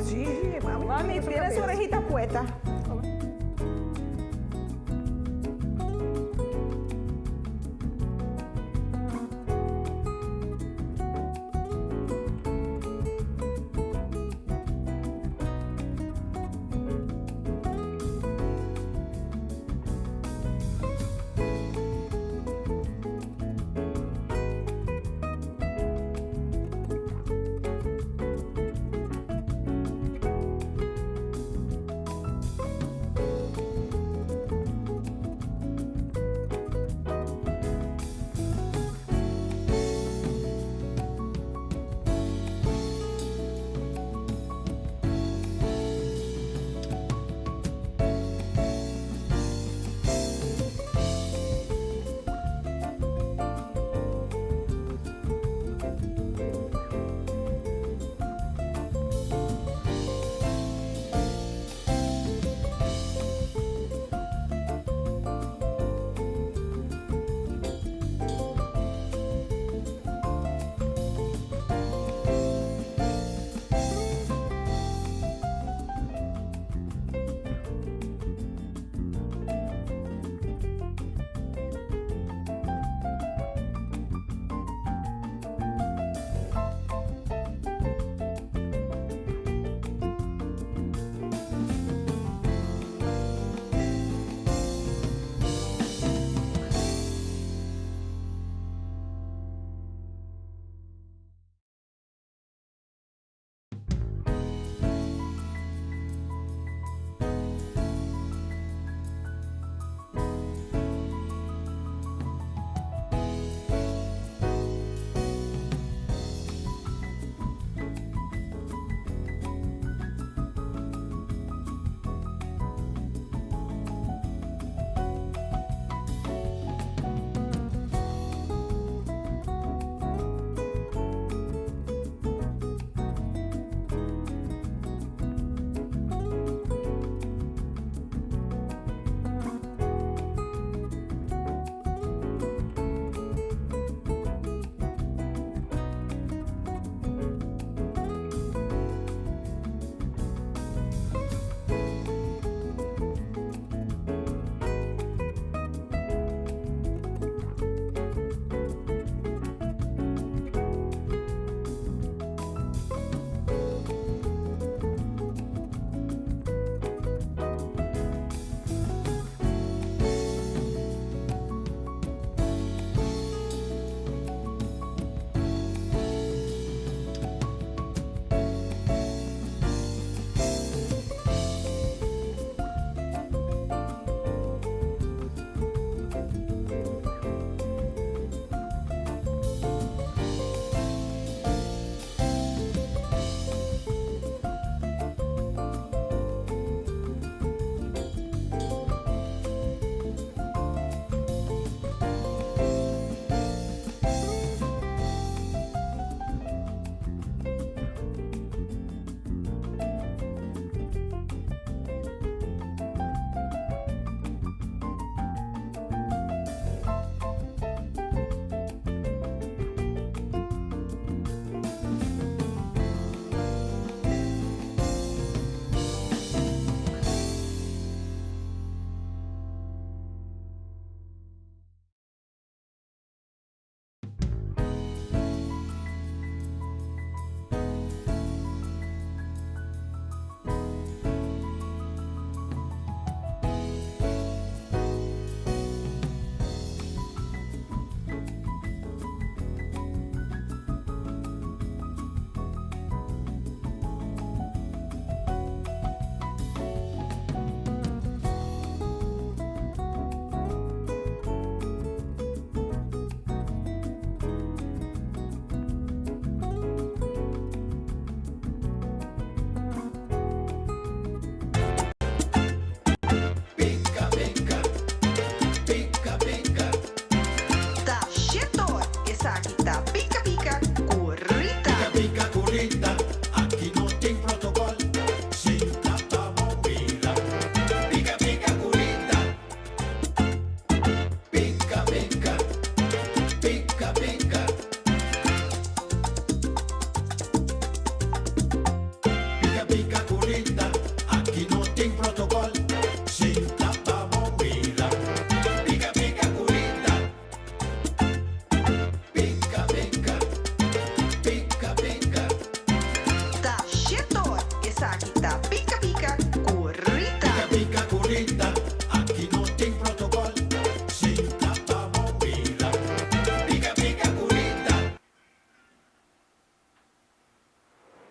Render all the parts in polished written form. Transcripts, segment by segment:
Sí, mami. Mami, ¿tiene su orejita puesta?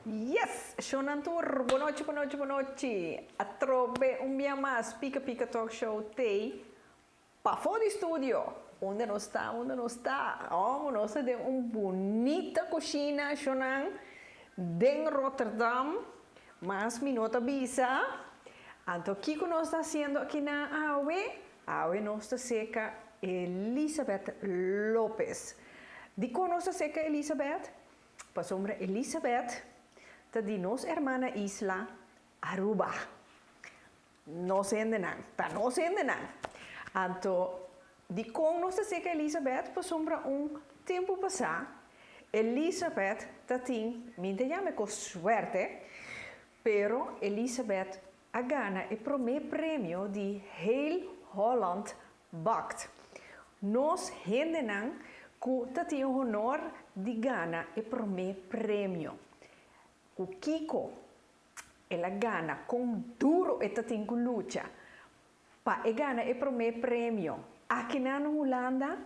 Yes, Shonantur, boa noite. A trobe dia mais, Pica Talk Show tem para fora do estúdio. Onde nós está? Oh, nós temos uma bonita cozinha, Shonan, em Rotterdam, mas me nota bisa. Então, o que nós está fazendo aqui na AWE? AWE nós está seca Elizabeth Lopes. De como nós está seca Elizabeth? Para sombra Elizabeth, está de nossa irmã isla Aruba. Nós entenamos, para nós entendemos. Então, de como nós está seca Elizabeth, para sombra tempo passado, Elizabeth está tem, minha llame com suerte, pero Elizabeth a gana o primeiro prêmio de Heel Holland Bakt. Nós entendemos que tem o honor de ganhar o primeiro prêmio. O Kiko, ela ganha com duro e tem que luta para ganhar o primeiro prêmio. Aqui na Holanda,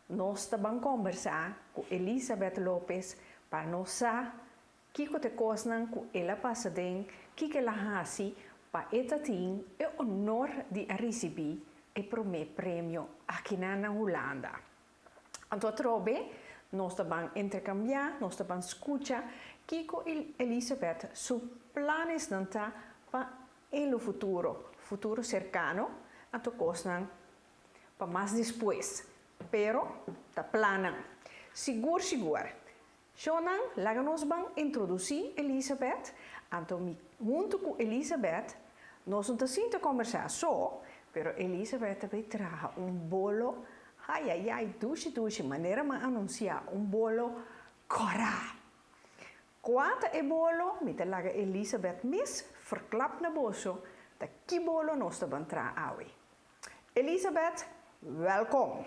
nós estamos conversando com Elizabeth Lopes para nós saber Kiko te coisas que ela passa dentro, que ela faz para ela ter o honor de receber o primeiro prêmio aqui na Holanda. Então, trobe, nós estamos intercambiar, nós estamos escutar Kiko e Elizabeth, seus planos para o futuro cercano, então coisas para mais depois. Pero, está plana. Seguro. Shonan, lá nós vamos introduzir Elizabeth. Então, junto com Elizabeth, nós não estamos conversar só, pero Elizabeth vai trazer bolo, duche, maneira de anunciar bolo corá. Quanto é bolo, me te laga Elizabeth mis, verklap na boso, dat que bolo nós vamos trazer. Elizabeth, welkom.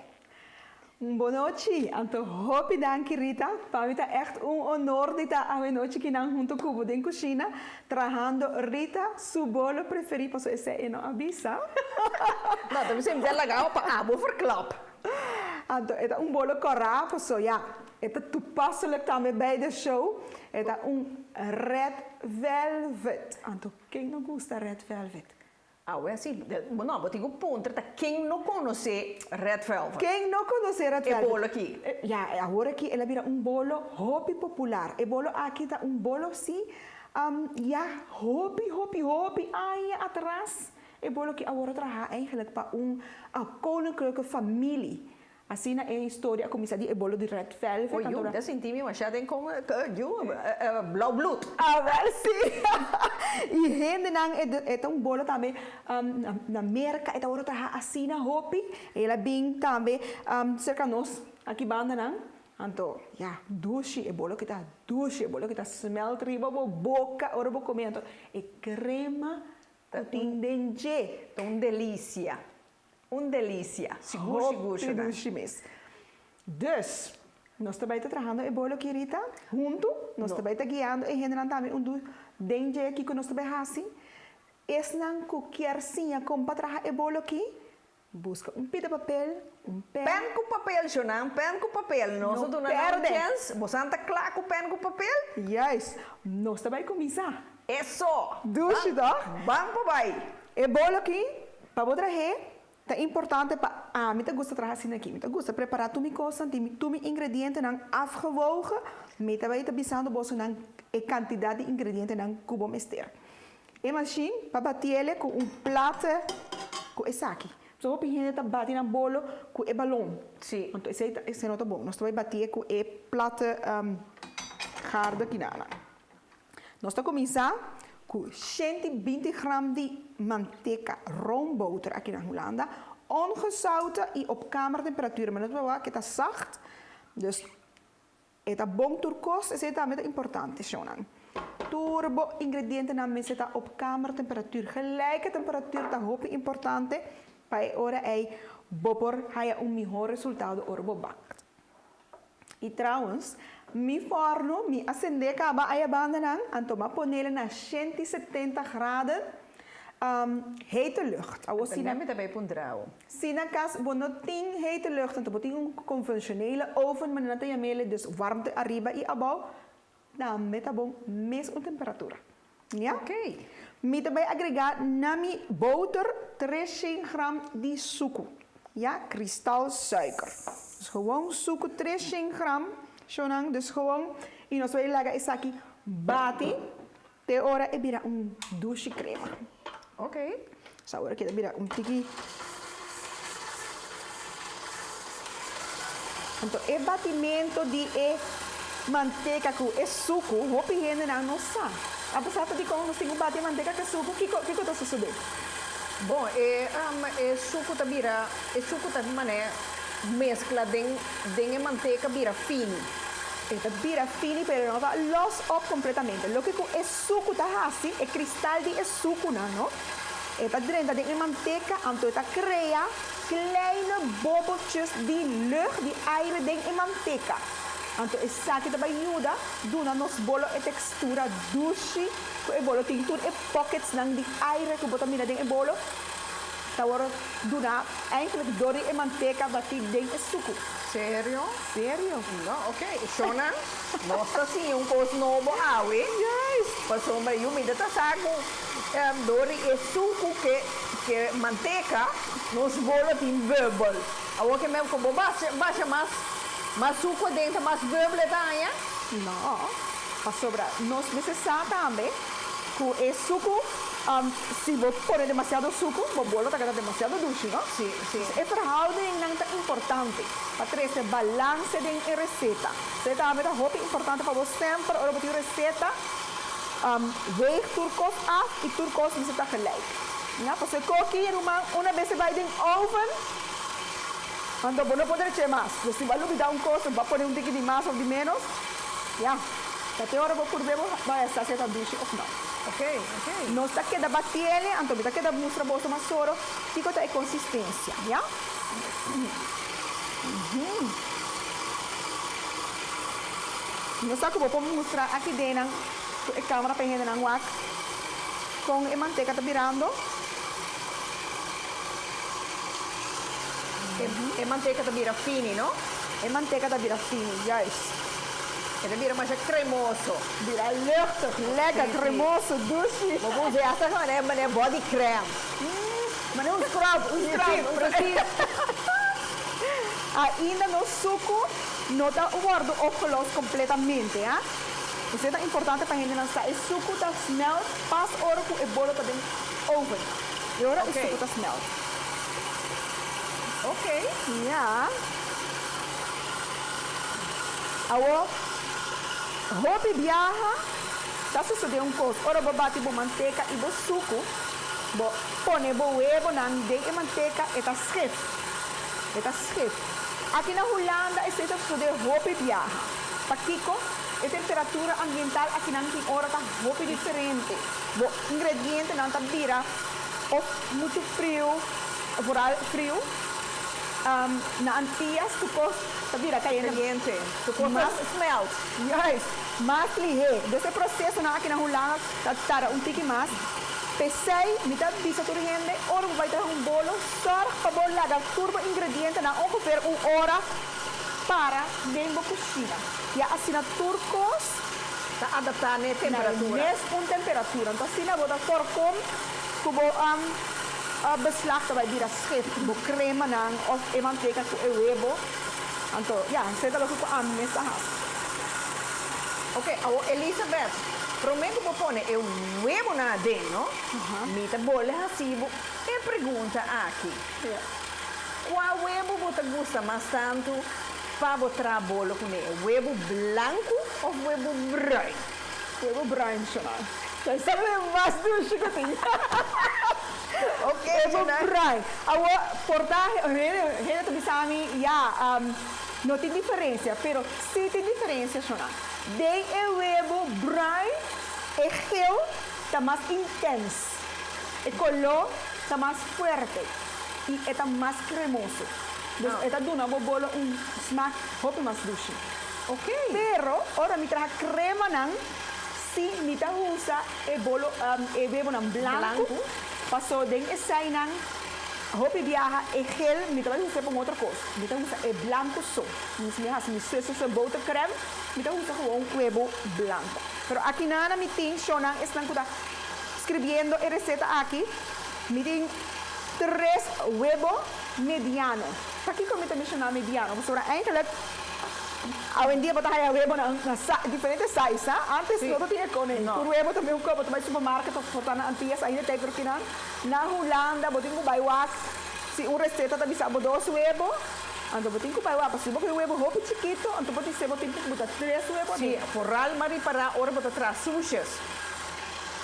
Boa noite, então, hope danke Rita, para mim é echt honor de estar a noite aqui junto com a cozinha, trabalhando Rita, seu bolo preferido, para você é não avisa. Não, então você me legal para abo verklap. Então, é bolo corá, so ja, é toepasselijk também bij de show, é red velvet. Então, quem não gosta red velvet? Assim, não, vou ter um ponto, quem não conhece Red Velvet? Quem não conhece Red Velvet? É bolo aqui. Ja, agora aqui ela vira bolo hobby popular. É bolo aqui tá bolo sim, hobby, aí atrás. É bolo que agora traz eigenlijk para koninklijke familie. Assim é a história, como se diz, é bolo de Red Velvet. Oh, joh, dat senti me achado como blauw bloed. Wel, sim. E gente é bolo também na América, é agora traz assim na hobby. Ela bem também cerca nós aqui banda não. Então, doce, é bolo que tá smelt riba boca, ora vou comer. Então, é crema, tem dente, delícia. Seguro. Dus, nós também estamos trabalhando o bolo aqui, Rita, junto, nós também estamos guiando e generando também dente aqui que nós também fazemos. Se não qualquer sinha como para trabalhar o bolo aqui, busca pita de papel, pen. Pen com papel, Jonan, pen com papel. Nós não temos chance, você está claro com pen com papel? Yes, nós também começar. Isso! Dushi, tá? Vamos, papai. O bolo aqui, para você trazer, é importante para me gusta trabalhar assim aqui, me gusta preparar tudo coisa, tudo ingrediënten não afgewogen, me também está pensando você não a quantidade de ingrediënten não que vamos ter. E machine para bater com prato com esse aqui. Só o pinheiro está batendo no bolo com o balão. Sim. Então esse não tá bom. Nós vamos bater com o prato harde aqui nada. Nós estamos começando com 120 gram de manteca roomboter aqui na Holanda, ongezouten e op kamertemperatuur. Maar dat betekent que está zacht, dus het is bom turcos, is het met importante, Shonan. Turbo ingrediënten na mensen está op kamertemperatuur, gelijke temperatuur, dat hoop ik importante, para ora ei bopor haya melhor resultado orbo bakt. E trouwens, mi forno, mi acender acaba a banda nang, antoma ponele na 170 graden hete lucht. Dat is met daarbij pundrao. Sinakas, bono ting hete lucht, antoma ting conventionele oven, maar nata yamele dus warmte arriba i abau. também tá bom, mesma temperatura. Ja? Ok. Me também agregar na mi boter 300 gram de suco. Ja, kristalsuiker. Dus gewoon suco 300 gram. Zolang, dus gewoon. E nós vamos lagar isso aqui, bate. Te hora e vira douche crema. Ok. Essa hora que vira tiki. Então, o batimento de manteiga com o suco, o que gente não sabe. Apesar de que nós temos bater manteiga com suco, o que está sucedendo? Bom, suco tá vira, suco tá mané mescla den manteiga vira fino. Esta vira fino, pero não vai los up completamente. Lo que o suco está assim, é cristal de suco, não? Esta dentro de manteiga, então esta cria kleine bobbeltjes de lucht, de aire de manteiga. Então, essa aqui também ajuda, dona nos bolo a textura doce, o bolo tem tudo e pockets de aire que bota mina dentro do bolo. Então, dona eigenlijk door de manteiga bater dentro do suco. Sério? Sério? Não, ok. Shona, mostra assim coisa novo awe. Yes! Passou meio me dá saco. Dori é suco que manteiga nos bolo tem bubble. Agora que mesmo como baixa mais suco dentro, mais bubble daí. Não. Para sobrar, nós precisamos também que o suco, se você pôr demasiado suco, o bolo está demasiado doce, não? Sim, sim. É verhouding é importante para ter esse balance de receita. Você também é muito importante para você sempre, ou para receita, weeg turcos af e turcos você está gelijk. Ja, você cookie uma vez vai em oven, então você não pode ter mais. Se vai dar coisa, vai pôr tique de mais ou de menos, já. Até agora vou ver vai estar certa doce ou não. Ok, ok. Não está queda batele, então está queda mostra bolsa mais soro, fica a consistência, já? Não está que vou mostrar aqui dentro, a câmera para gente não wak, com a manteiga tá virando. E manteiga tá vira fini, não? A manteiga tá virando fino, yes. Ele vira mais cremoso. Vira luchtig, lekker, cremoso, doce. Vamos ver essa mané body creme. Mas não scrub, Precies. Ainda no suco não está opgelost completamente, ja? Dus het is importante para a gente não saber. O suco está snel, pas hora que o bolo está dentro do oven. E agora o suco está snel. Ok. Ja. Agora, hobby viaja, está sucedendo coisa. Ora, vou bater com manteiga e com suco. Vou pôr o huevo na dentro da manteiga e está schif. Está schif. Aqui na Holanda, é feito de hobby viaja. Para Kiko, a temperatura ambiental aqui não tem hora está hobby diferente. O ingrediente não está vira ou muito frio, vooral frio. Na Antillas, tu costa vira caliente. Tu costa smelt. Yes, mais ligeiro. Desse processo aqui na Holanda, está tique mais. Pesei, mitad bisa tu gente, ora vai ter bolo, só para lagar turbo ingrediente na ongeveer hora para dentro da cozinha. E assim na turcos Está adaptado à temperatura. mesma temperatura. Então assim na boda forkom, kubo beslag vai virar schif, bo crema nang of manteiga com o huevo. Então, ja, zet dat ook aan mesa. Ok, Elizabeth, prometo que pone eu huevo na dentro, mita bola assim, e pergunta aqui, qual huevo você gosta mais tanto para botar bolo com ele? Huevo branco ou huevo branco? Huevo branco, chamado. Dat is alleen maar douche que tem. Ok, Huevo branco. Agora, portar, gente tu bisami, ja, não tem diferença, pero sim tem diferença, chamado. De huevo branco, o geel está mais intenso, o color está mais forte e está mais cremoso. Dus esta dona mo bolo smaak hopi mas douce. Ok. Pero ora mi traja crema nan si mi ta usa e bolo e huevo nan blanco. Passou den essay nan hopi viaja e gel, me vai usar para outra coisa. Me vai usar é blanco só. Me assim, me sucesso botercreme, me vai usar gewoon huevo blanco. Pero aqui nada me tem, Shona, estão escrevendo a receita aqui. Me tem 3 huevos mediano. Para que como eu mencionar mediano? Porque eigenlijk hoje em dia você tem huevo na diferentes sizes. Antes não tinha com ele. O huevo também um copo, também supermercado, portanto antes ainda tem porque na Holanda você tem que buy se uma receita também sabe 2 huevos. Então você tem que buy se você huevo hopi chiquito, então você tem que botar 3 huevos. Sim, por almari para ora botar traz sushis.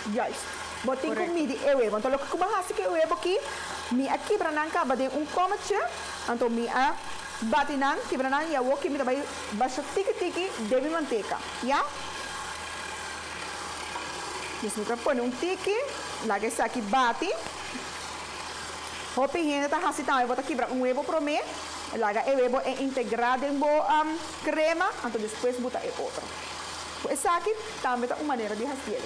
Juist. Você tem que medir o huevo. Então o que eu faço que o huevo aqui, me aqui para não acabar de comete, então me batinan, quebranan e a que me vai baixar tiki de manteca, já? Isso me põe tiki, lá que está aqui bate. Hopi gente tá assim também, vou quebrar huevo para mim, lá que o huevo é integrado em crema, então depois botar outro. Essa aqui também é uma maneira de fazer.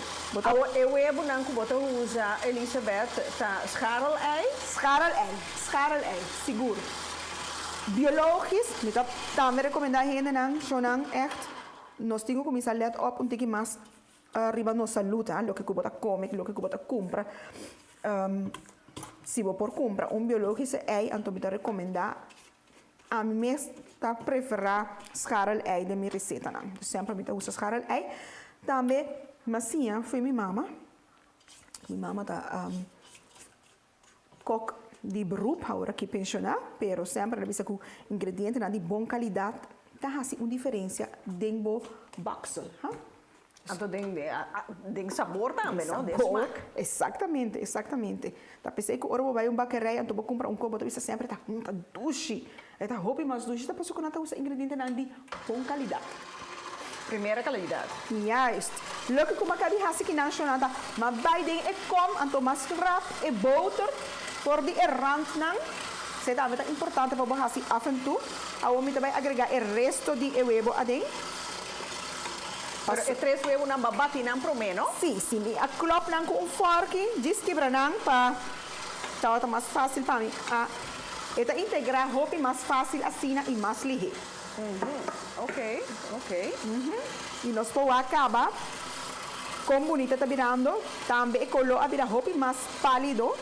O huevo não que você usa, Elisabeth, tá scharrel-ei? Scharrel-ei, seguro. Biologisch, met dat dan recomendar gente nang zolang echt nós temos que começar a let op um pouquinho mais arriba nossa saúde, lo que você come, lo que você compra. Se você por comprar biologisch ei, então me recomendar a mim está preferar scharrel-ei de minha receita nang. Sempre me usa scharrel-ei. Também, mas sim, foi minha mama. Minha mama tá kok di beroep houden aqui pensionar, pero sempre revisa com ingredientes de boa qualidade, tá assim uma diferença dentro do boxel, Então tem sabor também, não? Sabor, exatamente. Tá pensei que ora vai bakery, então vou comprar copo, então sempre tá duche, tá roupa mais duche, tá passando com usa ingredientes de boa qualidade. Primeira qualidade. Juist. Leuk como a cada raça que não chama, mas vai den e com, então mais rap e boter. Por die rand nang, c'est importante para você af en toe. Aí me também agregar o resto de huevo adem. Pero e 3 huevos na babati nang promeno? Sim, me a klop nang com fork, diz quebra nang para tá mais fácil para mim. Eta integrar roupa mais fácil assim e mais ligeiro. Ok. E nós vamos acabar com bonita tá virando, também color a virar roupa mais pálido.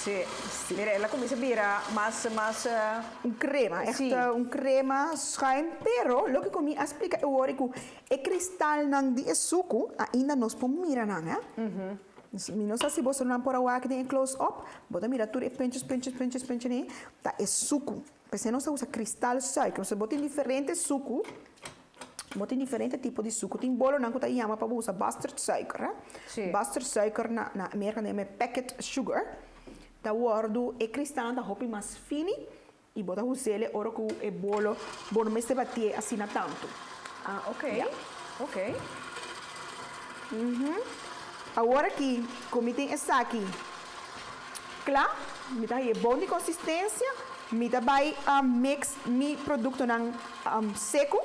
Sim. Mira, ela começa a virar mais crema, echt crema schuim. Pero, lo que comi explica eu hoor que o cristal nang di suco ainda nós podemos mirar nang, não sei se você não pode ver que tem close up, bota mira tudo é pinches nem, tá é suco. Porque não se usa cristal suiker, você bota em diferentes suco. Bota em diferente tipo de suco. Tem bolo nang que tá chama para usar bastard suiker, Bastard suiker na América é packet sugar. Da wordo e cristal da roupa mais fini e bota o sele ora que é bolo mas se bater assim na tanto. Ok. Agora que como tem essa aqui, claro, me dá aí bom de consistência, me dá vai mix mi produto nang seco.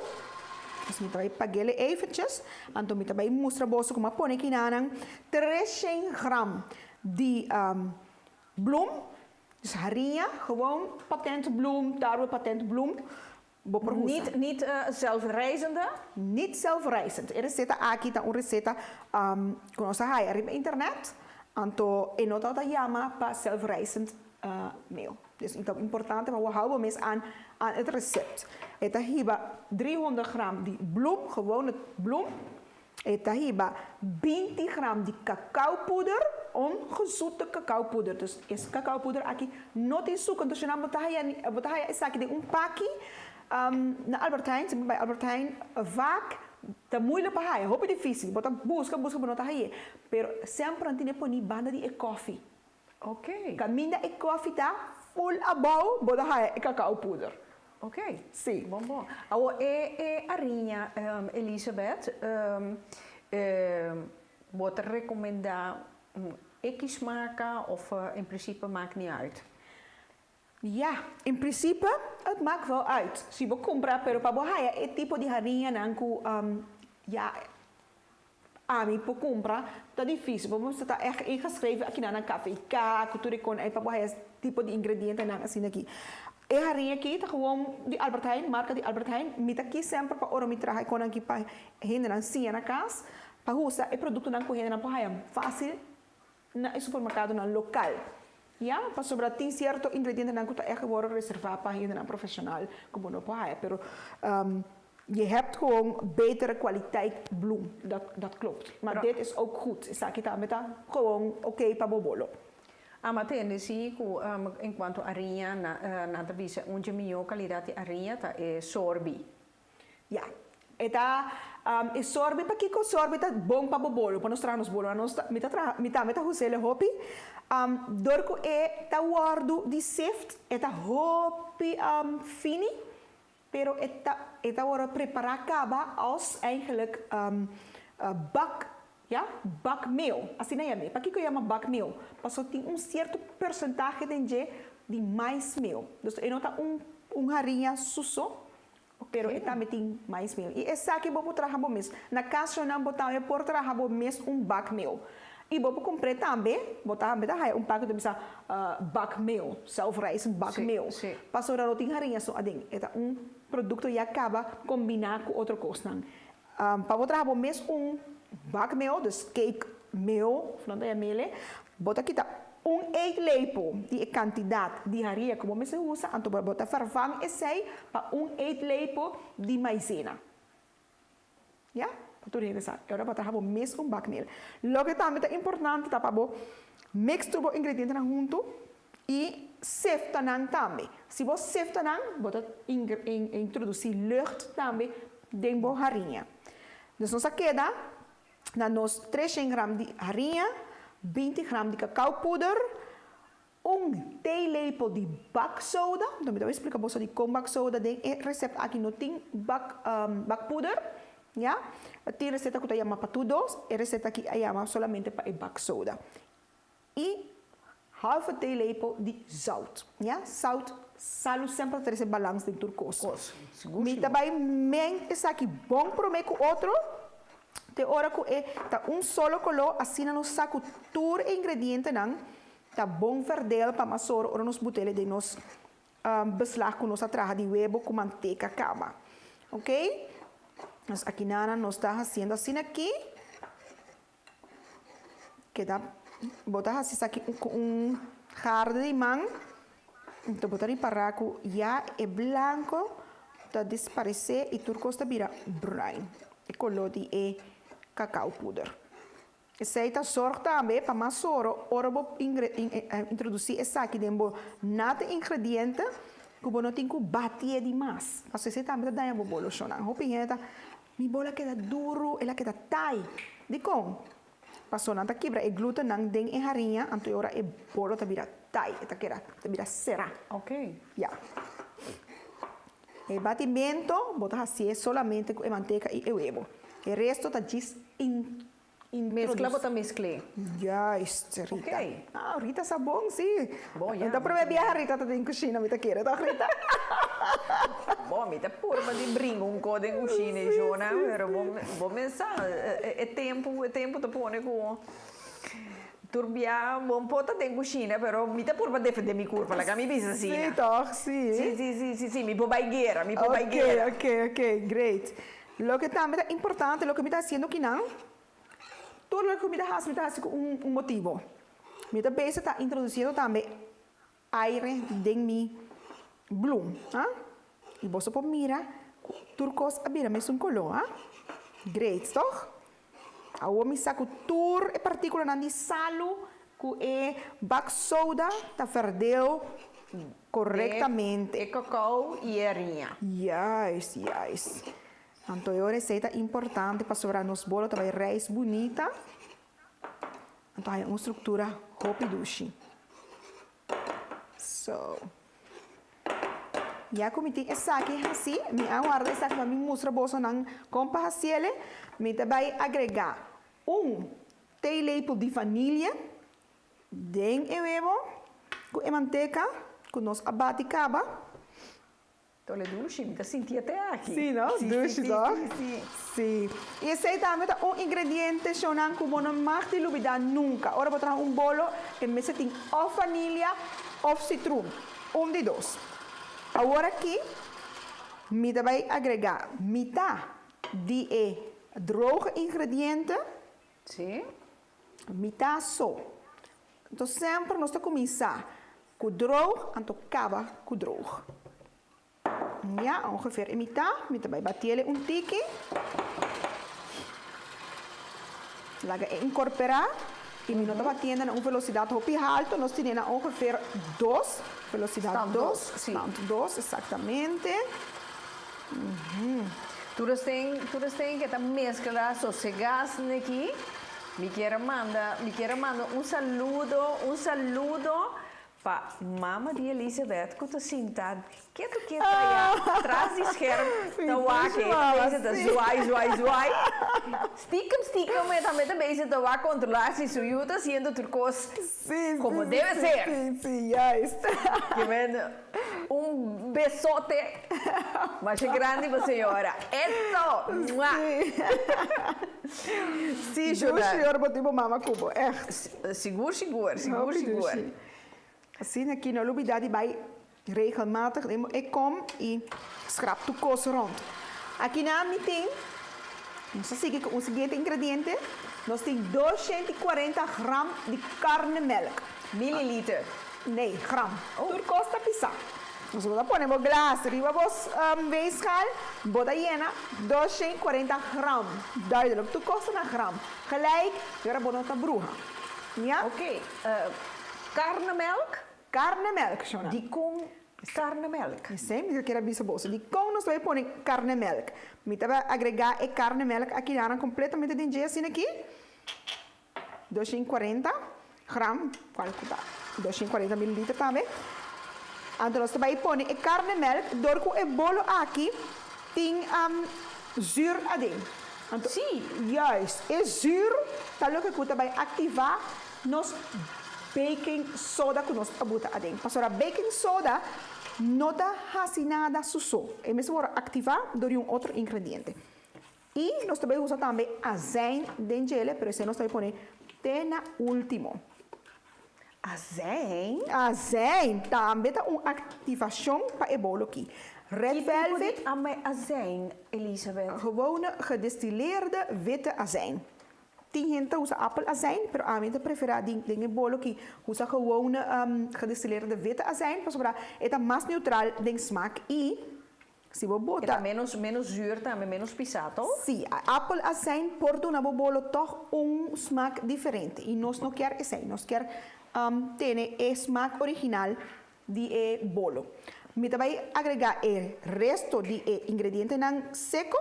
Dus me vai pagar ele eventjes, então me dá vai mostrar bolso como põe aqui nang 300 gram de bloem, dus harinha, gewoon patentbloem, tarwe patentbloem. Niet zelfrijzende? Niet zelfrijzend. Er is aqui tá uma receita que nós há op internet, então é não tá chama para zelfrijzend meel. Dus então importante, maar we houden mes aan het recept. Het hiba 300 gram die bloem, gewone bloem. Het hiba 20 gram die cacaopoeder, ongezoete cacaopoeder. Dus is cacaopoeder aqui não tem suco, dus je naam botahaya is aqui de pakje na Albert Heijn, bij Albert Heijn vaak tá moeilijk para haia, hope difícil, bota busca para não haia, pero sempre antine poni banda de coffee. Ok. Caminha e coffee tá full abau, bota haia e cacaopoeder. Ok. Sim. Bom. A arinha, Elisabeth, wordt recomendar X maken of in principe maakt niet uit? Ja, in principe, het maakt wel uit. Si we comprar, pero para bohaya, het tipo de harinha nanku, ja, a mim por comprar tá difícil. Vamos estar ingeschreven aqui na café, cultura com aí para esse tipo de ingrediente na assim aqui. E a rinha aqui tá gewoon de Albert Heijn, marca de Albert Heijn, mita aqui sempre para ora me traga com aqui para render na cia na casa, para usar e produto na corrente na porra fácil na supermercado na local. Ja, para sobrar tem certo ingrediente na que é geworden reservado para render na profissional, como no porra, pero je hebt gewoon betere kwaliteit bloem, dat klopt. Maar dit is ook goed. Is aqui também tá gewoon oké para bobolo. Mas tem sim que enquanto a arinha na visa onde melhor qualidade de arinha tá é sorbi. Ja, eta sorbi para que sorbi tá bom para bobolo, para nós trazer bolo, nós mita husele hopi. Dorko tá guardo de sift, eta hopi fini. Pero esta wordt preparar acaba als eigenlijk bakmeel. Assim não é? Para que eu chamo bakmeel? Porque tem certo percentuage de maismeel. Dus eu não tá harinha suso, pero esta tem maismeel. E essa aqui vou trabalhar mês. Na casa não botar eu por trabalhar mês bakmeel. E vou comprar também, botar pacote de bakmeel, zelfrijzend bakmeel. Pas zodat het harinha so ading. Eta produto e acaba combinar com outra coisa. Para botar mês bakmeel, dus cake meel, van de mele, bota aqui tá eetlepel de quantidade de harinha como você usa, então bota vervang esse para eetlepel de maizena. Ja? Tudo isso. Agora para trabalhar mês bakmeel. Logo também é importante tá para mix tudo ingrediente na junto e seftanang também. Se você seftanang, bota introduzir lucht também dentro da harinha. Dus nós queda na nos 300 gramas de harinha, 20 gramas de cacau-poeder, theelepel de baksoda. Dan moet ik explicar você de com baksoda. Den recept aqui não tem bakpoeder. Ja? Tem receita que eu chamo para todos, e receita que eu chamo solamente para baksoda. E halve theelepel de zout. Ja? Zout, salu sempre ter esse balanço de turcoso. Me também men esse aqui bom para mim com outro. Te hora que é tá solo color assim no saco tur ingrediente não tá bom verdeel para masor ou nos botelhas de nos beslag com nossa traja de huevo com manteca acaba. Ok? Mas aqui nada nós está fazendo assim aqui. Que dá botar assim aqui jarro de limão. Então botar em parraco já é branco, tá desaparecer e turco está vira bruin. E color de cacau poeder. Esse aí tá sorte também para mais soro. Ora vou introduzir esse aqui dentro nada ingrediente que não tem que bater demais. Porque esse também dá um bolo chonang. Hopinha mi bola queda duro, ela queda tai. De com? Passou nada quebra e gluten nang ding e harinha, anto ora e bolo tá vira tai, tá vira cera. Ok. Ja. El batimento, botas así solamente con manteca y huevo. El resto está Mezcla, bota mezcla. Ya, Rita. Okay. Ah, Rita está bom, sim. Bom, já. Então, para viajar, Rita, tá em cozinha, me tá querendo, tá, Rita? Bom, me tá porma de brinco um código em cozinha, Jona. Pero bom pensar, é tempo tá pôr com turbia, bom pota tem cozinha, pero me tá porma defender minha curva, lá mi bisa assim. Sim, toch, sim. Sim, mi po baigueira, Ok, great. Lo que também é importante, lo que me está haciendo aqui não, tudo o que me está fazendo com motivo. Me está introduzindo também aire dentro mi bloem. E você pode mirar, turcos a mira mesmo color. Great, toch? Agora me saco tur e partícula na de salo, que é baksoda, tá verdeu corretamente. É cacau e arinha. Yes. Então, é uma receita importante para sobrar nos bolos, também raiz bonita. Então, é uma estrutura rapiduchi. So, já como tem essa aqui assim, me aguarda essa aqui para me mostrar bolsa não compa assim, me também agregar theelepel de vanilha, den huevo, com manteca, com nos abate caba. Então, le dulce, me senti até aqui. Sim, não? Dulce, não? Sim. Sim. E esse também é um ingrediente que não mag de olvidar nunca. Agora vou trazer um bolo e me tem ou vanilha ou citron. De dois. Agora aqui, me vai agregar metade de droge ingrediënten, Sim. metade só. Então sempre nós começar com droog en dan acaba com droog. Ja, ongeveer in metade. Met bij bater um tiki. Laga incorporar. E me nota batendo na velocidade hopi alto. Nós temos ongeveer 2. Velocidade 2. Stand 2, exatamente. Tu tens que mesclar sossegas aqui. Me quero mandar um saludo para mama de Elizabeth, que tu sentada. Que tu quer atrás de scherm, então aqui, bezig te zwaai. Stiekem met bezig te controlar se su yuta siendo turcos como deve ser. Sim, juist. Que vendo besote mais grande para a senhora. Isso! Sim, senhora, botei para mama cubo. Seguro. Assim aqui na lubidade vai regelmatig. Ik kom e schrap de koos rond. Aqui na tem, nós seguimos com o seguinte ingrediente. Nós temos 240 gram de carne-melk. Milliliter. Nee, gram. Door costa pisa. Nós vamos pôr no glas, riba vos weegschaal, bota llena, 240 gram. Duidelijk, tu kost een gram. Gelijk, weer bonota bruja. Ja? Oké. Carnemelk? Carnemelk, Shona. Die com carnemelk. Sim, eu quero avisar você. De com nós vai pôr carnemelk. Me tava agregar e carnemelk aqui na completamente de dia assim aqui. 240 gram, qual custa? 240 mililitros também. Então nós vai pôr e carnemelk, door com o bolo aqui tem zuur adem. Sim. Juist, e zuur, tal que custa vai ativar nos baking soda que nós abuta adem. Pastora baking soda não dá nada susso. É mesmo para ativar door outro ingrediente. E nós também usamos também azeite de gele, pero esse nós também põe até na último. Azeite também dá uma ativação para o bolo aqui. Red velvet. Azijn, Elisabeth. Gewone gedistilleerde witte azijn. Tem gente usa appelazijn, pero a mim prefere dingen bolo que usa gewone gedistilleerde witte azijn, para é mais neutral den smaak e se você botar menos zuur, também menos pisado. Sim, appelazijn porta na bolo toch smaak diferente e nós não quer assim, nós quer ter o smaak original de bolo. Me vai agregar o resto de ingrediente seco.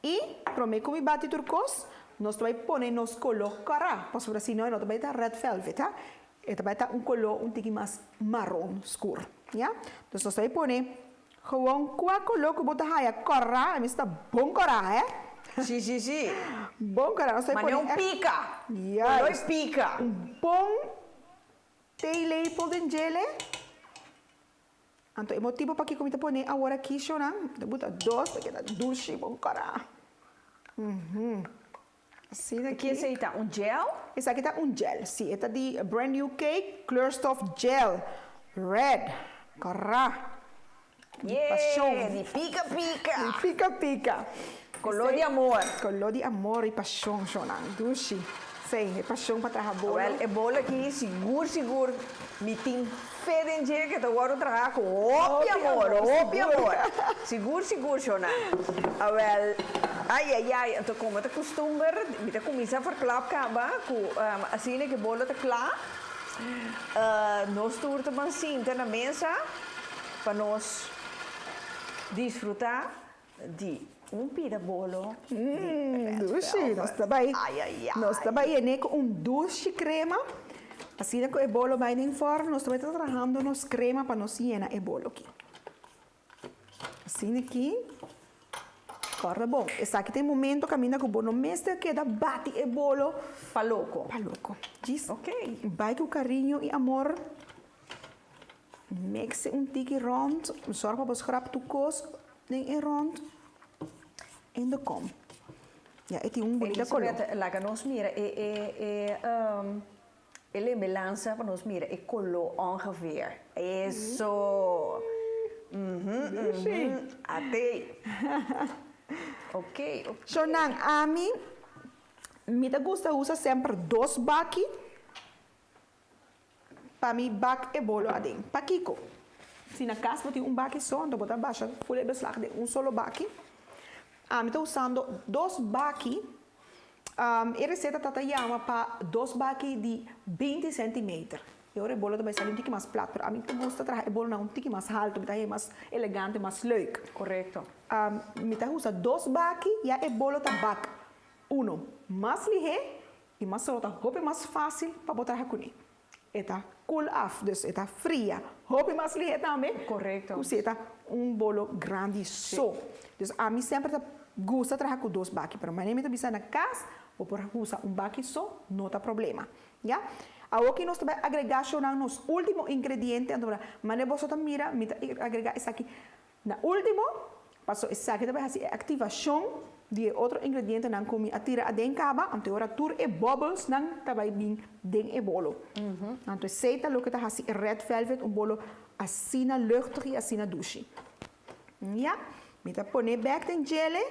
E, para mim, como bate turcos, nós vamos pôr nos color cara. Para sobre assim, nós vamos ter red velvet, tá? E vai ter color pouquinho mais marrom escuro, já? Então, nós vamos pôr gewoon qual color que botar aí, cara, mas está bom cara, Sim. Bom cara, nós vamos pôr. Mas não pica. Não pica. Bom theelepel de gele. Então, o motivo para que eu pôr agora aqui, Shona, eu botar 2, porque é dulce, bom cara. Assim Aqui daqui. esse aí tá gel? Esse aqui tá gel, sim. Esse é de Brand New Cake Kleurstoff Gel. Red. Cara. De pica. Color de amor. Color de amor e paixão, Shona. Dulce. Sim, é paixão para trabalhar bolo. Well, é bolo aqui, seguro. Me tem fé de dia que eu agora trabalhar com óbvio amor. Seguro, Shona. Well, ai, então como te costuma, me te começa a verklap assim que bolo te klaar. Nós turta mansinta na mesa para nós desfrutar de pida bolo. Doce, nós também. Nós também com doce crema. Assim que o bolo vai em forno, nós também estamos trabalhando nos crema para nós llenar o bolo aqui. Assim aqui. Corre bom. Esse aqui tem momento que caminha com o bolo mestre que dá bate o bolo. Paloco. Diz. Ok. Vai com carinho e amor. Mixe um tiki rond. Zorg op een schrap toekoos. Ding in rond. En de kom. Ja, het is een bonita color. Elisabeth, laga nos mira, ele melança para nos mira, e color ongeveer. Isso. Até. Ok. So, nang ami, me gusta usar sempre 2 baki. Para mi bak e bolo adem. Pa kiko. Se na casa tem baki só, então botar baixa, folha beslag de solo baki. Ami está usando 2 baki. A receita está chama para 2 baki de 20 centímetros. Eu o bolo também sai um pouco mais plato, mas a mim gosta trazer o bolo um pouco mais alto, mais elegante, mais leuk. Correcto. Me usa 2 baki e o bolo está bak. Mais ligeiro e mais solta, roupa mais fácil para botar a comer. Está cool off, dus está fria. Roupa mais ligeiro também. Correcto. Você está bolo grande só. Dus a mim sempre gosta trazer com 2 baki, mas nem me bisa na casa, ou por usar baki só, não tem problema. Ja? Aqui nós também agregamos nos últimos ingredientes, mas depois você mira, agregar isso aqui. Na último, passou isso aqui também a ativação de outro ingrediente não como atira a dencaba, a temperatura e bubbles não também bem den e bolo. Então seita lo que tá assim red velvet bolo assim na luchtig e assim na douche. Ja, mita pone back den jelly.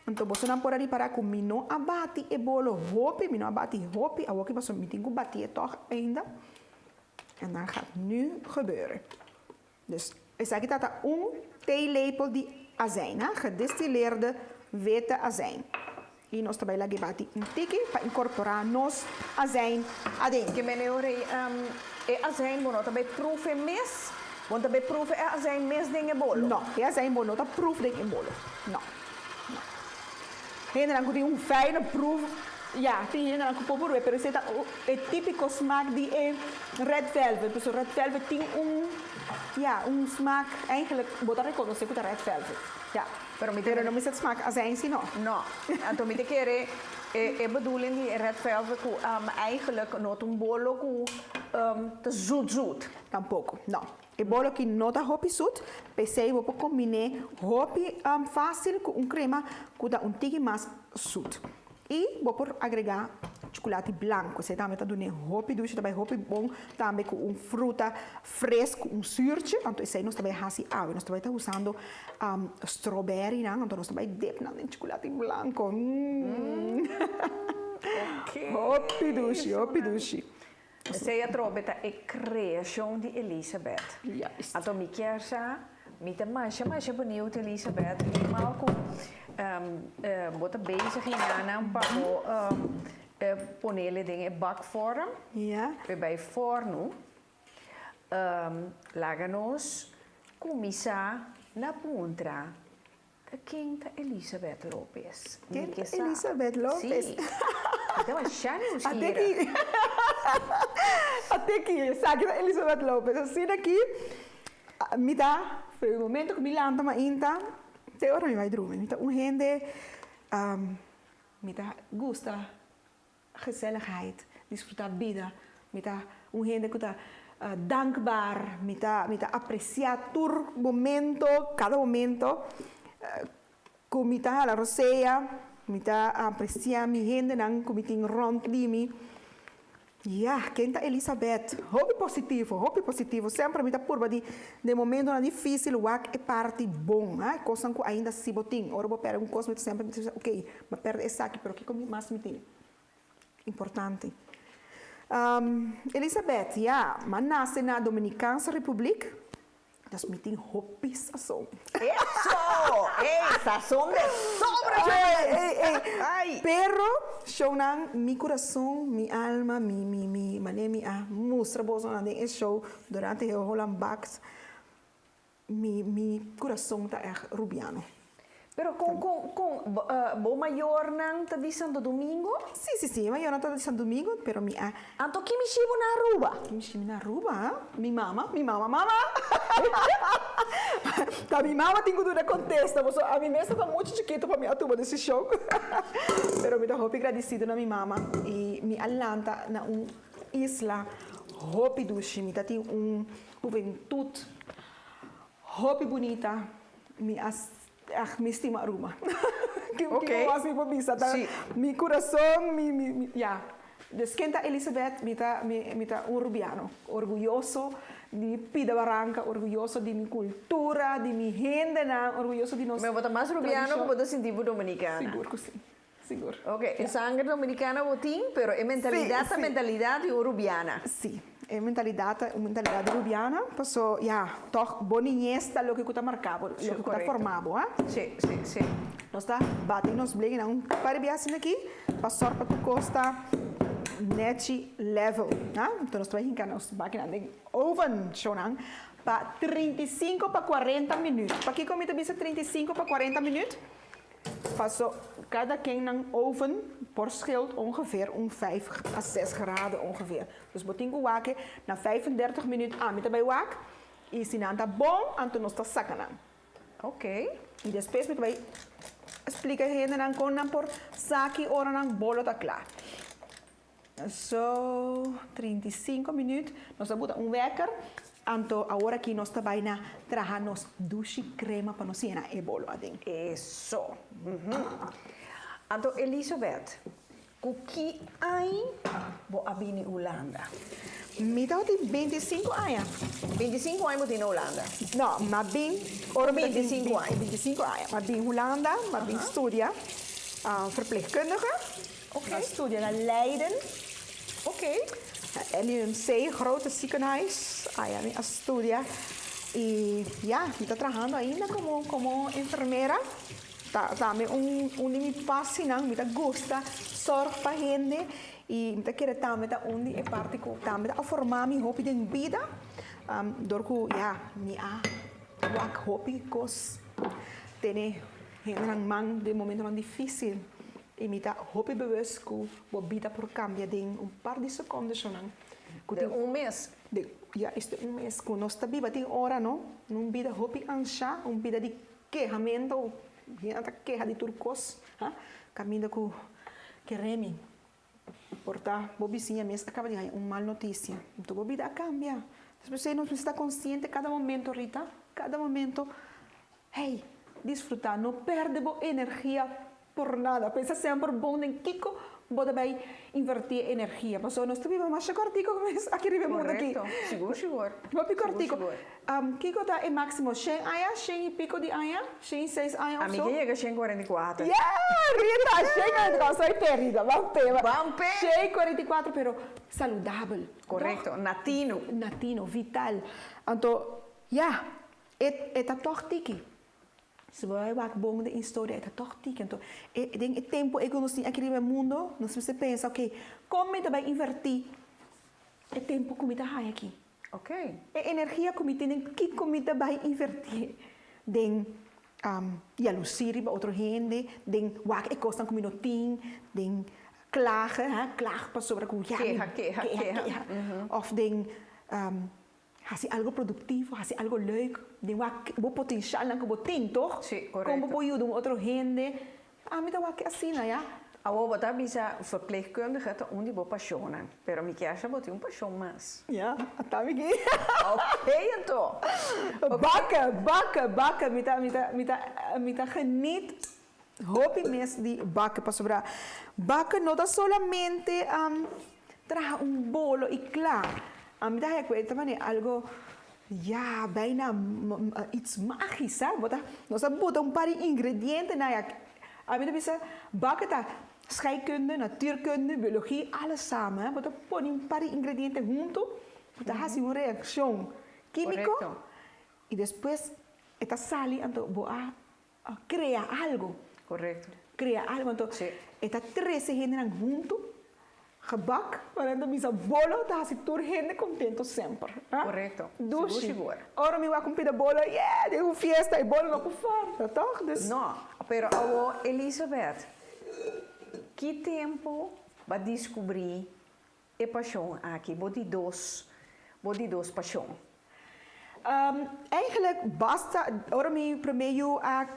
Então você não pode parar com mino abate e bolo hopi, mino abate hopi, a ook was meeting go batie toch ainda. En dan gaat nu gebeuren. Dus ik zeg dat theelepel die azijn, gedistilleerde witte azijn. E nós também lá bati um tique para incorporar nos azijn adentro. Que meneer, azijn moet também proeven mes, want também proeven azijn mes dingen bolo. Não, é azijn moet não proef ding in bolo. Não. Ainda não tem fijne proef. Ja, tem ainda não com proef, pero esse é típico smaak die red velvet. Dus red velvet tem smaak eigenlijk wordt reconhecido como red velvet. Ja. Pero não me zet smaak azijn zie no. No, então me querer bedoeling die red velvet eigenlijk not een bolo te zoet. Tampouco, não. E bolo que não está hopi zoet, pensei vou combinar hopi fácil com crema que dá tique mais zoet. E vou agregar chocolate branco. Você também está dando hopi doce, também hopi bom, também com fruta fresca, zuurtje. Então esse nós também assim nós também está usando strawberry, né? Então nós também dip em chocolate branco. Okay. Hopi doce. Zij trobeta e creação de Elisabeth. Ja, então me quer já, me te mais benieuwd Elisabeth, mal com bota bezig in para ponele dingen bakvorm. Ja. Bij forno laganos começar na puntra. Quinta Elisabeth Lopes. Quinta Elisabeth Lopes. Sim. Então, achar até aqui, sabe, Elisabeth Lopes. Assim daqui, me dá, foi o momento que me lanta, mas ainda, até hora me vai dormir. Me dá gente, me dá gusta, gezelligheid, desfrutar vida. Me dá gente que está dankbaar, me dá apreciar todo momento, cada momento. Comita la roceia, comita apreciar mi gente nang comiting rond di mi. Ja, quinta Elisabeth, hobby positivo, sempre mita purba de momento na difícil, wak e parte bom, coisa que ainda se botin, ora vou pegar coisa que sempre ok, mas perde essa aqui, pero que como mais me tem importante. Elizabeth, ja, mas nasce na Dominicaanse Republiek. Das meeting hopi sazón. Eso! ¡Ey! ¡Sazón de sobra! ¡Ay! Pero, show nang mi corazón, mi alma, mi manemi mustra bozo nang ding show durante el Holland Backs. Mi corazón está echt rubiano. Pero bo mayor nang ta di Santo Domingo? Sí, mayor nang ta di Santo Domingo, pero mi Anto kimi shibo na Aruba? Kimi shibo na Aruba? Mi mama. Tá, mi mama tem que contesta, a mim mesma tá muito chiquito para minha turma desse show. Pero me dá roupa agradecido na minha mama e me alanta na isla hobby dulce, mita tem juventud, hobby bonita, me estima Roma. Que was mi pobisa, mi coração, ja. Dus kenta Elizabeth, mita un rubiano, orgulloso di Pida Barranca, orgulloso di mi cultura, di mi gente, orgulloso di nostra. Mas você mais rubiano que você sentir dominicana. Seguro que sim. Seguro. Ok, é sangue dominicana botim, pero é mentalidade, Sim. mentalidade urubiana. Sim, é mentalidade rubiana, passou, ja, toch boniesta lo que está marcado, lo que está formado, ah? Sim, sim, sim. Nós está batendo nos blegen um par de assim aqui, passar para tu costa net level, ah? Então nós trabalhamos nos máquinas de oven, shonan, para 35 para 40 minutos. Para que comida bisa 35 para 40 minutos? Passou cada quem na oven por schild ongeveer 5 a 6 graden ongeveer. Dus botingo waken na 35 minuten aan met bij wak. E se não está bom, então nós está sacando. Ok. E depois met bij explica gente nan con nan por saki ora nan bolo tá klaar. Zo 35 minutos, nós vamos botar wekker. Anto agora aqui nós também na traja nos douche crema para nós cena e bolo adem. Isso. Então, Elizabeth, o que aí vou abrir na Holanda? Me dá de 25 anos. 25 anos na Holanda? Não, mas bem... 25 anos. 25 anos. Maar bem Holanda, maar bem studia. Verpleegkundige. Oké. Studia naar Leiden. Ok. LUMC, grote ziekenhuis. Ja, studia. E, ja, ik ben trabajando ainda como enfermera. Também me passa, me gusta, zorg para gente. E me quer também onde é parte que também a formar minha hobby de vida. Door que, ja, minha hobby cos tem gente man de momento man difícil. E me hobby bewust que vou vida por cambia de par de segundos só não. De mês? Ja, is de mês que nós está viva tem hora não, não vida hobby ancha, vida de queijamento, gente queja de turcos, caminho que remi. Porta, bobicinha mesmo acaba de ganhar uma mal notícia. Então, a vida cambia. Você não está consciente cada momento, Rita, cada momento. Hey, desfrutar, não perde a energia por nada. Pensa sempre bom em Kiko, pode vai invertir energia. Mas nós temos mais cortico, mas aqui ribe mundo aqui. Seguro, seguro. Mas cortico. Kiko está em máximo 100 anos, 100 e pico de anos, 106 anos. A minha chega a 144. Yeah, Rita, chega de soy perdida, vamos Vampe. 144, pero saudável. Correcto, natino. Natino, vital. Então, ja, é toch tiki. Se vai wat bom de história, é toch tiki. Então, é tempo que nós temos aqui no mundo, nós precisamos pensar, ok, como eu vai invertir? É tempo que eu tenho aqui. Ok. É energia que eu tenho que eu vai invertir. Den jaloezie bij andere gente, den wak ik kost dan kom je nog 10, den klagen, klagen pas sobre hoe Queja. Of den hasi algo productivo, hasi algo leuk, den wak bo potencial dan kom je toch? Sí, correcto. Kom bo je doen andere gente, me da wak assim, ja. Agora, você bisa verpleegkundige te onde bo passione. Pero mi chiesa bo un passion mas. Ja, até aqui. Ok, então. Bakken, me geniet. Hobby mesmo de bakken, para sobrar. Bakken não dá solamente traga bolo e claro. Me dá cuenta, mas algo, ja, bijna iets magisch, sabe? Nós botar par de ingrediënten, a mim bisa bakken tá scheikunde, natuurkunde, biologie, alles samen. Hè? Pon een paar ingrediënten junto, dan has je een reactie químico. Y después esta sale, entonces crea algo. Correcto. Crea algo. Entonces, sí. Estas tres se generan juntos, gebak, maar dan mis bolo, dan has je toer gente contento sempre. Correcto. Doce. Ora me vai cumprir a bola, yeah, de uma fiesta e bolo não pufar, toch? Dus... No, pero agora, Elizabeth, que tempo vai descobrir a paixão aqui? Body dos paixão. Eigenlijk basta, ora me primeiro a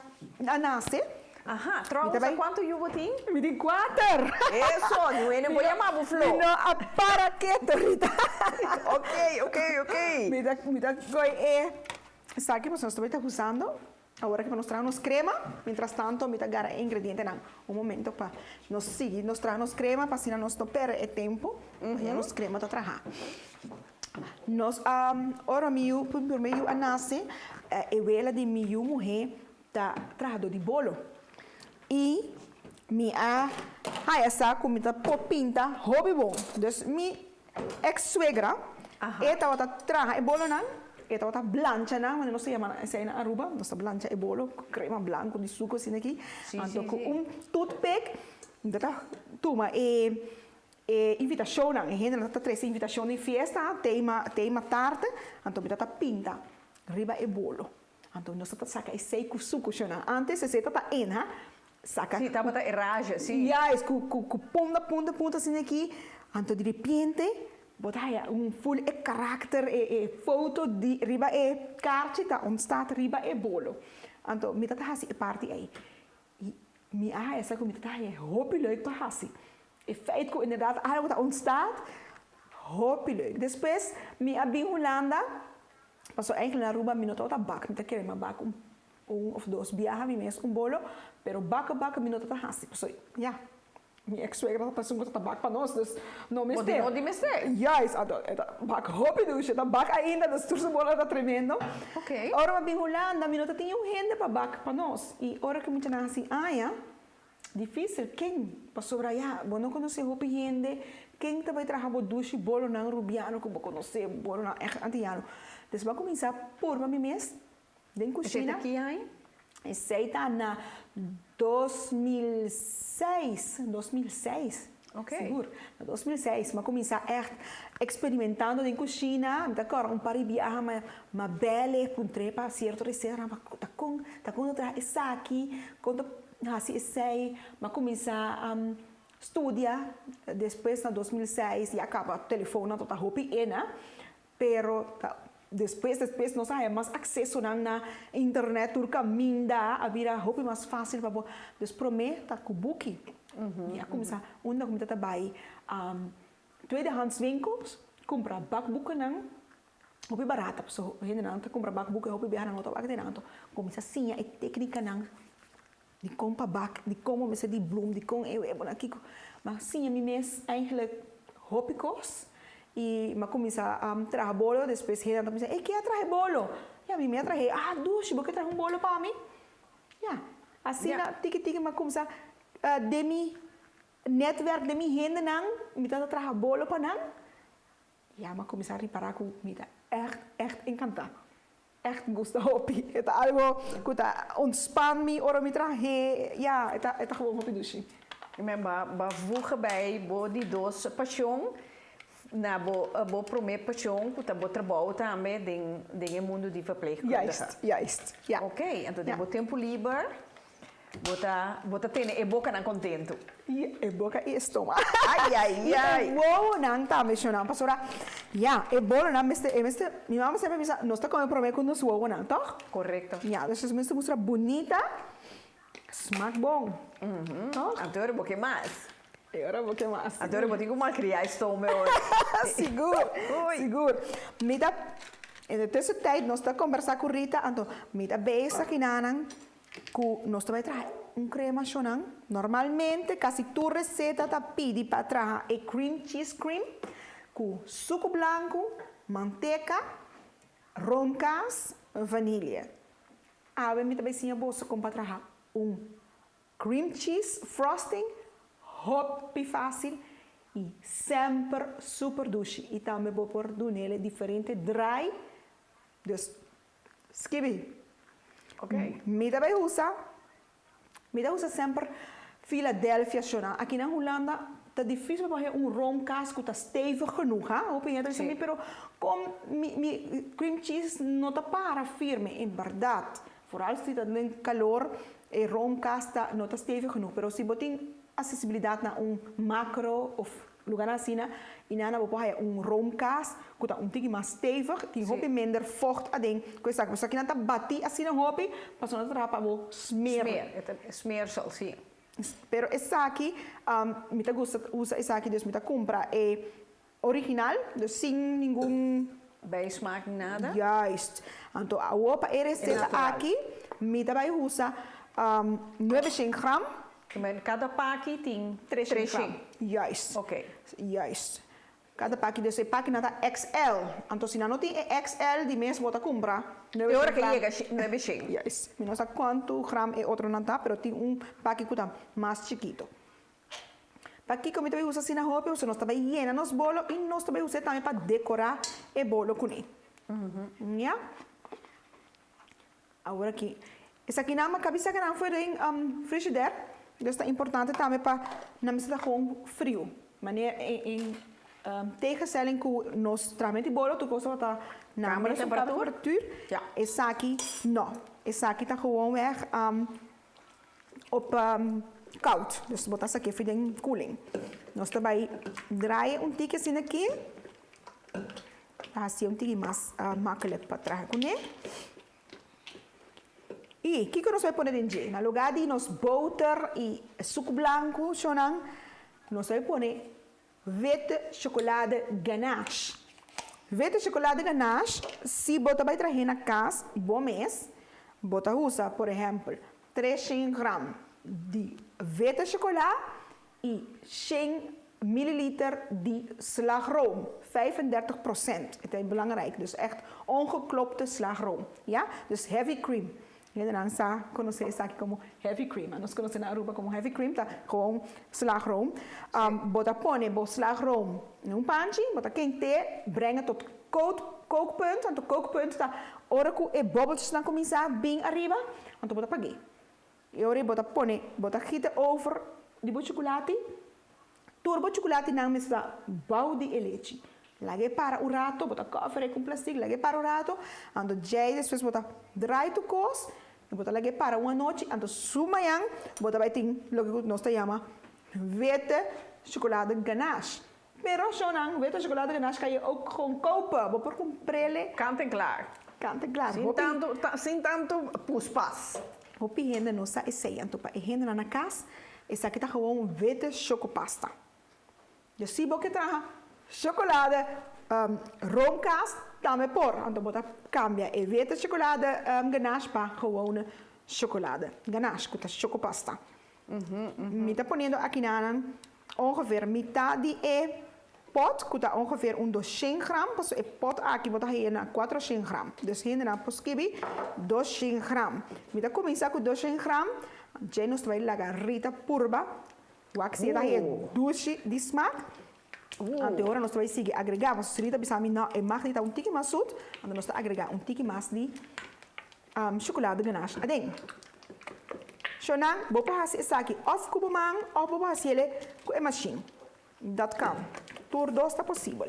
nascer, Ajá, trouwens, Mita bay? quanto you botin? Me di 4. Eso, no é nem chamar o flow. No, para quieto ahorita. Ok. Mira, sabe que nós estamos usando? Agora que nós trazemos crema, mientras tanto, mira, agarra ingrediente não. Um momento para nós seguir, nós trazemos crema para assim nós não perder tempo. E nós crema para trabalhar. Nós, ora meu, por meio a nasce, ela de minha mulher tá trabalhando de bolo. E minha essa comida popinta, hobby bom. Dus minha ex-suegra, ela outra trabalha bolo não. Esta outra blancha não, mas não se chama, essa é na Aruba, nossa blancha é bolo, crema branco de suco assim aqui. Então com toothpick, data toma invitação não, gente tá traz invitação de festa, tema tarte, então data pinta, riba é bolo. Então nós tá saca esse suco chona. Antes esse tá ha? Saca. Sim, tá bota errage, sim. Yes, com ponta assim aqui. Então de repente botar full karakter foto de riba kaartje dat ontstaat riba bolo. Então me tá hasi party aí. E me essa comida tá hoop leuk para hasi. E feit que inderdaad algo dat ontstaat hoop leuk. Depois me abin Holanda passou eigenlijk na Aruba minuto tá bak, me tá querendo bak of dos viaja mi mes bolo, pero bak minuto tá hasi. Passou, ja. Minha ex-suegra passou muito tabaco para nós, dus não me estou. Não me estou. Yes, bak hopi dus, bak ainda, dus turso bola tá tremendo. Ok. Ora uma Holanda, minuto tinha gente para bak para nós. E ora que me tinha assim, difícil, quem passou para allá, bom não conhece hopi gente, quem tá vai trabalhar duche bolo não rubiano, que vou conhecer bolo não antiano. Dus vai começar por uma mês, dentro cozinha. Aqui aí? Esse aí tá na 2006, ok. Seguro. Na 2006, mas começar experimentando em cozinha, d'accord, par de viajar, mas bela, com trepa, certo receita, mas tá com outra essa aqui, quando assim esse, mas começar a estudar, depois na 2006, e acaba o telefone, tá hopi ena, pero depois nós temos acesso na internet, turca minda, a vira roupa mais fácil para desprometa com book. E a começar, onde comida também, tweedehands winkels, comprar bakboeken não, roupa barata, so gente não comprar bakboeken, roupa barata não, tá não, começa assim a técnica não, de comprar bak, de como me se de bloem, de como bom aqui, mas sim a mim mesmo eigenlijk roupa cos. E mas começa a trazer bolo, depois ele começa, que trazer bolo? E a mim me trazer, duche, porque trazer bolo para mim? Assim na tique mas começa demi netwerk demi gente não, me tá trazer bolo para não. Mas começa a reparar com comida, echt encantado. Echt gusta hopi. Het algo que tá ontspan me, ora me trazer, het gewoon hopi douche. Maar voegen bij die dos passion. Na bo primeira paixão que tá bo trabalho também den mundo de verpleegkundige. Juist. Ja. Ok, então bo tempo livre, bota ter boca não contento. E boca e estômago. Ai. Bom não tá mencionando, pastora. Bom não, minha mamãe sempre pensa, nós tá comendo primeiro com nós uou não, tá? Correto. Deixa eu mostrar bonita, smaak bom. Adoro porque mais. Agora vou queimar. Adoro, vou ter que criar estômago. Seguro. Mita, nessa tijd, nós estamos conversando com Rita, então, mita beisa aqui nanan, que nós também trazer crema chonan. Normalmente, quase toda receita tá pede para trazer cream cheese cream, com suco branco, manteca, roncas, vanilha. Mita beicinha bolsa com para trazer cream cheese frosting, hopi fácil e sempre super doce. E também vou pôr nele diferente dry. Dus, skibi. Ok. Me também usa sempre Philadelphia chona. Aqui na Holanda tá difícil para fazer romkas que está stevig genoeg. Hopi je dat pero com cream cheese não tá para firme, em verdade. Vooral se está em calor, romkas não tá stevig genoeg. Pero se botin acessibilidade na macro of lugar assim, e na vou pôr roomkaas, que tá tique mais stevig, tem hopi minder vocht adem. Coisa que você aqui não tá bati assim na hopi, passou na trapa vou smeren. Smeersel, sim. Pero essa aqui, me tá gosta usa essa aqui, dus me tá compra é original, dus sem nenhum Bijsmaak, nada. juist. Então a opa é receita aqui, me tá vai usar 900 gram. Cada pack tem 300 gram. Juist. Ok. Juist. Cada pack desse pack nada XL. Então se não tem XL, de mês bota comprar. E ora que chega 900. Yes. Eu não sei quanto gram é outro não tá, pero tem pack que tá mais chiquito. Aqui como eu uso assim na roupa, nós também llena nos bolos e nós também usamos também para decorar o bolo com ele. Yeah? Agora aqui. Essa aqui não, cabeça que não foi em frigideira. Então é importante também para não estar com frio. Maneira em tegenstelling que nós trazemos o bolo, tu gosta de na temperatura. Ja. Essa aqui não. Essa aqui está gewoon weg op koud. Dus botar essa aqui fica em koeling. Nós também draaien tique assim aqui. Assim tique mais makkelijk para trazer com ele. E o que nós vamos pôr dentro? Na lugar de nós boter e suco branco, nós vamos pôr witte chocolade ganache. Witte chocolade ganache, se botar vai trazer na casa, bom mês, botar usa, por exemplo, 300 gram de witte chocolade e 100 milliliter de slagroom. 35%. Het is belangrijk. Dus echt ongeklopte slagroom. Ja? Dus heavy cream. En dan conhece isso aqui como heavy cream. Nós conhecemos na Aruba como heavy cream, tá? Com slagroom. Bota põe o slagroom num panche, bota quente, brenga tot kookpunt. En tot kookpunt tá hora que e bobbeltjes dan começar bem arriba, então bota paguei. E ora bota gieten over die chocolate. Turbo chocolate não mista balde e leite. Lage para o rato, bota cofre com plástico, lage para o rato, ando jay, depois bota dry to cos, e bota lage para uma noite, ando sumayang, bota vai ter lo que nós chama witte chocolade ganache. Pero sonang witte chocolade ganache kan je ook gewoon kopen, bota com prele. Kant en klaar. Kant en klaar. Sem tanto poespas. Hopi hende nossa e sei, anto pa e hende na casa, essa aqui tá gewoon witte chocopasta. Je ziet ook het chocolade, roomkaas, daarmee por. En dan moet je cambia. E witte chocolade ganache para gewone chocolade. Ganache, que é chocopasta. Me está poniendo aqui ongeveer metade de pot, que é ongeveer 200 gram. Dus e pot aqui vou hier na 400 gram. Dus hier na poskibi 200 gram. Me está começar com 200 gram. Já nos vai lá garrita purba. Wax hier daí doce de smaak. Agora nós vamos seguir agregar, mas se bisa não é mais de tique mais zoet, então nós vamos agregar tique mais de chocolade ganache. Adem. Shonan, vou passar isso aqui, of com man, of vou passar ele com a machine. Dat kan. Tudo está possível.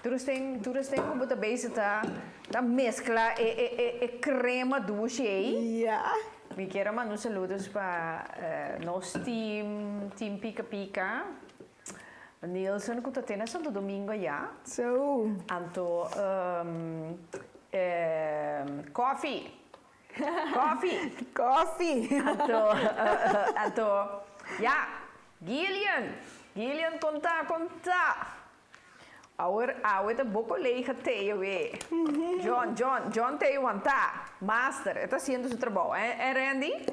Todos têm como tá bezig da mescla e crema doce aí. Ja. We quero mandar saludos para nosso team Pica Pica. Nilson, que está tendo Santo Domingo já. So. Anto, coffee. Anto, ja, Gillian, conta. Ahora te boco leega Theo, John Theo wanta, master, está haciendo su trabajo, Randy?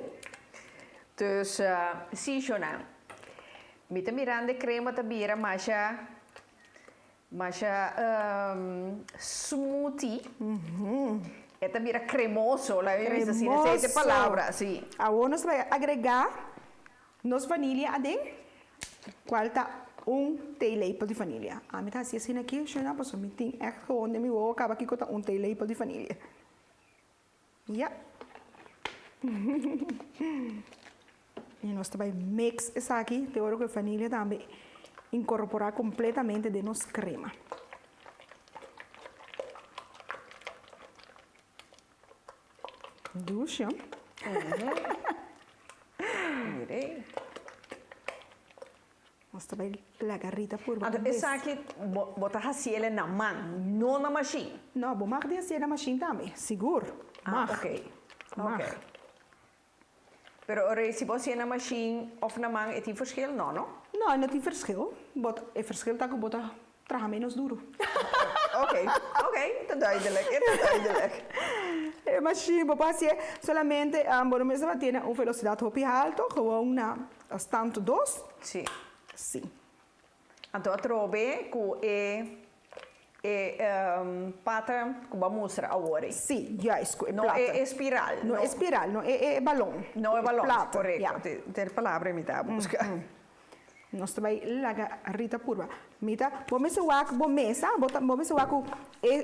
Dus, sim, Jonan. Mita mirando crema tabira, masha smoothie. É tabira cremoso, la he visto assim, essa palavra, sim. Agora nós vamos agregar nos vanilha adem. Qual está theelepel de vanilha. A mim tá assim aqui, Jonan, mas eu tenho echt gewoon de meu acaba aqui com theelepel de vanilha. Ja. E nós também mix isso aqui, de hora que a vanilha também incorporar completamente de nossa crema. Ducha. Mirei. Nós também la garrita por Então, essa aqui, botar assim ele na mão, não na machine. Não, bom, mag de ser na machine também, seguro. Mag. Ok. Mag. Ok. Pero se você na machine of na mão, é tem verschil, não, não? Não, não tem verschil. Bot, é verschil dat ik bota traga menos duro. Oké, dat duidelijk, Mas sim, pode ser solamente bom, mesmo vai ter uma velocidade hopi alto, gewoon na stand 2. Sim. Sim. Então, a trobe pata com a mostra agora. Sim, juist. Não é espiral. Não é espiral, não é balão. Não é balão, plata, correto. ja. Ter palavra me tá buscar. Nós também laga rita purva. Mita, vamos usar bom mesa, vamos usar com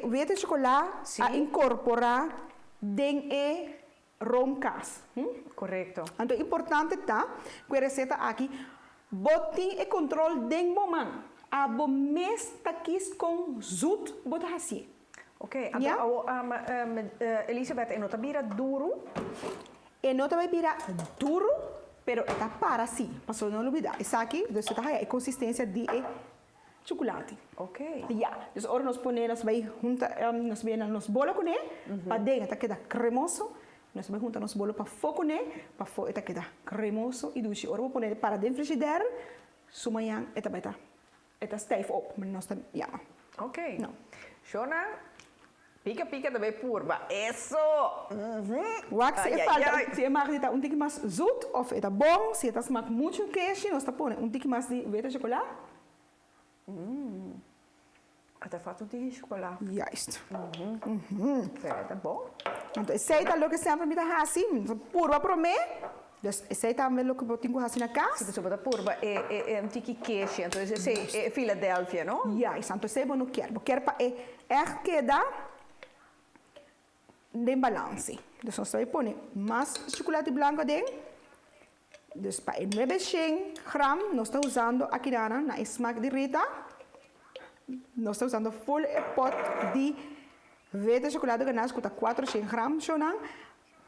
vete chocolate a incorporar den e romcas. Correto. Então, importante tá, que a receita aqui, botem e controle den momento. A bom mês tá aqui com zoet, bota assim. Ok, Ja? então, Elisabeth, e nota bira duro? E não também vira duro, pero está para assim, para não olvidar. Essa aqui, você tá aí, a consistência de chocolate. Ok. Ja, dus agora nós ponemos, vai juntar, nós vemos nos bolos com ele, para dentro, tá queda cremoso. Nós vamos juntar nos bolos para fora com ele, para fora, tá queda cremoso e doce. Agora vou pôr ele para dentro do frigideira, sumanhã, eta vai tá, eta stijf op, mas nós tá, ja. Ok. Não. Shona, pica também purba. Isso! Wax é falta, se mag dit um tique mais zoet of eta bom, se eta smaak muito queijo, nós tá pondo um tique mais de verde chocolate. Até fato de chocolate. Juist. Tá bom? Então, esse aí tá lo que sempre me dá assim, purba para mim. Dus esse aí também lo que eu tenho assim na Se casa. você botar purba, é um tique queijo. Então, esse é Filadélfia, não? Juist, então esse eu não quero. Eu quero para echt queda de balance. Dus nós vamos pôr mais chocolate branco dentro. Dus para 900 gram, nós estamos usando aqui na smaak de Rita. Nós estamos usando full pot de verde chocolate ganache com 400 gram,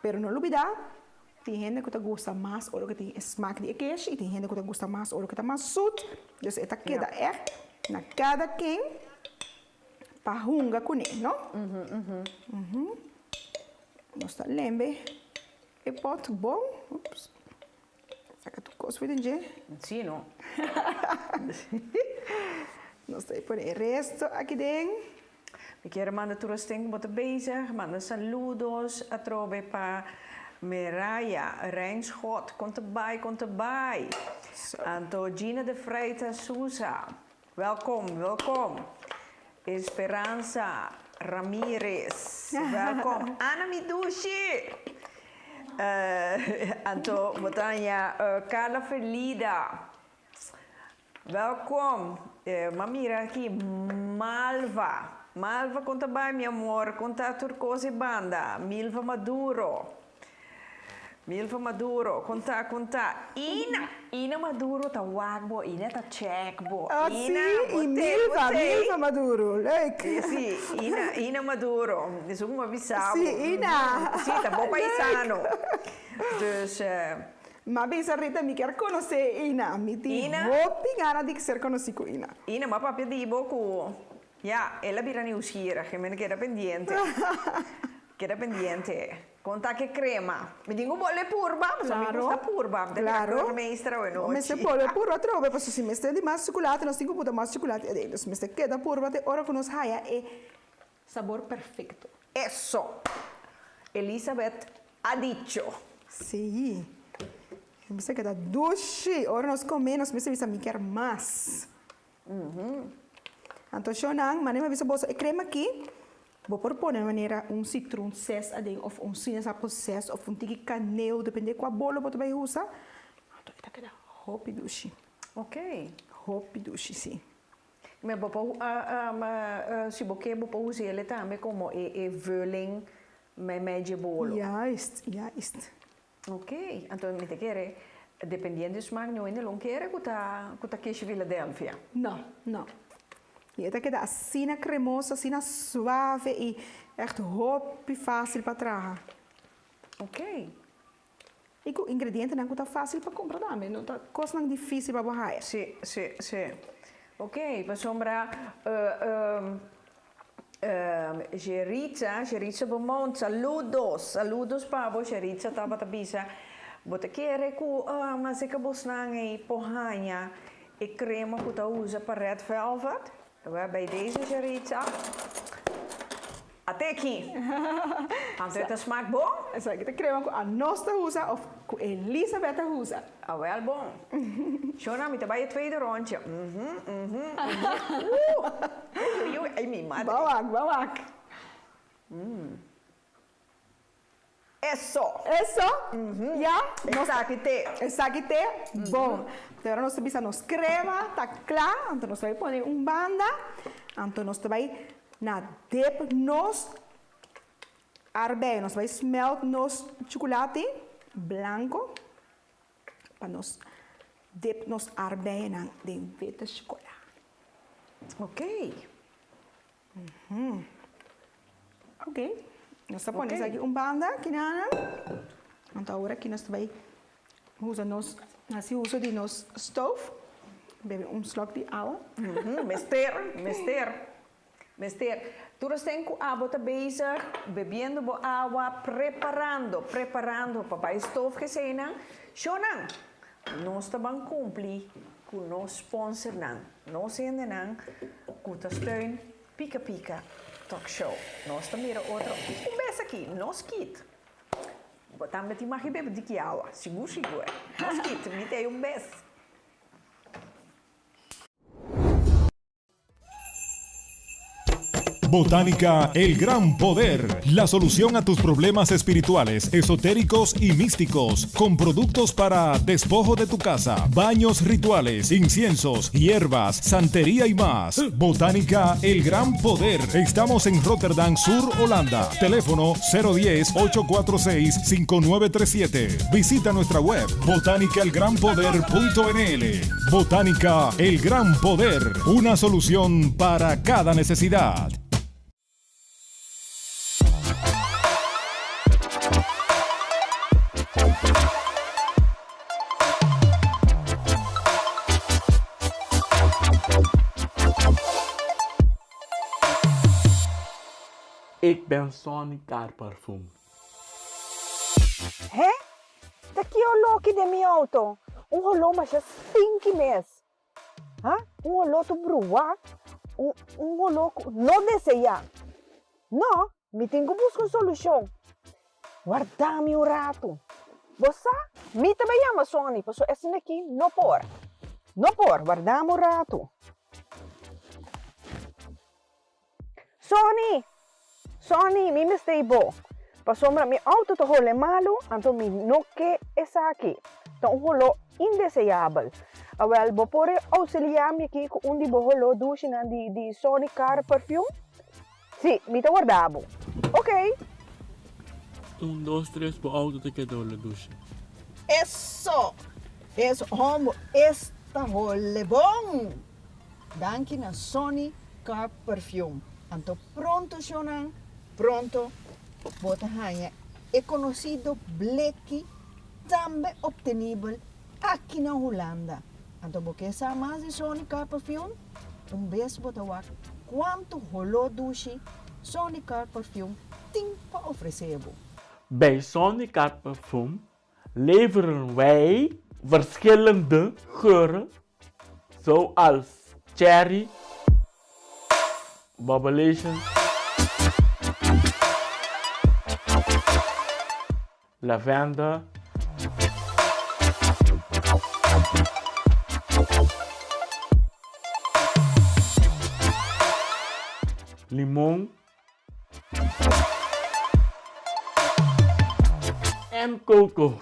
pero não olvidar, tem gente que gosta mais ou que tem smaak de queijo e tem gente que gosta mais ou que está mais zoet. Dus esta queda echt na cada quem para hunga com ele, não? Nós está lembre e pot bom. Ups. Saca tu coisa foi dentro. Sim, não? Nós temos por o resto aqui dentro. Ik quero mandar todos os tempos botar bezig, mandar saludos, a trobe para Miraya, Rijnschot, komt erbij. Anto-Gina de Freitas Sousa, welkom. Esperanza Ramirez, welkom. Ana Midushi, Anto Botania, Carla Felida, welkom. Mamira aqui, Malva, conta bem, meu amor, conta Turcose Banda, Milva Maduro, conta, Ina Maduro tá wagbo, Ina tá checkbo, Ah, sim, e Milva Maduro, like. Sim, Ina Maduro, dus ook maar bisabo. Sim, Ina. Sim, tá bom paisano. Dus, mas bem, Rita, me quer conhecer Ina, me tem gana de ser conhecido com Ina. Ina, mas papi di boku. Ja, ela vira nieuwsgierig, je bent queda pendiente. Conta que crema. Me digo bolle purba, mas a mim gusta purba. Claro. Meestra o noite. Mas se bolle purba trove, porque se me está de mais chocolate, nós temos que botar mais chocolate dentro. Se me está queda purba, te hora que nós haya é sabor perfeito. Eso. Elizabeth ha dicho. Sim. Me está queda doce. Ora nós comemos, me está me quer mais. Então, Shonang, mas nem me bolsa. E crema aqui, vou propor de maneira citron 6 of sinaasappel 6 of tique caneel, depende qual bolo você vai usar. Então, está queda hopi doce. Ok. Hopi doce, sim. Mas se você pode usar ele também como vulling met medio bolo. Juist. Ok, então me te quer, dependendo do smaak, não ainda não quer que tá queijo Filadélfia. Não. E esta queda assim cremosa, assim suave e echt hopi fácil para trabalhar. Ok. E os ingredientes não é fácil para comprar também, não é coisa não difícil para borrar. Sim, sim, sim. Ok, para sombra, Geritza Beaumont, saludos para Geritza, estava tabisa. Bota querer que mas ik bosnang e porranha e crema que tu usa para red velvet. Bij deze Geritza. Até aqui. Het smaakt bom? Essa aqui crema que a nossa usa of que Elisabeth usa. Ah, wel bom. Shona, met bij het tweede rondje. Ai, minha madre. Bawak. Eso. Ja? Essa aqui Bom. Agora nós temos nos crema, tá claro. Então nós vamos pôr banda. Então nós vamos na dip nos arbeid. Nós vamos smelt nos chocolate branco. Para nós dip nos arbeid na de witte chocolate. Ok. Ok. Nós vamos pôr aqui banda aqui na. Então agora aqui nós vamos usar nos uso de nos stove. Bebe slok de água. Mister, tu estás com a água bezig, bebendo boa água, preparando para a stove que se não. Shona, nós também cumprir com o nosso sponsor não. Nós ainda não, com o steun Pica Pica Talk Show. Nós também outro, bem aqui, nós kit. Também te mag je beber die água, seguro. Nós kit, niet é best. Botánica El Gran Poder, la solución a tus problemas espirituales, esotéricos y místicos, con productos para despojo de tu casa, baños rituales, inciensos, hierbas, santería y más. Botánica El Gran Poder. Estamos en Rotterdam Sur, Holanda. Teléfono 010-846-5937. Visita nuestra web botánicaelgranpoder.nl. Botánica El Gran Poder, una solución para cada necesidad. Ik ben Sonny Car Parfum. Hé? Daqui é o look de minha auto. Rolô, mas já stinky mes. Hã? Rolô tu brua. Rolô não deseja. Não, me tenho que buscar uma solução. Guarda-me rato. Você? Me também ama Sonny, porque esse aqui não por. Não por, guarda-me rato. Sonny, mi stay bo. Pasombra mi auto to hole malo, anto mi noke esa aqui. Então holo indesejável. Awel bo pore auxiliar mi aqui com undi bo holo douche na di Sonny Car Perfume. Sì, mi te guardavo. Ok. 1, 2, 3 po auto te quedó la douche. Eso homo, esta hole bom. Danke na Sonny Car Perfume. Anto pronto, Shona. Pronto, bota hanha é conhecido bleki também obtenível aqui na Holanda. Então, porque sabe mais de Sonny Car Perfume? Beijo bota wak quanto rolou douche Sonny Car Perfume tem para oferecer. Bij Sonny Car Parfum leveren wij verschillende geuren, zoals cherry, bubbleation, lavender, limon en coco.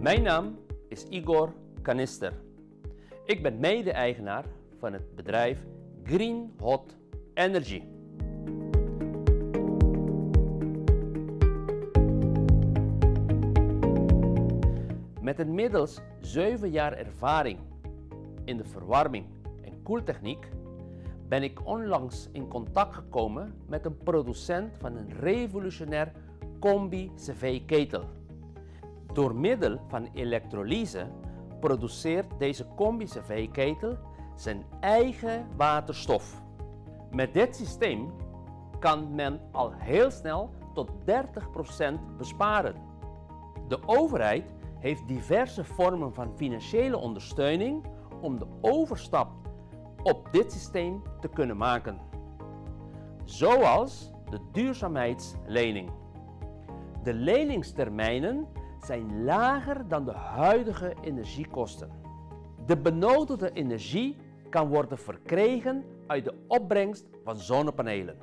Mijn naam is Igor Kanister. Ik ben mede-eigenaar van het bedrijf Green Hot Energy. Met inmiddels 7 jaar ervaring in de verwarming en koeltechniek ben ik onlangs in contact gekomen met een producent van een revolutionair combi-cv-ketel. Door middel van elektrolyse produceert deze combi-cv-ketel zijn eigen waterstof. Met dit systeem kan men al heel snel tot 30% besparen. De overheid heeft diverse vormen van financiële ondersteuning om de overstap op dit systeem te kunnen maken. Zoals de duurzaamheidslening. De leningstermijnen zijn lager dan de huidige energiekosten. De benodigde energie kan worden verkregen uit de opbrengst van zonnepanelen.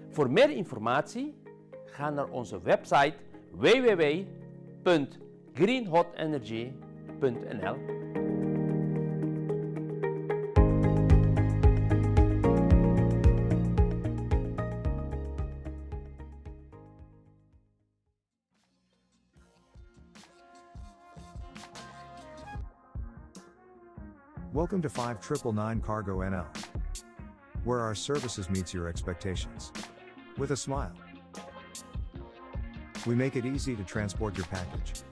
Voor meer informatie ga naar onze website www.greenhotenergy.nl. Welcome to 5999 Cargo NL, where our services meets your expectations. With a smile. We make it easy to transport your package.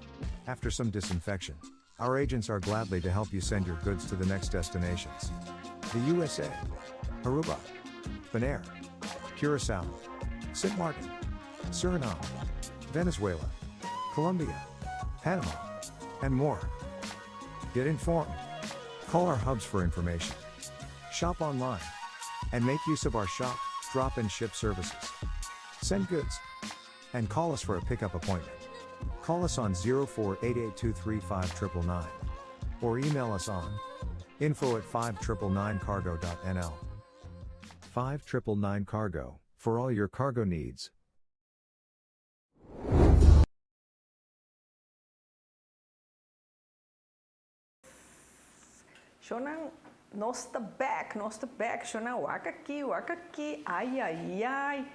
After some disinfection, our agents are gladly to help you send your goods to the next destinations. The USA, Aruba, Bonaire, Curacao, St. Martin, Suriname, Venezuela, Colombia, Panama, and more. Get informed. Call our hubs for information. Shop online. And make use of our shop, drop and ship services. Send goods. And call us for a pickup appointment. Call us on 0488235999. Or email us on info@5999cargo.nl. 5999 Cargo, for all your cargo needs. Shonang, nosta back, Shonang, wakaki, ai, ai, ai.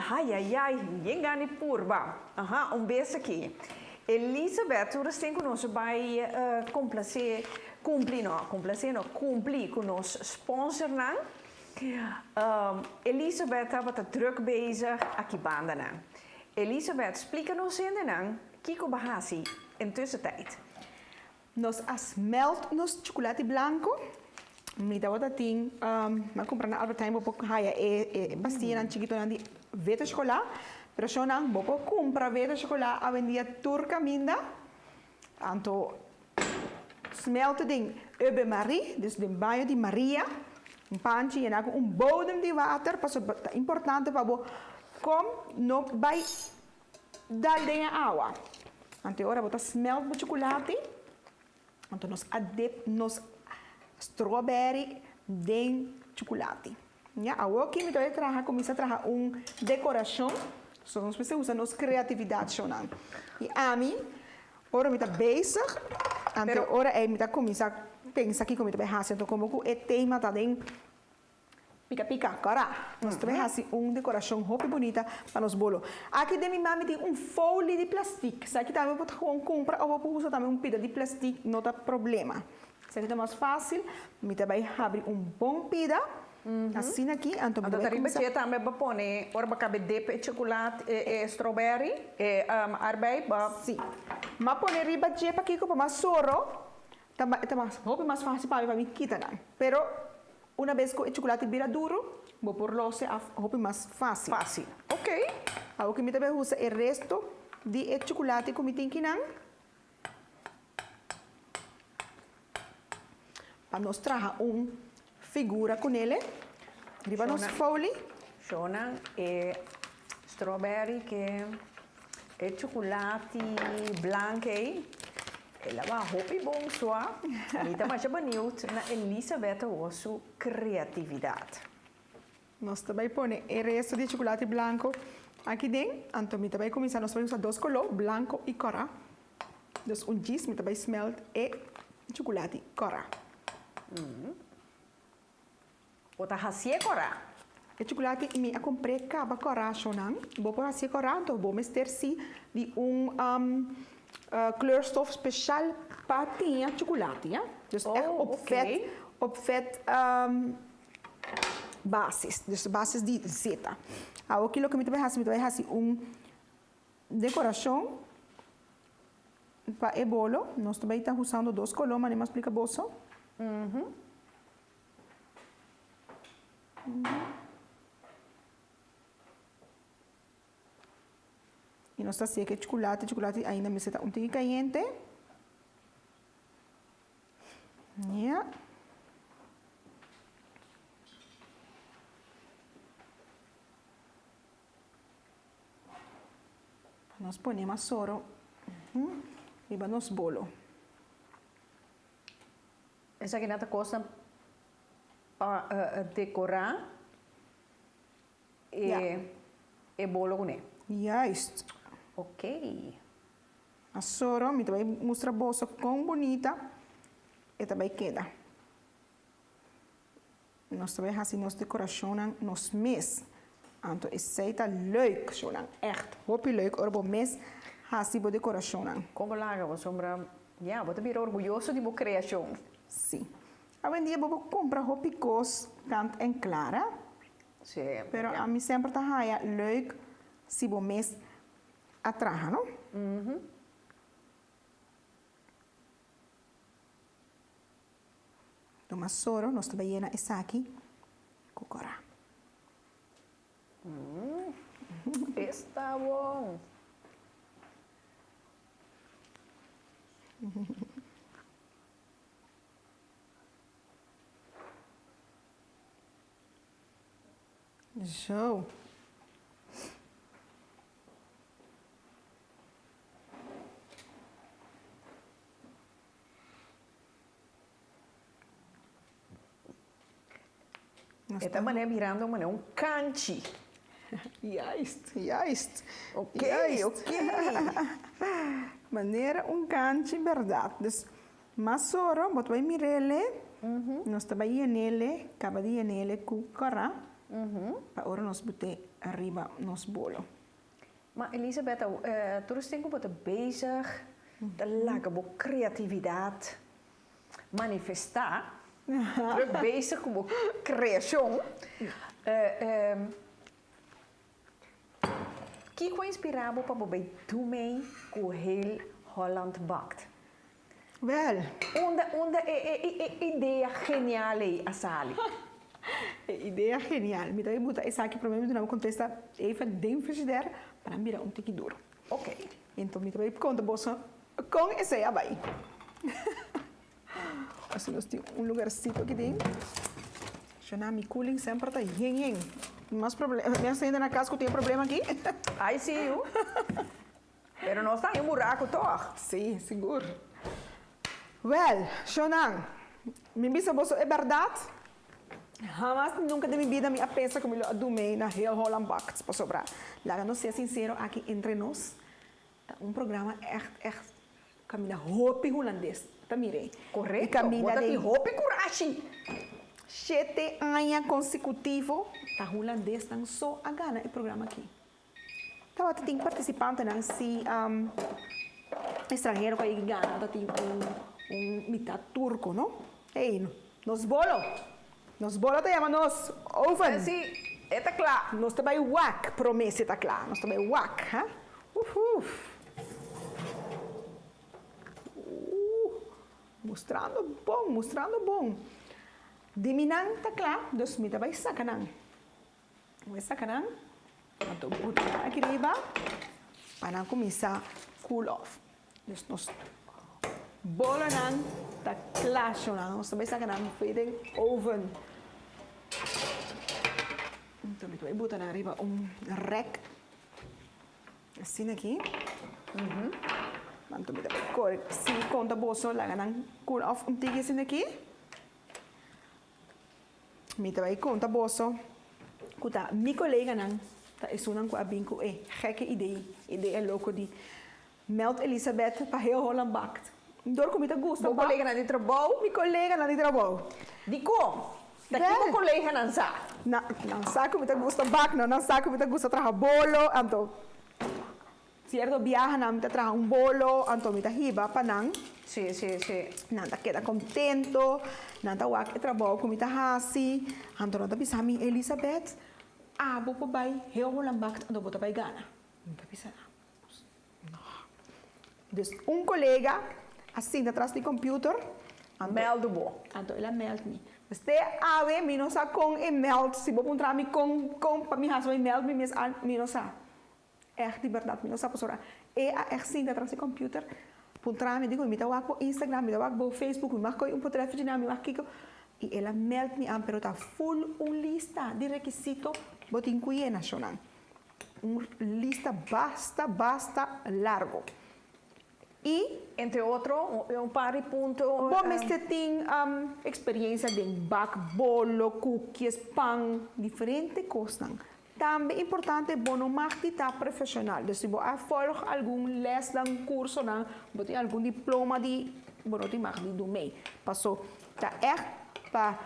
Ai, ai, ai, yengani purba. Aha, beijo aqui. Elizabeth, tu tem conosco bij cumprir com ons sponsor. Elizabeth estava druk bezig aqui banden. Elizabeth, explica nos in de Kiko Bahasi in tussentijd. Nos smelt nos chocolate blanco. Mita wat ting, maar comprar na Albert Heijn bopo haya bastien chiquito na di vete chocolate. Pero shonang bopo compra vete chocolate avenida Turca minda. Anto smelte ding Ube Marie, dus de baio di Maria. Een panchi en ook een bodem die water. Pas op, importante pabo kom no bij dal dingen awa. Anto ora bota smelt bo chocolate. Anto nos adep nos strawberry den chocolate. Ja, aqui me dói começa a trazer decoração. So nós precisamos usar nossa criatividade shonan. E a mim, ora me tá bezig. Ante ora me tá começa a pensar aqui como me tá fazendo, então como o tema tá den pica cara. Nós também fazemos decoração roupa bonita para nos bolo. Aqui de minha mãe tem folie de plástico. Se aqui também pode comprar ou pode usar também pida de plástico, não tem problema. Se aqui é mais fácil, me também abre bom pida. Assim aqui, então me também começar. Também para pôr, ora para caber de chocolate, strawberry, arbeid, sim. Mas pôr riba de para aqui para mais soro, também mais fácil para mim quitar não. Pero uma vez que o chocolate vira duro, vou pôr loce a mais fácil. Fácil. Ok. Agora que me também usa o resto de chocolate que me tem que não. Para nós trazer figura com ele. Riba nos folie. Shonan strawberry que é chocolate branco. Ela vai roupa bom só. E também já baniut na Elizabeth a sua criatividade. Nós também põe o resto de chocolate branco Aqui dentro, então, me também começar, nós vamos usar dois colores, branco e cora. Dus um cheese, me também smelt e chocolate cora. Bota hasie cora. E chocolate, me a comprei caba cora, shonan. Vou pôr hasie cora, então vou mister si de kleurstof speciaal para chocolate, ja? Dus echt op vet basis. Dus basis die zeta. Aquilo que me vai fazer decoração para o bolo. Nós também estamos usando dois colores, mas não explica bolso. E nós estamos que chocolate ainda me está um pouquinho caliente. Yeah. Nós ponemos soro e vamos bolo. Essa aqui nada costa para decorar e bolo com ele. Juist. Ok. A soro, me também mostra a bolsa com bonita e também queda. Nós também fazemos nossa decoração nos mês. Então, isso está leuk, zolang echt. Hoppie leuk, orbo mes, hasibo decoração. Como lá, você sombra, ja, você bem orgulhoso de sua criação. Sim. Hoje em dia, eu compro hoppie cos, kant en clara. Sim. Pero a mim sempre está leuk, se o mês atrás, não? Toma soro, nós também llena essa aqui, cocora. Está bom. Show. Esta maneira virando um canchi. Juist. Ok. Maneira canchi, verdade. Dus, masoro, bot vai mirele, nós também nele, acaba de nele cucara, para ora nós botar arriba nos bolo. Maar Elisabeth, toen denk ik wat bezig, de lekker boek creativiteit, manifestar, druk bezig met criação. Que foi inspirado para você também com heel Holland bakt? Wel. Onde ideia genial aí, Asali. Ideia genial. Me dá botar essa aqui para mim, não contesta even de frigideira para virar um tique duro. Ok. Então me dá conta bolsa com esse aí vai. Assim nós temos lugarcito aqui dentro. Já mi cooling sempre está yin. Mas problema, minha ainda na casa que eu tenho problema aqui. I see you. Pero não está em buraco, toch? Sim, seguro. Well, Shonan, me disse você é verdade? Jamás nunca de minha vida me pensa como eu domei na Heel Holland Bakt para sobrar. Lá não ser sincero aqui entre nós, programa echt caminha hopi holandês, tá mirei. Correto. E caminha de hopi coragem. 7 anos consecutivos, tá holandês não só a gana o programa aqui. Tá tem participante não se estrangeiro que aí gana, tá tem mitad turco, não? Ei, nos bolo te chama nos oven. Sim, está claro. Nós também wak, promessa está claro. Nós também wak, ha? Mostrando bom. Diminang está claro, dus me também sacanang. Vai sacanang. Então, botar aqui riba para começar a cool off. Dus nós bolo nang tá claro, nós também sacanang feeding oven. Então, eu vou botar na riba rek. Assim aqui. Então, eu vou se conta bolso, lá nang cool off tige assim aqui. Me também conta bolso. Kuta, mi colega nang Dat is zo'n abinko, gekke idee. Idee loco die. Meld Elisabeth para heel Holland bakt. Door kom je te gusta. Mijn collega naar die trabaho. Mijn collega naar die trabaho. Die kom. Dat Bem. is mijn collega naar za. Na saco me te gusta bak, no, na saco me te gusta traja bolo, anto. Cierto viaja na me te traja un bolo, anto me te hiba panang. Sim, sim, sim. Nanda queda contento, nanda wak e trabalho com mita hasi, anto nanda bisami Elisabeth, abo po bay, heel Holland bakt, anto bota bay gana. Nanda bisa. Dus collega, assim atrás do computer, Melde bo. anto ela meld me. Este ave mi no sa con e meld, si bo puntra mi con pa mi haso e meld mi no sa. Echt die verdade, mi no sa posora. E a echt zien atrás do computer. Puntra me digo, mi ta wak po Instagram, mi ta wak po Facebook, mi marco un portréfono na mi wak kiko. E ela meld me aan, pero ta full lista de requisito botin cuie nacional. Lista basta largo. E Entre outro, par de pontos. bom, este tem experiência de bak bolo, cookies, pão, diferente coisas. Também importante, bono magtita profissional. Dus se você volgt algum les dan curso dan, botem algum diploma die, bono die mag die doen mee. Passou, tá echt para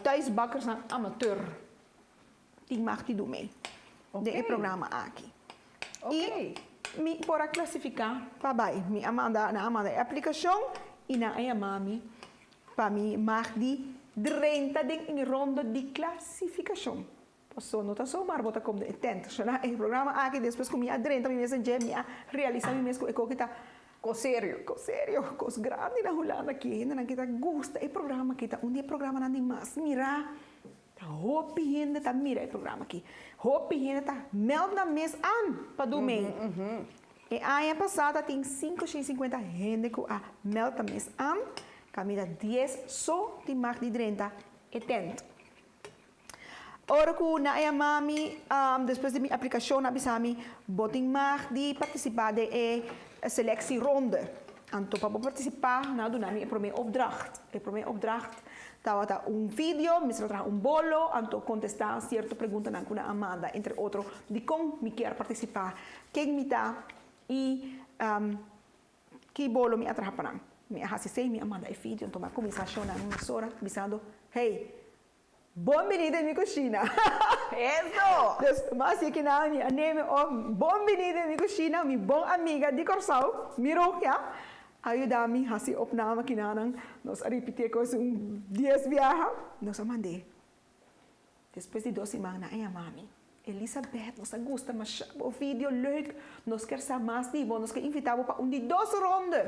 thuisbakkers dan amateur, die mag die doen mee. Okay. De programa aqui. Ok. Mi para classificar, papai, mi amanda na amanda aplicação e na minha mami, para mi mag die 30 ding in ronde de classificação. Passou, não tá só maar bota como de tent. So na el programa aqui depois com minha 30 mi mesmo me realiza mi mesmo e que tá Com sério. cos grande na Holanda aqui, ainda não kita gusta e programa kita, dia programa não mais mira. Tá hopi ainda tá mira o programa aqui. Hopi ainda tá meld na mes aan para do mei. E ano passado tem 550 gente que a meld na mes aan, camida 10 só de mag de 30 e tent. Ora que na minha mami, depois de minha aplicação na Bisami, boting mag de participar de selectie ronde. Então, para participar, na do nami é mijn opdracht. É mijn opdracht. Tava vídeo, me será bolo, então contestar certa pergunta na kuna Amanda, entre outros, de como me quer participar, quem me dá e que bolo me atrapa. Me assistei, me Amanda é vídeo, então, começar a na minha sora, dizendo, hey, bom-vindo em minha cozinha. Isso! Mas aqui na minha nome, bom-vindo em minha cozinha, minha boa amiga de Corsal, Miro, ja? Ajuda-me a fazer opname aqui na nós repetir coisas 10 viagens, nós mandei. Depois de 2 semanas, a mami, Elisabeth, nós gosta mas o vídeo leuk, nós quer saber mais de nós quer invitar para de 2 rondas.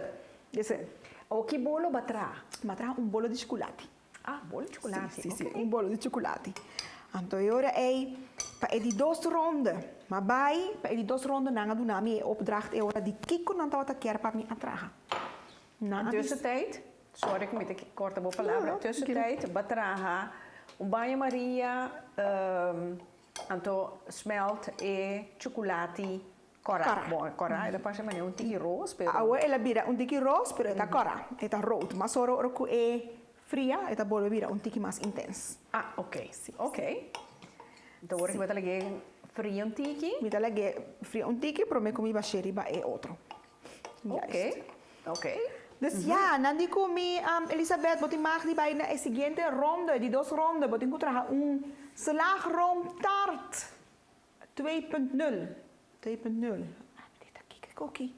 Disse, O que bolo batra? matra bolo de chocolate. Ah, bolo de chocolate. Sim, ok. sim, bolo de chocolate. Então, agora é para de 2 rondas. Maar bij de 2 rondes na doen na mi opdracht é hora de kiko na tawata quer para mi atraga. In tussentijd, sorry, ik moet een korte palavra. Ja, Tussentijd, batraha, banha Maria, anto smelt e chocolate, cora. Cora. Bom, cora, ela passa maneira tiki roos, pero. Agora ela vira tiki roos, pero está cora, está rood. Mas ora que é fria, está bolsa vira tiki mais intenso. Ah, ok. Ok. Então, agora que vai ter frio tiki. Mi talaghe fria tiki, pero me comi basheri ba é outro. Ok. Ok. Dus ja, nandi comi Elisabeth, botin mag die bij de seguinte ronde, die 2 rondes, botin kutraha slagroomtaart 2.0. 2.0. Dita kika koki.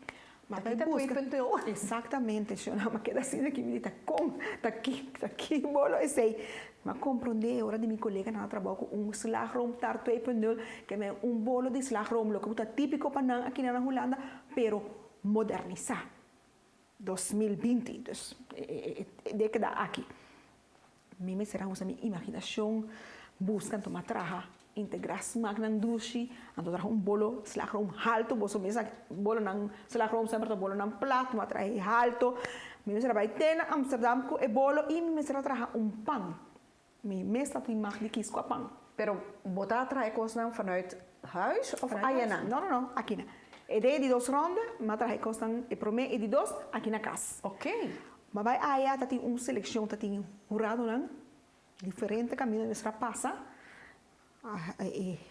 Maar dat 2.0. Exatamente, senhora, mas queda assim que me dita com, tá aqui bolo esse. Mas compreende, ora de minha colega na trabalho com slagroomtaart 2.0, que é bolo de slagroom, lo que é típico para aqui na Holanda, pero modernizar. 2020, dus década aqui. Mimi será usa minha imaginação, buscando uma traja, integrar smaak ng dushi, anto traja bolo, slagroom halto, boso mesa bolo ng slagroom, sempre bolo ng plat, matrahe halto. Mimi será vai ter na Amsterdam ko e bolo, e mimi será traja pan. Mimi meestal die mag die kies qua pan. Pero botar trae coisas vanuit huis of ayana? No, aqui na. E de 2 rondes, mas traje costan e prome e de 2 aqui na casa. Ok. Mas vai aí, tem seleção, tem jurado, não? Diferente caminho, nessa passa.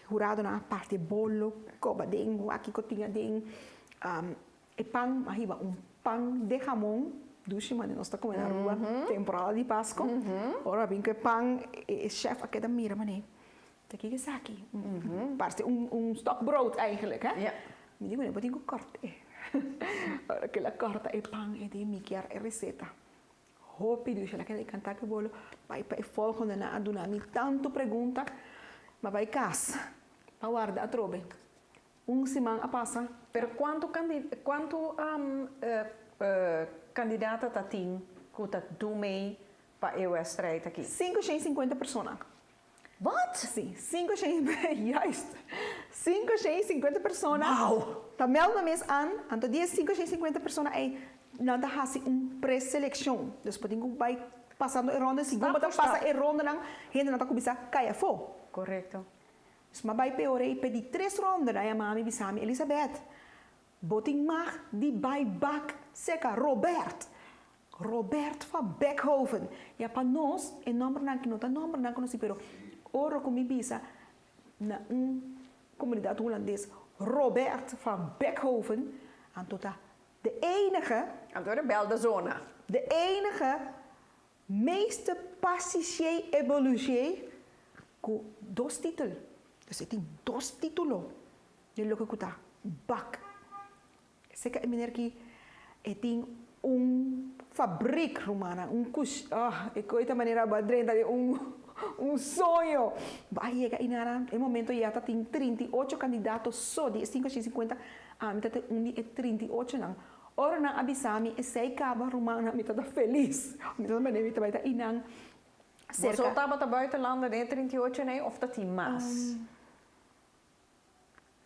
jurado na parte bolo, coba ding, waki cotinha ding, e pão, arriba, pão de jamón, dushi, mas nós está comendo na rua, temporada de Páscoa. Ora, bem que pão, chef, aqui da mira, mané. Daqui que está aqui. Parece stokbrood eigenlijk, hè? Ja. Me digo, eu tenho corte. Ora, que ela corta e pão, e de miquiar a receita. Hopi, dushi, ela quer cantar que bolo, vai para o volgende na adunami, tanto pergunta, mas vai casa, para guardar a trobe. Semana passa. Pero quanto candidata tem que tá do meio para eu strijd aqui? 550 pessoas. Wat? Sim, 550, 550 pessoas. Wow! Também na mês ano, então 550 pessoas aí, nada hasi pré-seleção. Depois tem que vai passando a ronda, se você passa a ronda, não, gente não tá começar a cair fora. Correto. Mas vai pior e pedi 3 rondas na mami bisami Elizabeth. Boting mag die bij bak seca Robert van Beckhoven. Ja pa nos e nombre na que nota nombre na conheci pero oro com mi bisa na comunidade holandês Robert van Beckhoven aan tota de enige Agora bel zona. de enige meeste passagier evoluer com 2 títulos. Dus het is 2 títulos. Je lukt het daar. Bak. Zeker in mijn het fabriek romana, ik weet de manier waarop sonho. Vai chegar inara, em momento já tem 38 candidatos só de 550, metade 38 não. Ora na abisami e sei caba romana, metade feliz. Metade maneira metade inang. Você estava buiten landen in 38 nee, of dat die maas?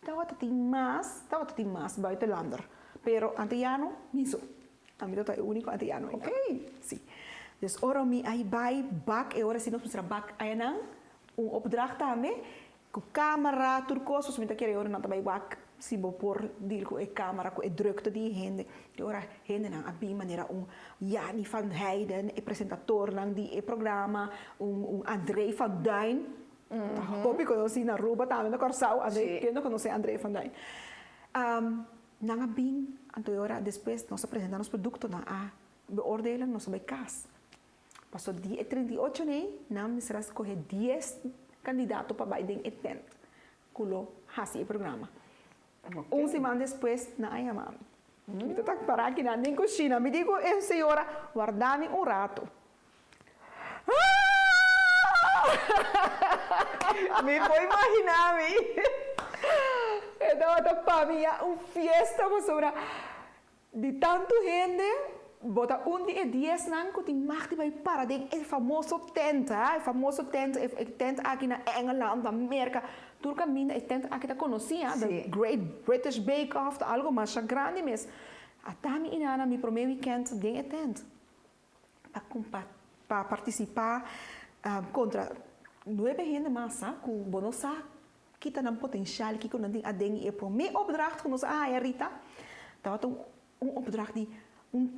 Tawat tem mais buitenlander. Pero antiano, miso. A mim é o único antiano. Ok? Sim. Dus ora mi ai bij bak, e ora se nós mostrar bak aí não, opdracht também, com câmera, turcos, os muita querer ora não também bak, se vou pôr deal com a câmera, com a drukte die hende. E ora hende não, a bem maneira Jani van Heijden, e apresentator lang die e programa, André van Duin. Hoop ik conheci na Aruba também no Corsau, eu não conheci André van Duin. Nanga bem, anterior, depois nós apresentamos produto na beoordelen, nós bij kaas. Passou 38 nee, nam será escolher 10 candidatos para vai den etent. Kulo hasi o programa. Semana depois na ayamam. Então tá para aqui na nem cozinha, me digo, senhora, guardame rato. Me vou imaginar, Então, para mim, fiesta, sobre de tanto gente, bota dia 10 não, que tem mais de vai para den famoso tent, tent aqui na Engeland, América, tudo caminho, tent aqui tá conhecia, the Great British Bake Off, algo mais grande mesmo. Até a minha meu primeiro weekend den tent, para participar contra 9 gente massa, com bonosa, que tá no potencial, que não tem a den e pro meu opdracht, como é Rita, tá opdracht die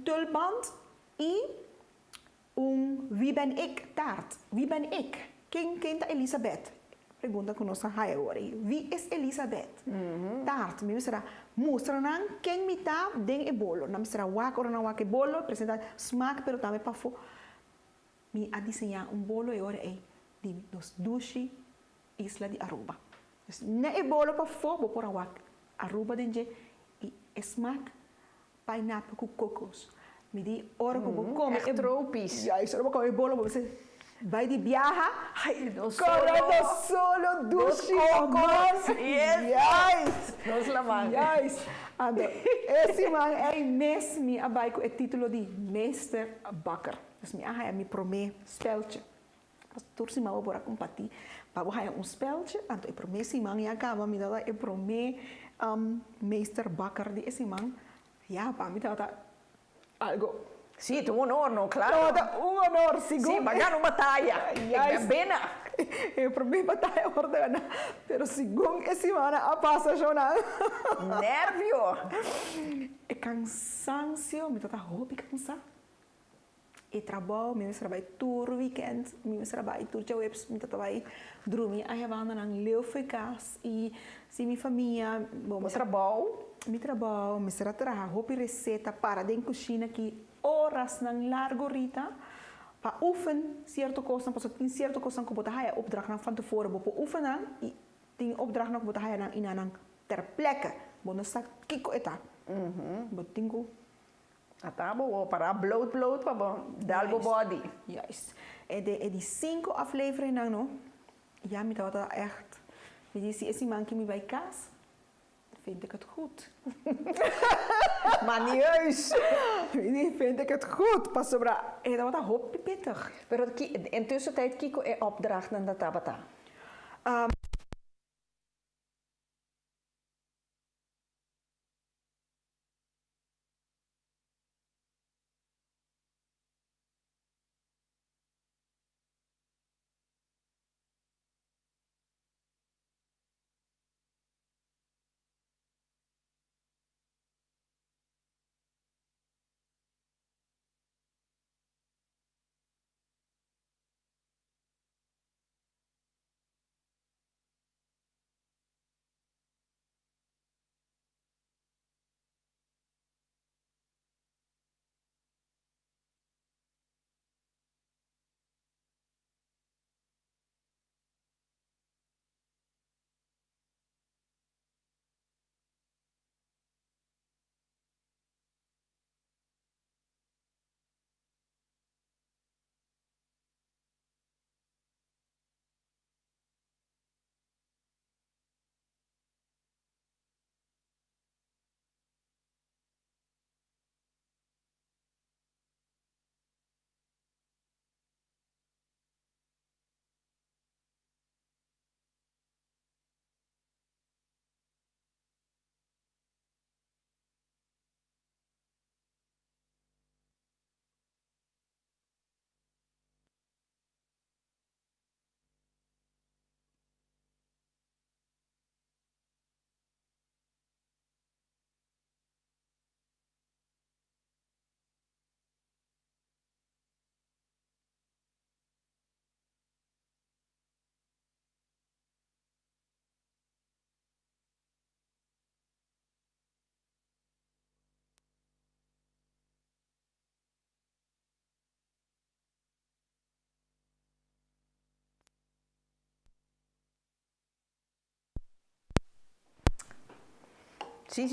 tulband e wie ben ik taart. Wie ben ik? Quem é Elizabeth? Pergunta que nós agora. Wie is Elizabeth? Taart. Me será mostra não quem me tá den e bolo. Não será wak ou não wak bolo. Apresentar smaak, pero também para fo. Me a desenhar bolo e ora é de nos dushi Isla de Aruba. Dus ne e bolo para fo, vou por wak Aruba denje e smaak pineapple com cocos. Me di ora como come echt tropisch. Ja, isso não come bolo, você vai de viaja. Ai, correndo solo dushi cocos. Yes. Nos lamang. Yes. Ando, esse man é mesmo abai com o título de Meester Bakker. Dus me aha me prome speltje. Pastor si mau bora compati. Pabo ha speltje, anto e prome si man ya kama me dada e prome Meester Bakker di esse man. Ja, para mim está algo. Sim, é honor, não, claro. Honor, segundo. Sim, mas não batalha. É pena. Eu para mim batalha ordena, pero segundo esse semana a passa jornal. Nervio. É cansancio, me tá roupa cansar. trabalho, me trabalho todo weekend, me trabalho todo dia webs, me trabalho dormir, aí vamos na leufecas e se minha família, bom, O trabalho? me trabalho, me será trabalhar, roupa receita para dentro da cozinha que horas nang largo rita, para oefen certo coisa, pas tem certo coisa que botar aí opdracht nang van tevoren, para oefenen e tem opdracht nang botar aí nang inanang ter plekke, bom nós kiko eta, botingo. Ah, tá bom, para bloot, para dar o body. Juist. En die 5 afleveringen no, ja, met dat echt. Met die is die man die bij kaas, vind ik het goed. Maar niet juist. Vind ik het goed. Pas op, dat wat hoop pittig. Maar intussen tijd kiko opdracht naar de tabata. Sim.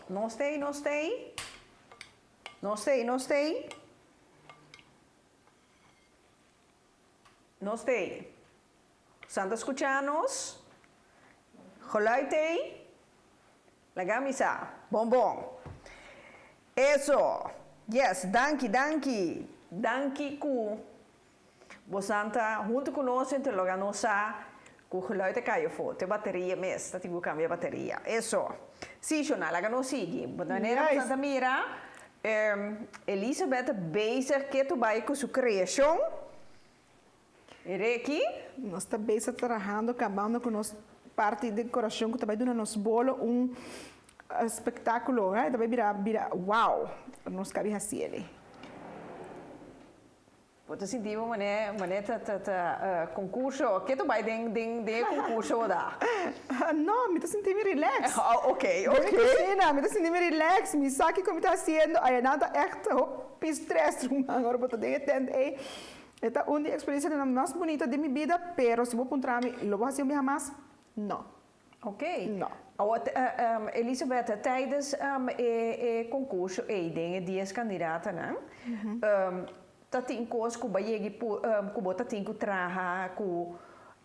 Não sei. Santa escuchanos. Geluid. La camisa. Bonbon. Eso. Yes, danke. Danke ku. Bosanta, junto conosco, então logo nossa, com o geluid que eu for, tem bateria mesmo, tá tipo cambiar bateria. Isso. Sim, jornal, lá não sigue. De maneira que Santa Mira, Elizabeth bezig que tu vai com sua criação. E aqui? Nós estamos bezig trabalhando, acabando com nossa parte de decoração, que também dá nos bolo espetáculo, né? Também vira uau, nos cabe assim ele. Você sentiu mané concurso? Que tu vai de concurso da? Não, me estou sentindo relax. Ok. Me estou sentindo relax. Me sabe como está sendo. Aí nada echt op stress. Agora vou ter que esta é uma experiência mais bonita de minha vida, pero se vou encontrar lo vou fazer mais? Não. Ok. Não. Elisabeth, tijdens concurso, dingen die is kandidaten, né? Tatin coisa que vai que bota tin que traha que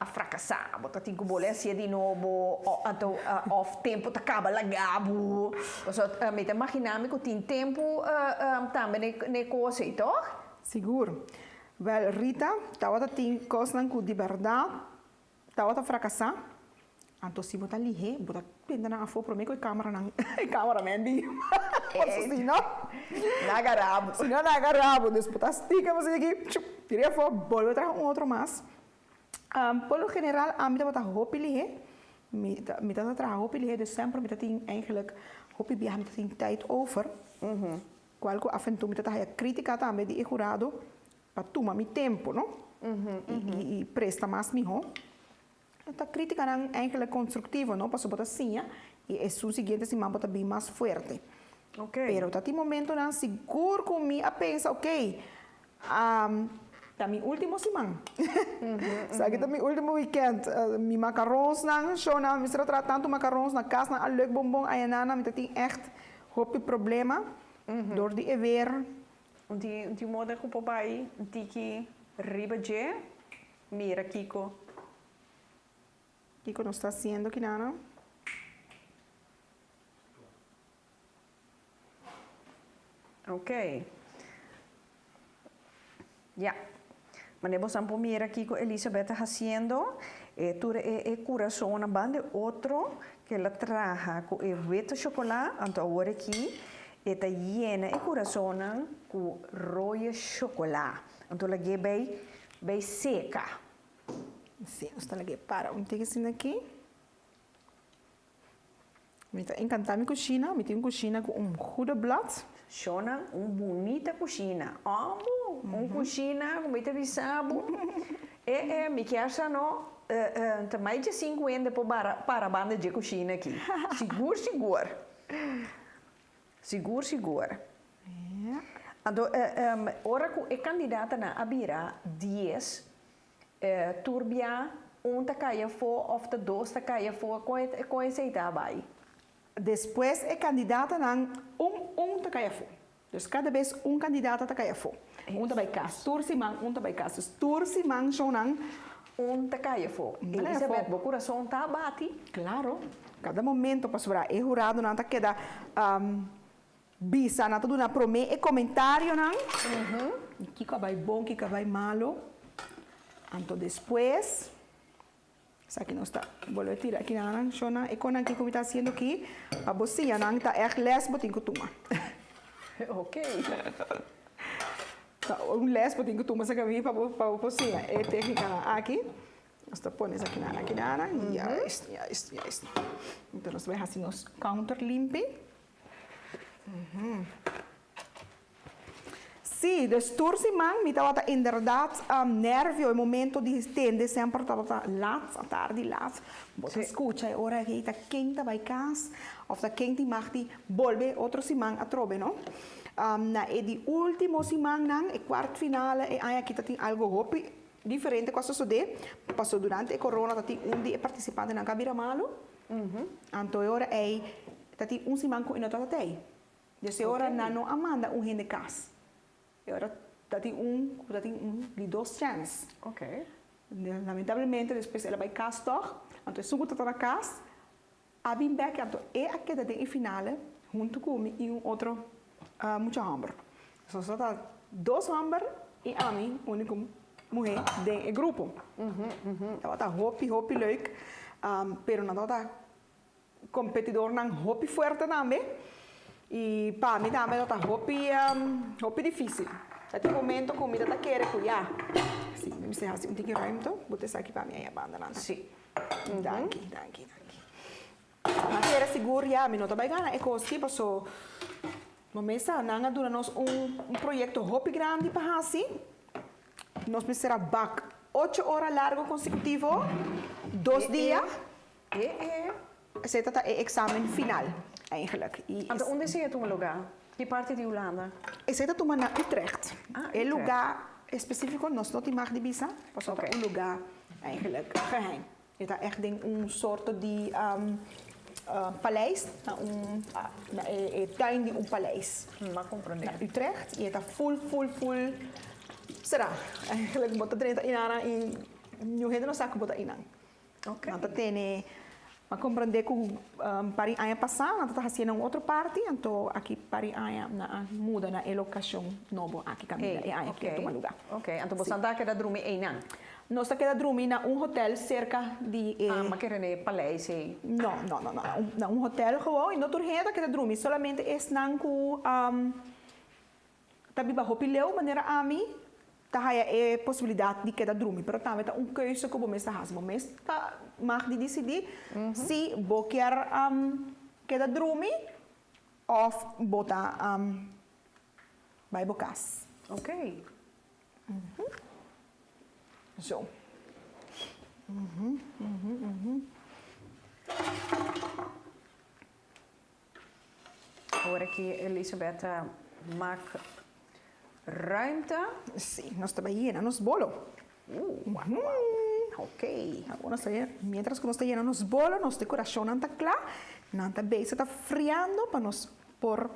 a fracassar, bota tin que bolesse de novo, então off tempo tá acaba lagabo. Então, me imaginar que tem tempo também ne coisa, toch? Seguro. Wel, Rita, tawata tin coisa que de verdade, tawata fracassar. Então, se botar ali, botar pinta na afo para mim com a câmera man bi. Se não, nagarabo. Se não nagarabo, depois botar sticker você aqui, diria for, volve a trazer outro mais. Por lo general, a mim tá botar roupa ali, me tá trazer roupa ali de sempre, me tá tem eigenlijk roupa bi, me tá tem tijd over. qual que af en toe met haya crítica também de jurado para tomar mi tempo, no? E presta mais mijo. Esta crítica não eigenlijk constructiva, no? Para botar sim, e é o seguinte se mamba bem mais forte. Ok. Pero tá momento não seguro comigo a pensa, ok, tá mi último semana. Sabe tá mi último weekend, mi macarons não, show não, me será tanto macarons na casa, na leuk bonbon, aí nana, me tem echt hoop problema door die weer. Die moda com papai, tiki riba je, mira Kiko. Kiko não está haciendo que nada. Ok. Ya. Manebo sampo mira Kiko Elizabeth haciendo. Tura coração na banda outro que ela traja com vento chocolate, anto agora aqui está llena e coração com roya chocolate. Anto ela é bem seca. Sim, está aqui para tegesin aqui. Me está encantando minha cozinha, me tem cozinha com goede blad. Shona, bonita cozinha. Amo, cozinha com muita bisabo. Me quer no mais de 50 para a banda de cozinha aqui. Seguro. Seguro. Então, ora que é candidata na Abira 10, turbia, caia for, of de 2 caia for, com esse daarbij. Depois é candidata na te caia for. Dus cada vez candidato te caia for. Bij kas. Tursimang, bij kas. Dus tursimang sonang. Te caia for. Elizabeth, o coração tá bate. Claro. Cada momento para sobrar é jurado não tá queda bisa, não tá dando promê e comentário não. Que vai bom, que vai malo. Então depois Aqui não está. Vou tirar aqui na Shona. E quando aqui como está sendo aqui, a bolsinha não está echt les botin que toma. Ok. Les botin que toma se caminha para a bolsinha. É técnica aqui. Nós põe aqui na Yes. Então nós vamos assim nos counter limpe. Sim, dus tursimang, mita wata inderdaad nervio e momento di stende sempre tot laat, tardi laat. Bota escucha e ora che ta quinta vai cas, of ta quinta magdi volve outro simang a trobe, no? Na e di ultimo simang nang e quarto finale e aí aqui tem algo hopi diferente questo sude. Passou durante a corona tati undi participante na Cabira Malo. Anto ora é tati simang ko inoto tatei. Dus ora nano amanda hende cas. E ora dati de 2 chances. Ok. Lamentavelmente, depois ela vai casa toch. Então, se você está na casa, a bem back, então, é aqui da em finale, junto com e outro muito hamburger. Só está 2 hamburger e a mim, única mulher do grupo. Então, está hopi leuk, pero não está competidor não hopi forte também. E para mim também está hopi difícil. Até o momento a comida está querendo cuidar. Sim, me sei assim, tem que ruimte. Botar isso aqui para mim aí a banda lá. Sim. Danke. Mas era seguro já, me não está bem é coisa passou. Mas nanga dura nós projeto hopi grande para assim. Nós precisamos back 8 horas largo consecutivo, 2 dias. Esse é o exame final. Eigenlijk. En onde is het lugar? Que parte de Holanda? Esse é o na Utrecht. É lugar específico, nós não temos de visa, mas é lugar eigenlijk geheim. Het is echt soort de paleis, tuin de paleis. Maar compreender. Utrecht, e het full. Será? Eigenlijk moet het erin en nu hebben we zaken boten in. Ok. Want dat tem mas compreender que para ano passado nós estamos fazendo outra parte, então aqui para ano muda na locação nova aqui Camila e aí aqui toma lugar. Ok, então você está querendo dormir em ano? Nós estamos querendo dormir na hotel cerca de mas querendo paleis aí? Não, na hotel gewoon e não turma querendo dormir, solamente não com tabi ba hopileu maneira a mim é possibilidade de queda dormir, mas também é keuze que você faz, mas mag de decidir se você quer queda dormir ou botar Bij bokas. Oké. Zo. Hoor ik hier, Elisabeth, maak ruimte. Sí, nos está llena nos bolo. Ok. Agora mientras que nos está llenando nos bolo, nos decoração anta claro, nanta base está friando para nos por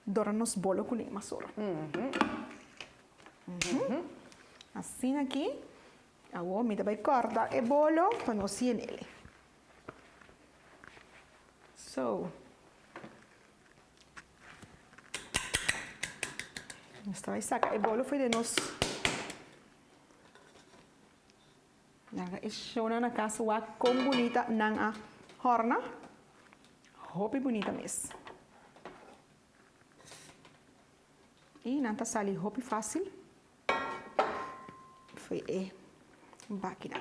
dora nos bolo com lima solo. Assim aqui, agora me vai cortar e bolo para nos ir nele. So. Esta vai sacar e bolo foi de nós. Naga ishona na casa wa com bonita nang a horna. Hopi bonita mes. E nanta sali hopi fácil. Foi máquina.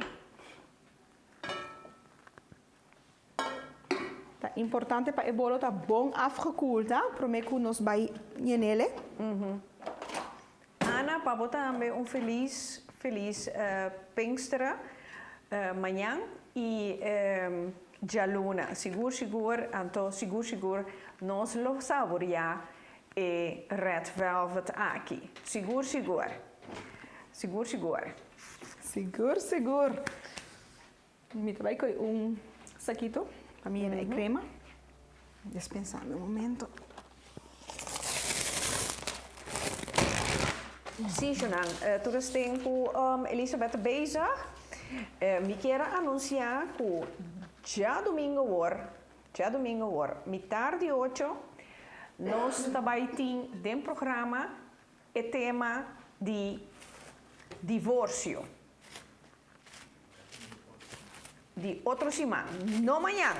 Tá importante para o bolo tá bom afgekoeld, tá? Prometo nos vai nele. Ana, para botar também feliz Pinksteren amanhã e Jaluna. Seguro, nós lo saborear e Red Velvet aqui. Seguro. Me trabalho com saquito para mim é crema. Dispensando um momento. Sim, Jonan, toen is Elisabeth bezig. Me quero anunciar que já domingo, metade de 8, nós também temos dentro do programa o tema de divórcio. De outra semana, não amanhã.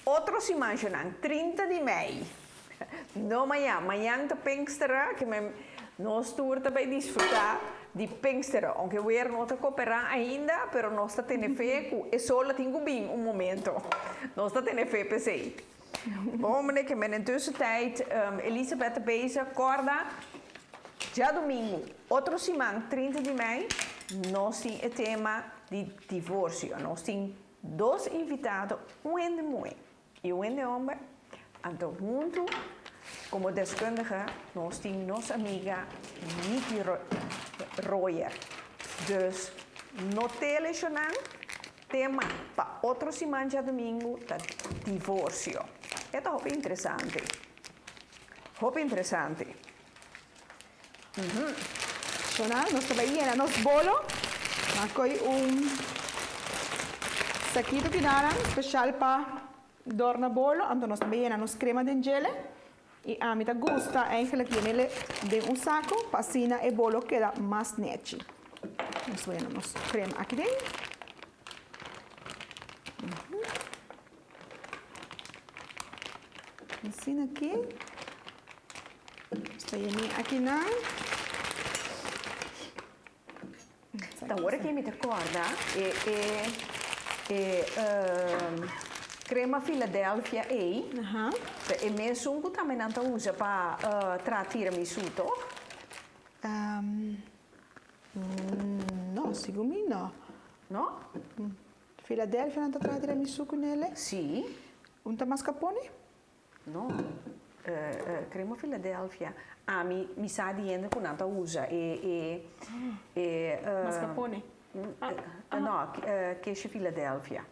Outra semana, Jonan, 30 de maio. Não amanhã de Pinksteren, que nós também desfrutar de Pinksteren, aunque weer não cooperar ainda, pero nós temos fé que é só tenho bem momento. Nós temos fé para si. Bom, que in tussentijd Elisabeth bezig, corda, já domingo, outra semana, 30 de maio, nós temos o tema de divórcio. Nós temos 2 invitados, um de mulher e um de homem, então junto. Como deskundige, nós temos nossa amiga Niki Royer. Dus, no televisionan, tema para outra semana de domingo, da divórcio. É muito interessante. Nos trabalhamos nos bolo. Aqui saquito de naranja especial para dorna bolo. Então nós trabalhamos nos crema de gele. E a mim gusta eigenlijk nele de saco, para assim o bolo queda mais net. Nós vamos crema aqui dentro. Assim aqui. Está aqui na. Então, agora que me recorda crema Philadelphia e mesmo que também não usa para tratar tiramisu, não, segundo mim não. Não? Philadelphia não trata tiramisu com ele? Sim. Unta mascarpone? Não. Crema Philadelphia. Mi sa dizendo que não usa mascarpone? No, queijo Philadelphia.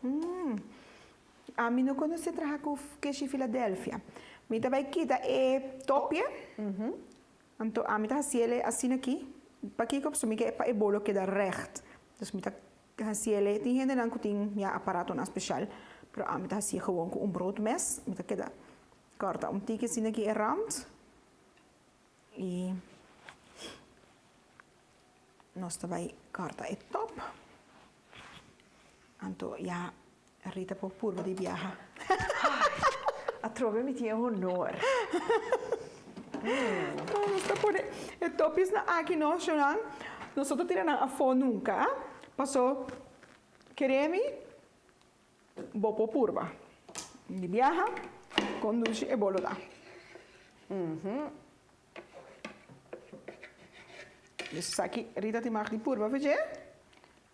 A mim não conhece trabalhar com queijo Philadelphia. Me também quita topie. Então a mim tá assim aqui. Para que como que é bolo que dá recht. Dus me tá assim tem gente não que tem aparato na especial. Pero a mim tá assim gewoon com broodmes. Me tá queda corta tique assim aqui é rand. E nós também corta top. Então já Rita por purva di viaja. A trove mi tiene honor. El topis na aqui no Shonan. Nosotros tiramos a fo nunca. Passou queremi bopo purva. Di viaja, conduce e bolo da. Dus aqui, Rita te mag die purba, veja?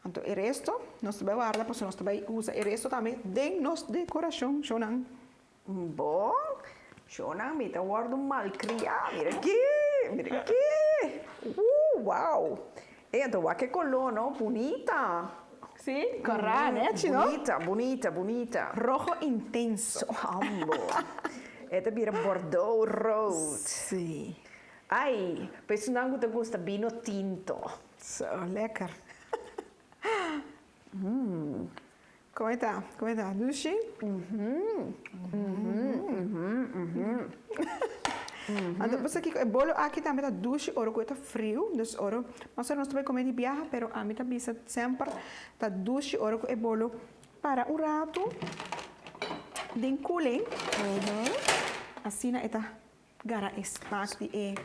Então, o resto, nós também guarda, porque nós também usa o resto também de nos decoração, Shonan. Bom, Shonan, me guarda malcriado. Mira aqui. Uau. Então, que color, não? Bonita. Sim, correct, né? Bonita. Rojo intenso. Amor. Esta vira Bordeaux Road. Sim. Ai, penso que te gusta vinho tinto. Zo, lekker. Como é que tá? Dushi? Então, você aqui, o bolo aqui também tá dushi, oro que tá frio, dus oro, mas nós também comemos de viaja, pero a mim tá bisa sempre tá dushi, oro que é bolo para um rato, den cooling, assim na eta gara smaak die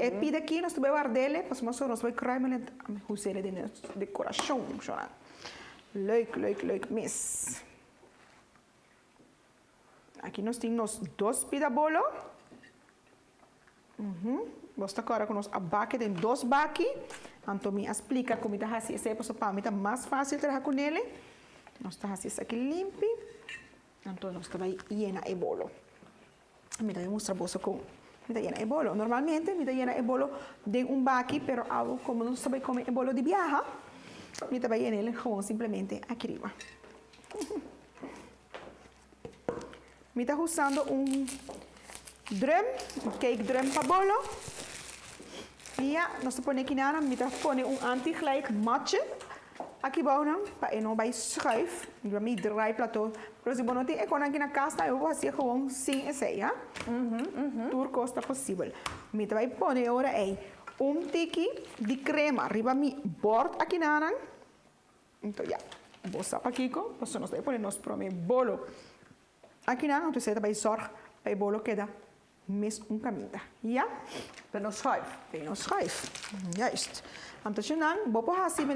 e pide aqui nós também guardele, pas nós também kruimelen hoe ze de decoração, zo. Leuk mis. Aqui nós temos dois pida bolo. Você agora com nós abaque tem dois baki. Então me explica como está assim, esse é para mim tá mais fácil trabalhar com ele. Nós está assim aqui limpo. Então nós também llena o bolo. Me dá mostrar bolsa com me dá llena o bolo. Normalmente me dá llena o bolo de baki, pero algo como nós também come o bolo de viaja. Me dá llena ele gewoon simplesmente aqui arriba. Me está usando drum, cake drum para bolo. E nós põe aqui na me está põe anti-gelijk matje. Aqui boven, para não vai schuif. Eu me draai platô. Mas se não tem, quando aqui na casa eu vou fazer gewoon sem esse, ja? Tudo costa possível. Me vai pôr agora aí tiki de crema arriba mi bord aqui na. Então já, vou saber aqui com, você nós vai pôr nos prome bolo. Aqui na, então você vai sorg para o bolo queda mes caminho, ja? Para não schuif. Para não schuif, juist. Então je dan, vou pôr assim,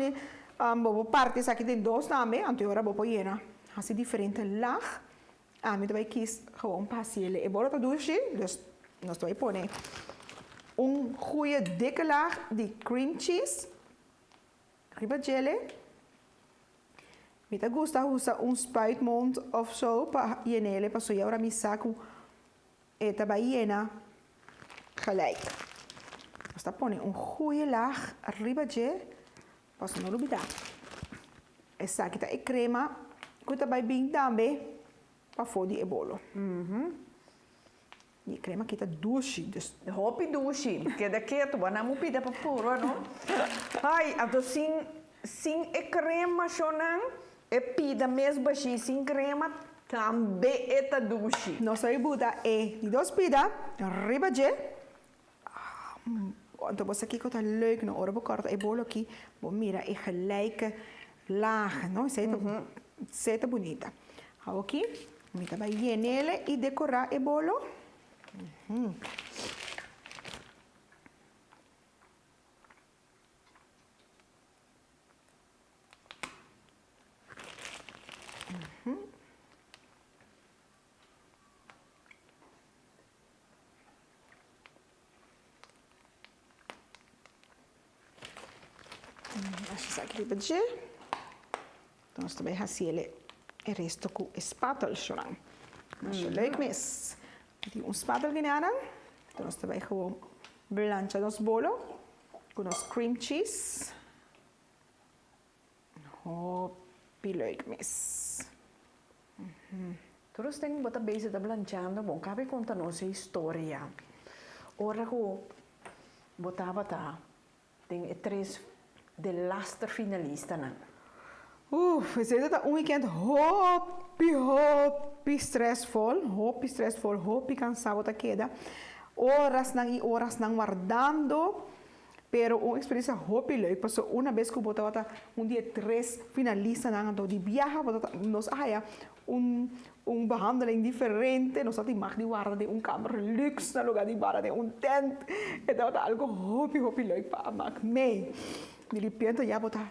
vou partes aqui tem dois também, então agora vou pôr llena. Assim diferente laag. Me vai kies gewoon passeren. E bolo douche, dus nós vai pôr goede dikke laag de cream cheese. Riba jelly. Me gusta usar spuitmond of zo para llenarle, para eu agora me saco eta vai llena gelijk. Dus dan pone goede laag riba jelly, para não olvidar. Essa aqui tá a crema, que também bem também para fodi e bolo. E crema aqui tá doce, dus Hopi douche, que daqui tu vai não pida para puro, não? Ai, então sem crema Shonan, e pida mesmo assim sem crema também é douche. nós aí buda de dois pida, riba jelly. Então você aqui que tá leuk, no ora bekorten e bolo aqui, bom mira e gelijke lagen, não? Zeta bonita. Hou aqui, me tá vai llenele e decorar e bolo. Acho que aqui pode. Então nós também raciele e resto com spatel shonan. Acho leuk mis. Die spatel genana. Então nós também gewoon blancha nos bolo com nos cream cheese. Hopi leuk mis. Todos têm bota base da blanchando, bom, cabe conta nossa história. Ora que botava tem três de laster finalista na. We zitten dat weekend hopi stressvol, hopi cansado ta queda. Horas nang guardando, pero uma experiência hopi leuk. Paso una vez que botava dia 3 finalistas nang do di viaja, botava nos behandeling diferente, nos had mag die waren de kamer luxe na lugar die waren de tent. Het was algo hopi leuk pa mak mee. Die repente ja botava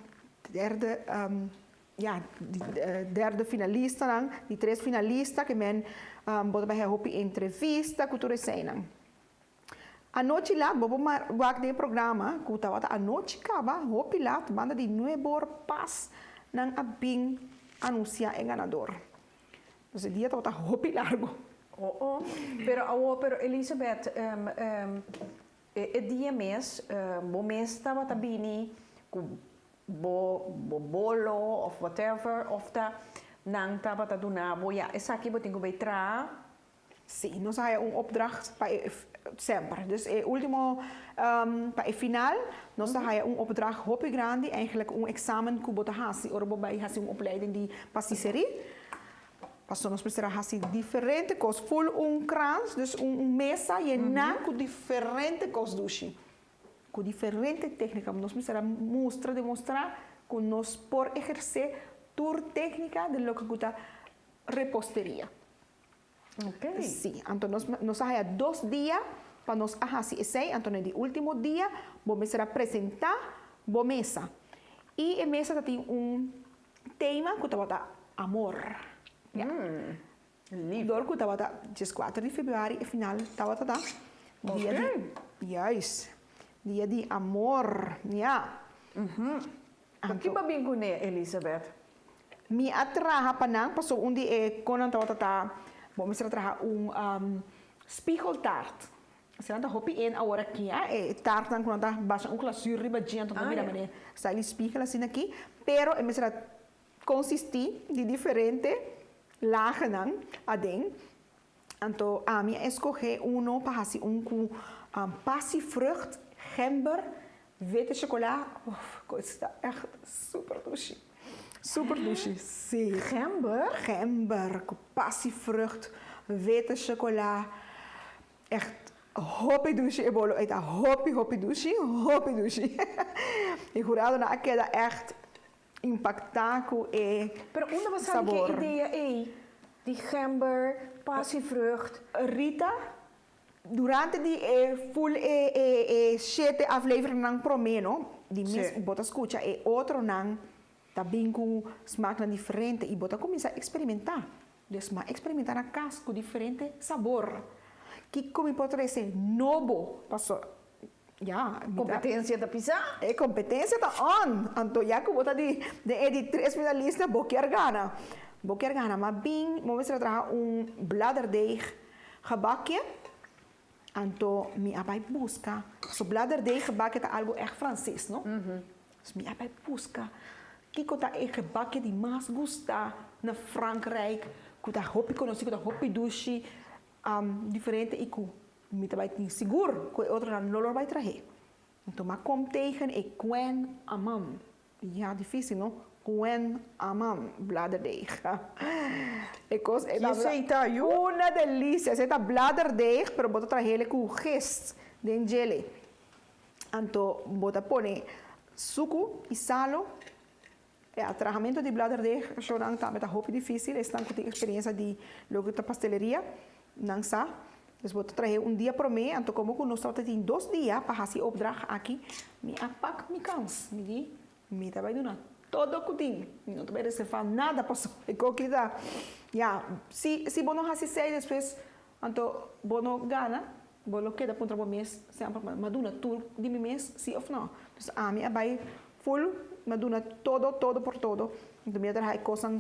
derde finalista dan, die 3 finalista que men botava hopi entrevista cultura zijn. Anoche lá, bobo wak de programa, kuta wata anoche kaba, hopi lá, banda de nuebor pas nang abing anuncia en ganador. Dus el día wata hopi largo. Oh. Pero Elizabeth, dia mês, bo mês estava tabini, bo bolo of whatever, of ta nang tava ta dunabo, ja, essa aqui botinho bij tra. Sim, nós há opdracht para sempre. Dus último para final, nós há opdracht hopi grande, eigenlijk examen que bota hasi, orbo bij hasi opleiding die patisserie. Pastor nós precisamos hasi diferente coisas, full krans, dus mesa llena com diferente coisas dushi. Com diferente técnica, nós precisamos demonstrar que nós por exercer tour técnica de lo que gusta repostería. Ok. Sim, então nós há 2 dias para nós fazer isso, então no último dia vamos apresentar a mesa. E a mesa tem tema que está amor. Lindo. Que está dia 4 de fevereiro e final está dia dia de amor, ja. O que babin ko ne Elizabeth? Mi atraha panang paso undi konan tawata vamos trabalhar spiegeltaart. Você não tá hopi in agora aqui, taart dan quando tá baixa glazuur riba diante do mira mané. Está ali spiegel assim aqui, pero é mesmo consistir de diferente lagen dan adem. Então a minha escolher para fazer com passievrucht, gember, witte chocola. Coisa echt super douche. Super douche, sim. Gember? Gember, passievrucht, witte chocola. Echt hopi douche e bolo. Eita hopi douche. E jurado na queda echt impactaco e Pero una was sabor. que ideia die gember, passievrucht. Rita, durante die full 7 aflevering ng promeno, die mis bota escucha e outro nang também com smaak na diferente e bota começa a experimentar. Dus maar experimentar na casa com diferente sabor. Que como pode ser novo, passou. Ja, Competência da pizza? é competência tá on. Então já que bota de 3 finalistas, boquer gana, mas bem, vamos trabalhar bladerdeeg gebakje. Então me abai busca, so bladerdeeg gebakje tá algo echt francês, não? Dus me abai busca. Que tá gebakje die mais gusta na Frankrijk, que tá hopi conhecido, tá hopi douche, diferente e que me abai seguro, que outro não vai trazer. Então, mas como tegen e quen amam. Ja, difícil, não? Quen amam, bladerdeeg. Uma delícia. Essa é bladerdeeg, pero bota trazer ele com gist de jelly. Então, bota pone suco e salo. O tratamento de bladerdeeg, eu não tá, mas é difícil. Estão com experiência de logo da pastelaria, não sabe. Dus we tragen dia para mim, então como nós estamos tendo 2 dias para fazer opdracht aqui, me apak minha kans, me tá vai donar todo cutinho, não vai receber nada para só, e que dá, já, se não faz 6 depois, então não gana, não queda para o mês, sempre maduna tudo de mês, sim ou não, dus a minha vai full, maduna todo por todo, então me traga coisas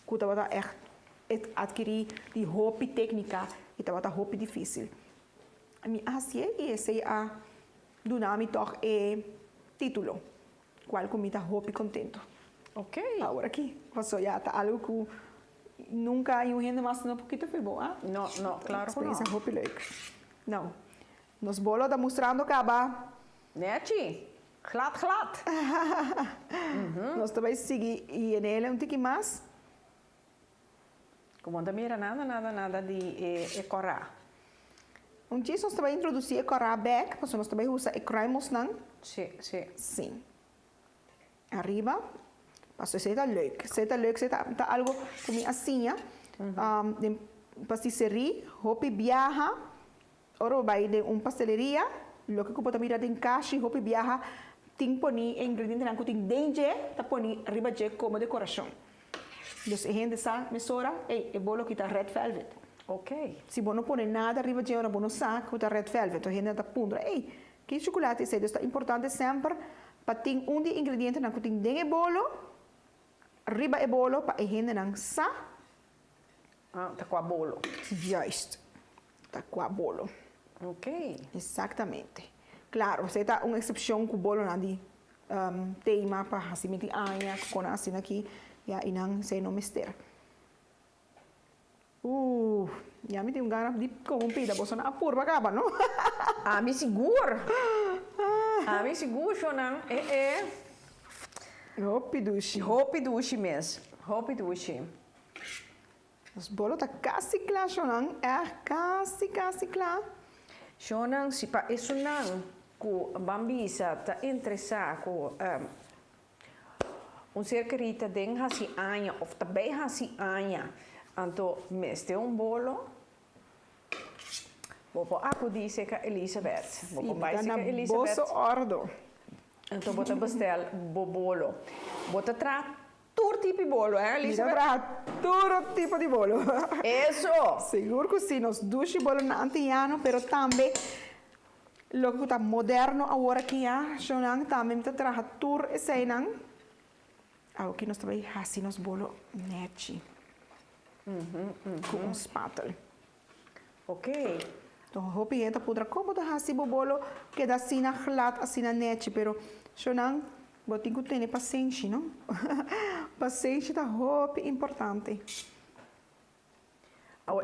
que eu vou adquirir de hopi técnica. E estava roupa difícil. A minha assim e esse a do nome toch título. Qual comida roupa contento. Ok. Agora aqui, passou já tá algo que nunca eu ainda mais não porque foi bom, ah? No, claro que Experiência não. roupa leuk. Não. Nos bolo da mostrando acaba. Neti, glad. Nós também seguir e nele pouquinho mais. Como não mira nada de corá. Dia nós também introduzir a corá back, mas nós também usa cremos não? Sim. Arriba. Passou se tá leuk. Se tá algo como assim, de pastisserie, hopi viaja. Ora vai de pasteleria, lo que pode mirar em caixa, hopi viaja, tem poni ingrediente não tem danger, tá poni arriba de como decoração. Dus gente essa mesora, bolo que tá red velvet. Ok. Se você não põe nada arriba de uma boa saco, da red velvet, então gente está pondo, ei, que chocolate é isso? É importante sempre para ter de ingrediente na cozinha de bolo, arriba é bolo para a gente não sa. Ah, tá com a bolo. Juist, está com a bolo. Ok. Exatamente. Claro, você está uma exceção com o bolo na de tema para assim meter anha com assim aqui, e aí não sei não mister. Já me tem ganas de corrompida, você não apura para acabar, não? Ah, me segura. Ah, me segura, Shonan. Hopi dushi. Roupa duche mesmo. Roupa duche. Os bolos tá quase claro, Shonan. É quase claro. Shonan, se pa isso não, com bambisa tá interessado com cercarita den hasi anha of também hasi anha. Então, meste bolo. Vou pôr a dizer que Elizabeth. Vou pôr mais que Elizabeth. Bosso ordo. Então, vou bestel bolo. Vou tra todo tipo de bolo, Elizabeth? Todo tipo de bolo. Isso. Seguro que sim, nós dushi bolo na antiano, pero também lo que está moderno agora que há, Shonan também me traga tour e seinan. Aqui nós também assim nos bolo neti. Com spátula. Ok. Então, hopi gente podrá como da hasi bolo que da sina glad asina neti, pero Shonan botinho tem paciência, não? Paciência da hopi importante.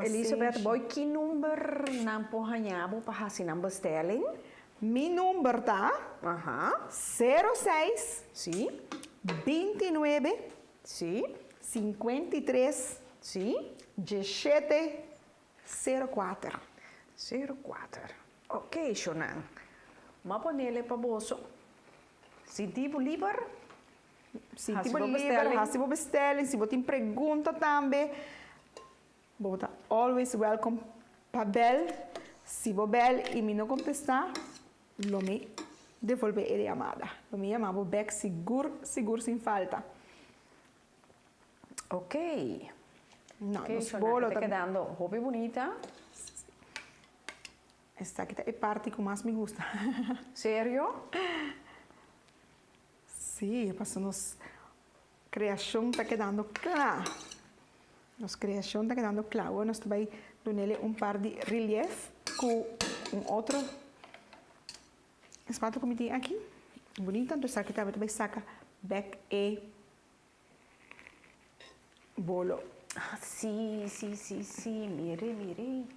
Elizabeth, boy que número não porranhabo para hasi não bestelling? Mi número tá? 06 Sim. 29 Sim. 53 Sim. 17 04. 04. Ok, Shonan. Ma ponele para bolso. Se tipo liber, Se Hasibo tipo livre, bestelling. hasibo bestelling, se você tem pergunta também, bota always welcome para bel. Se você bel e me não contestar, lo me devolver a chamada. Lo me chamava back seguro sem falta. ok. Não, Ok, nos Shonan, bolo está quedando hobby bonita. esta aqui é a parte que mais me gusta. Sério? Sim, passou nos criação está quedando claro. Nos criação está quedando claro. Agora nós também damos par de relief com outro espátula que tem aqui. Bonita, então aqui também saca back e bolo. Ah, sim. Mire.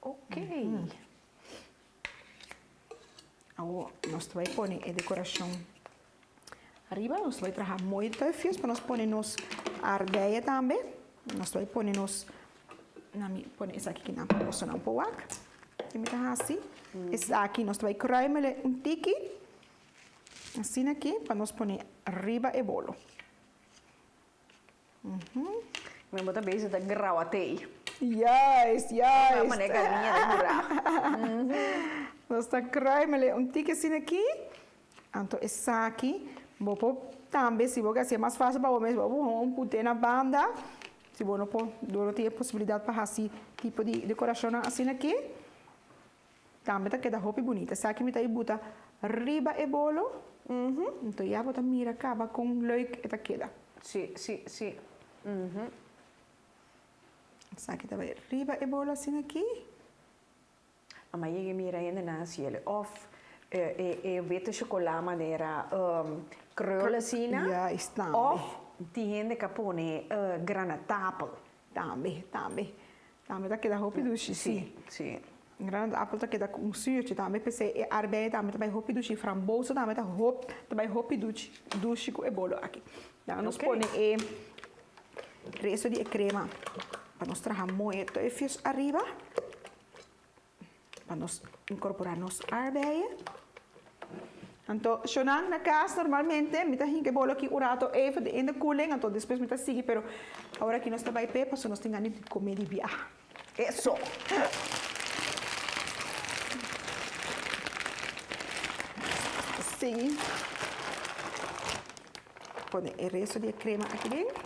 Ok. Agora nós também pôr a decoração arriba, nós vamos trabalhar muito fios para nós pôr nos arbeia também. Nós vamos pôr nos pôr isso aqui que não posso não pôr aqui. Me tá assim. Esse aqui nós vamos cremar tiki assim aqui para nós pôr arriba e bolo. Me bota beijo da grawatei. Yes. Uma maneira galinha de buraco. Nós está cremar tiki assim aqui. Então esse aqui vou pôr também, se você quer mais fácil para você, vou pôr na banda. Se você não tem a possibilidade para fazer tipo de decoração assim aqui, também está queda roupa bonita. Essa aqui me está bota riba e bolo. Então já bota mira acaba com leuk e tá queda. Sim. Essa aqui também riba e bolo assim aqui. Maar je mira ainda na cielo of witte chocola maneira krullen Ja, está. of die gente capone granatapel. Também tá queda roupa duche, sim. Grande apple tá queda com suurtje também, pensei arbeid também roupa duche, frambozen também roupa duche com e bolo aqui. Dan nós põe resto de crema para nós trabalhar muito e fios arriba. Para nós incorporar nos arbeid. Então, Shonan na casa normalmente, me tá hinke bolo aqui urato even in de koeling, então depois me tá seguir, pero agora aqui nós tá vai pepa, so nós tem ganas de comer de viajar. Isso. Sim. Põe o resto de crema aqui dentro.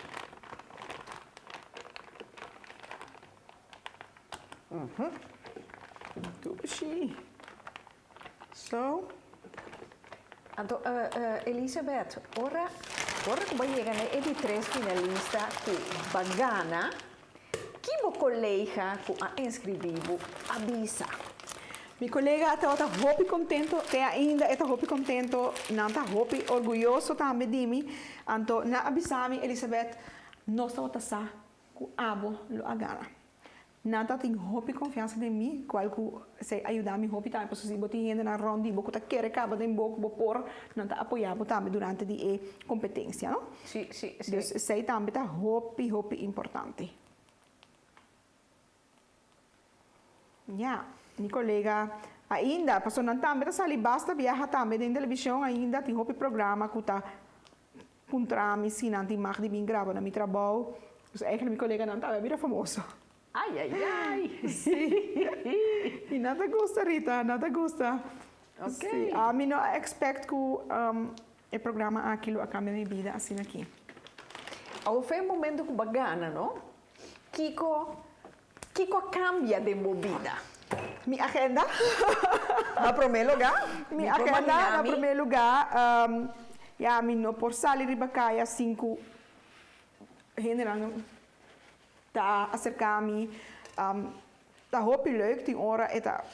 Tupi. Zo. Então, Elizabeth, ora que vai chegar na 3 finalista com Bagana, que o colega que a inscrevido avisa. Meu colega está muito contente, ainda está muito contente, não está muito orgulhoso também de mim. Então, na avisami, Elizabeth, nós estamos a com abo lo agana. Não tem muito confiança em mim, qual que se ajudar me muito também, porque se botar gente na ronda, botar tá querer cabo de boca, por não está apoiado também durante a competência, não? Sim. Dus zij também está muito importante. Ja, meu colega ainda, passou não também está ali basta viajar também em televisão ainda tem muito programa que está contra mim se não tem mais de mim grava na meu trabalho. Dus eigenlijk meu colega não está bem famoso. Ai. Sim. E nada gosta, Rita, nada gosta. Ok. Sim. A mim não expect que o programa aquilo a cambia minha vida assim aqui. Houve um momento com Bagana, não? Kiko cambia de movida. Minha agenda? Na primeiro lugar? Minha agenda, na primeiro lugar, ja, mi não por salir ribacaia 5 general tá acercar-me tá hopi leuk die hora eta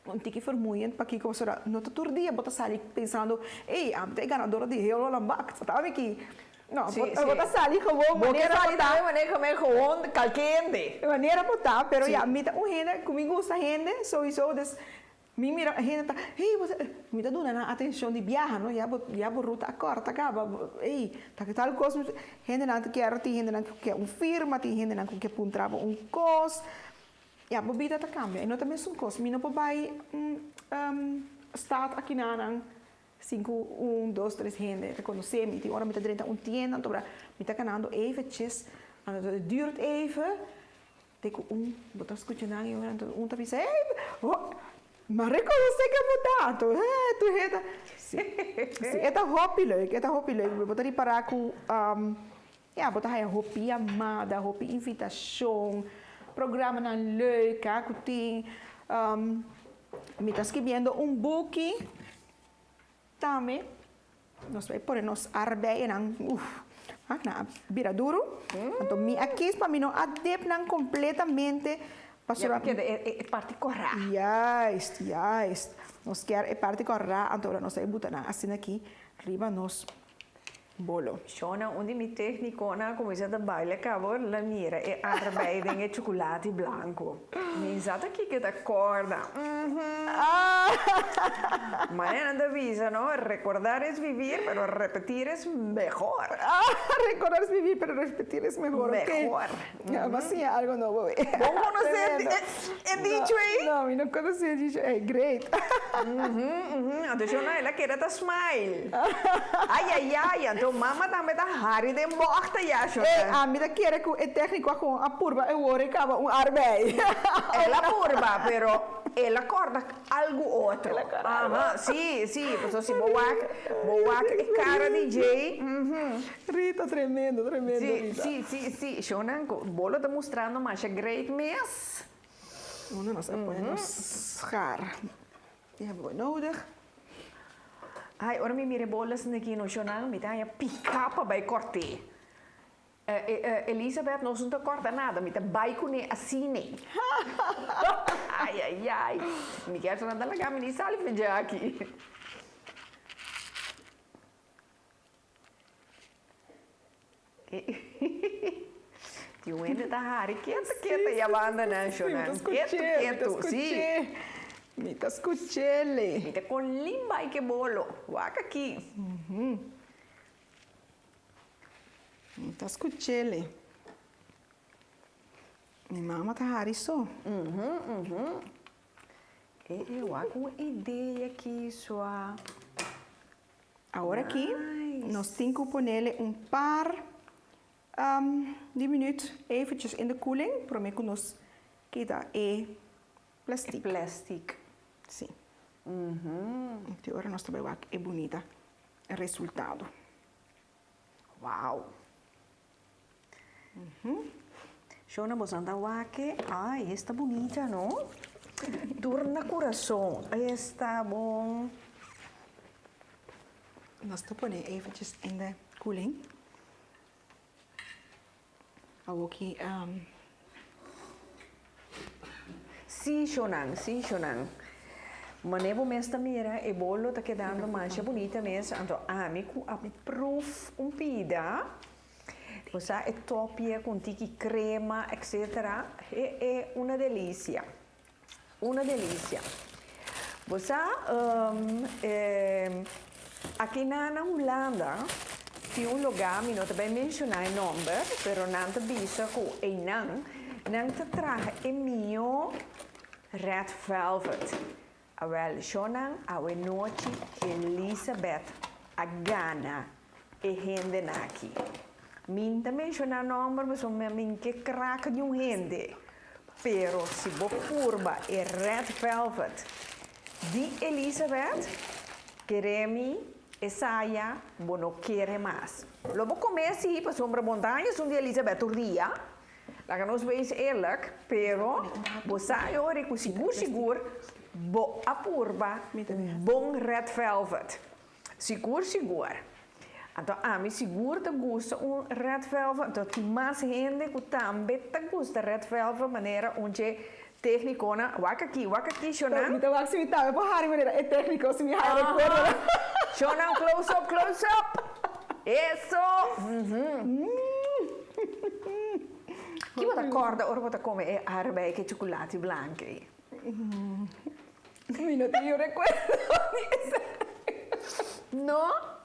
um tique vermoeiend para que você não tá todo dia bota sali pensando ei a ganadora de heel lambak sabe que não bota sali gewoon maneira gewoon calquende maneira botar pero ja mita gente comigo gosta gente sowieso dus mi mira gente tá hey você me tá dando atenção de viajar não já por ruta corta acaba ei tá que tal coisa gente não quer tem gente não quer firma tem gente não quer puntrava cos ja bobida tá cambia e não também são cos mi não pode vai start aqui na 5 1 2 3 gente reconhecer me tem hora me tá dentro tienda então me tá ganhando eventjes het duurt even Dico botar escutando e tá pensando maar reconhecer que é mudado, tu reda. Sim, é hobby leuk, We botar die para com, botar aí hobby amada, hobby invitação, programa na leuk, que tem, me tá escrevendo boek, também, nós vai pôr nos arbeid na Viradouro, então aqui para mim não adaptam completamente. Ja, é parte corrá. Juist. Nós quer parte corrá, então nós botar assim aqui, riba nos bolo. Shona, onde mi técnico na começa da baile acabou la mira e arbeid em chocolate branco. Mi zat aqui que da corda. Mañana da visa, ¿no? Recordar es vivir, pero repetir es mejor. Recordar es vivir, pero repetir es mejor. Mejor. Mas sim, algo novo. Vamos conhecer é dicho aí? Não, eu não conhecia dicho. É great. Então, ela quer da smile. Ai, então mama também tá hari de morta já, a minha quer que o técnico com a purba é o acaba arbeid. Ela purba, pero ela corta algo outro. Sim, pessoal, se boa é cara DJ. Rita, tremendo, Rita. Sim. Shonan, bolo tá mostrando, mas é great mess. Nós apoiamos schaar. Die hebben we nodig. Ai, ora mi mire bolas aqui no jornal, me dá a picar bij corte. Elizabeth não se corta nada, me dá baicone assim nem. Ai. Me quer tornar da gama de salve já aqui. Die wende da hari, quieta, e a banda não, jornal. Quieto, sim. Mita scuccelli. Mita con limba e che bolo. Guarda aqui. Mita scuccelli. Minha mamma tá harisso. Eu acho uma ideia aqui só. Agora aqui, nós temos que pôr par de minutos eventjes in de koeling. Para mim que nós queda plastic. Sim. Então, agora nós trabalhamos aqui, é bonita o resultado. Uau! Shona bosanda wake. Ai, está bonita, não? Torna coração. Está bom. Nós toponen eventjes in de koeling. Hou ook hier Sim, Shonan. Manevo mesta mira e bolo tá quedando mais bonita mesmo. Então, amigo, aprove pida. Você é topia com tiki crema, etc. É uma delícia. Uma delícia. Você aqui na Holanda tem lugar, eu não também mencionar o nome, mas não te bisa que não te traga meu red velvet. Awel Shonan, awe noite Elizabeth, a Ghana, e rende naki. Min também mencionar o nome, mas min que craca de rende. Pero se bo curva e red velvet de Elizabeth, queremi e saia, bo não quer mais. Logo começa aí para sombra montanha, de Elizabeth ria. Lá que nós vemos eerlijk, pero você olha com seguro, bo a curva, bom red velvet. Seguro. Então, a mim seguro te gusta red velvet. Então, tem mais gente que também te gusta red velvet, maneira onde técnica, waka aqui, Shonan. Então, eu acho que tá, por hari maneira é técnico, se me hari Shonan, close up. Isso. Que você acorda, ora você come é arbeid que chocolate branco. Minuto, eu recuerdo. Não?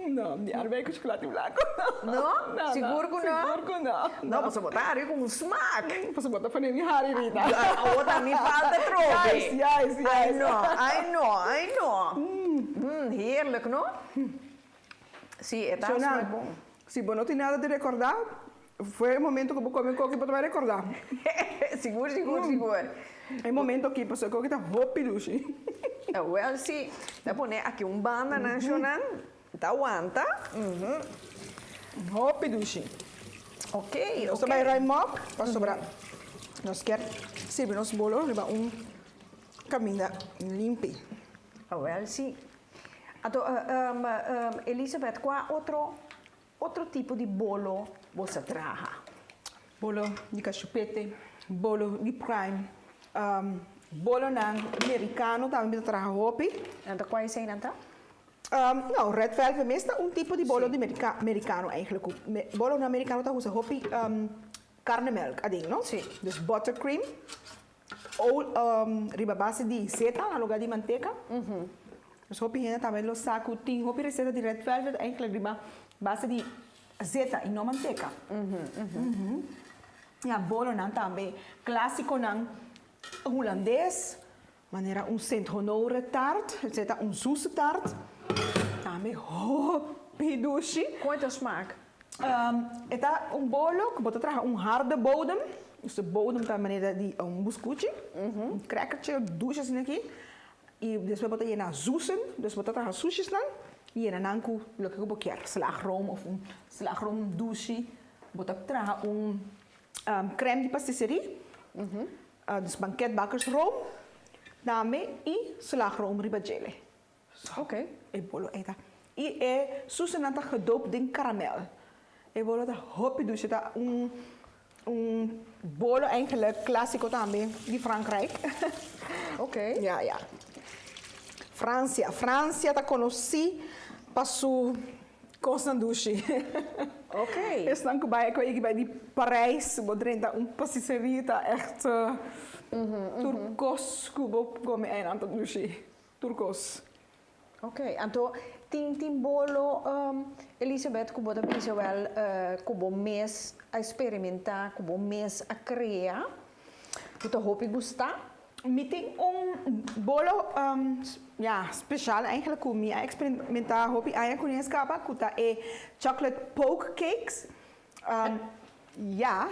Não, de arbeid com chocolate branco. Não? Não, Seguro que não? Seguro que não. Não, você botar com smaak. Você botar para mim hari, Rita. A outra me falta trobe. Yes. I know. Heerlijk, não? Sim, é tão bom. Se você não tem nada de recordar, foi o momento que eu vou comer coque para recordar. Seguro. É o momento que você coque tá hopidushi. Well, sim. Dá para pôr aqui banda na Shonan. Tá aguanta. Hopidushi. Ok. Nós também vai mop para sobrar. Nós quer servir nosso bolo, levar caminho limpo. Well, sim. Então, Elizabeth, qual outro tipo de bolo você traz? Bolo de cachupete, bolo de prime, bolo americano também traz hopi. Então, qual é esse então? Não, red velvet mesmo é tipo de bolo de americano eigenlijk. Bolo americano tá usa hopi carne melk, ading, não? Sim. Dus buttercream, ou riba base de seta, no lugar de manteca. Dus hopi hena também lo saco, tem hopi receita de red velvet eigenlijk riba base de zeta e não manteca. Ja, bolo nan também clássico nan holandês, maneira Saint-Honoré tart, etc. Zoete tart. Também hopidushi. Quanto smaak? Het is bolo que você traz harde bodem. Dus de bodem tá maneira de biscootje, crackertje, douche assim aqui. E depois você na zussen, dus você traz sushis nan. E na nanku, lo que eu quero, slagroom of slagroom douche. Você traz crème de pastisserie, dus banketbakkersroom, daarmee e slagroom ribagele. Oké. E bolo eta. E é susenanta gedoopt in karamel. E bolo da hopi dus het bolo eigenlijk classico também de Frankrijk. Oké. Ja. França tá conheci passou com sanduíche. Oké. Estão que bij de Parijs, we drinken pastisserie, echt turcos, kubo come een aantal douche. Turcos. Oké, então tem bolo, Elizabeth, que você pensa wel, que você mês a experimentar, que você mês a criar, que você hoop gostar. Meeting bolo speciaal eigenlijk hoe meer experimentar hoop ik conheço capa kuta chocolate poke cakes. Ja,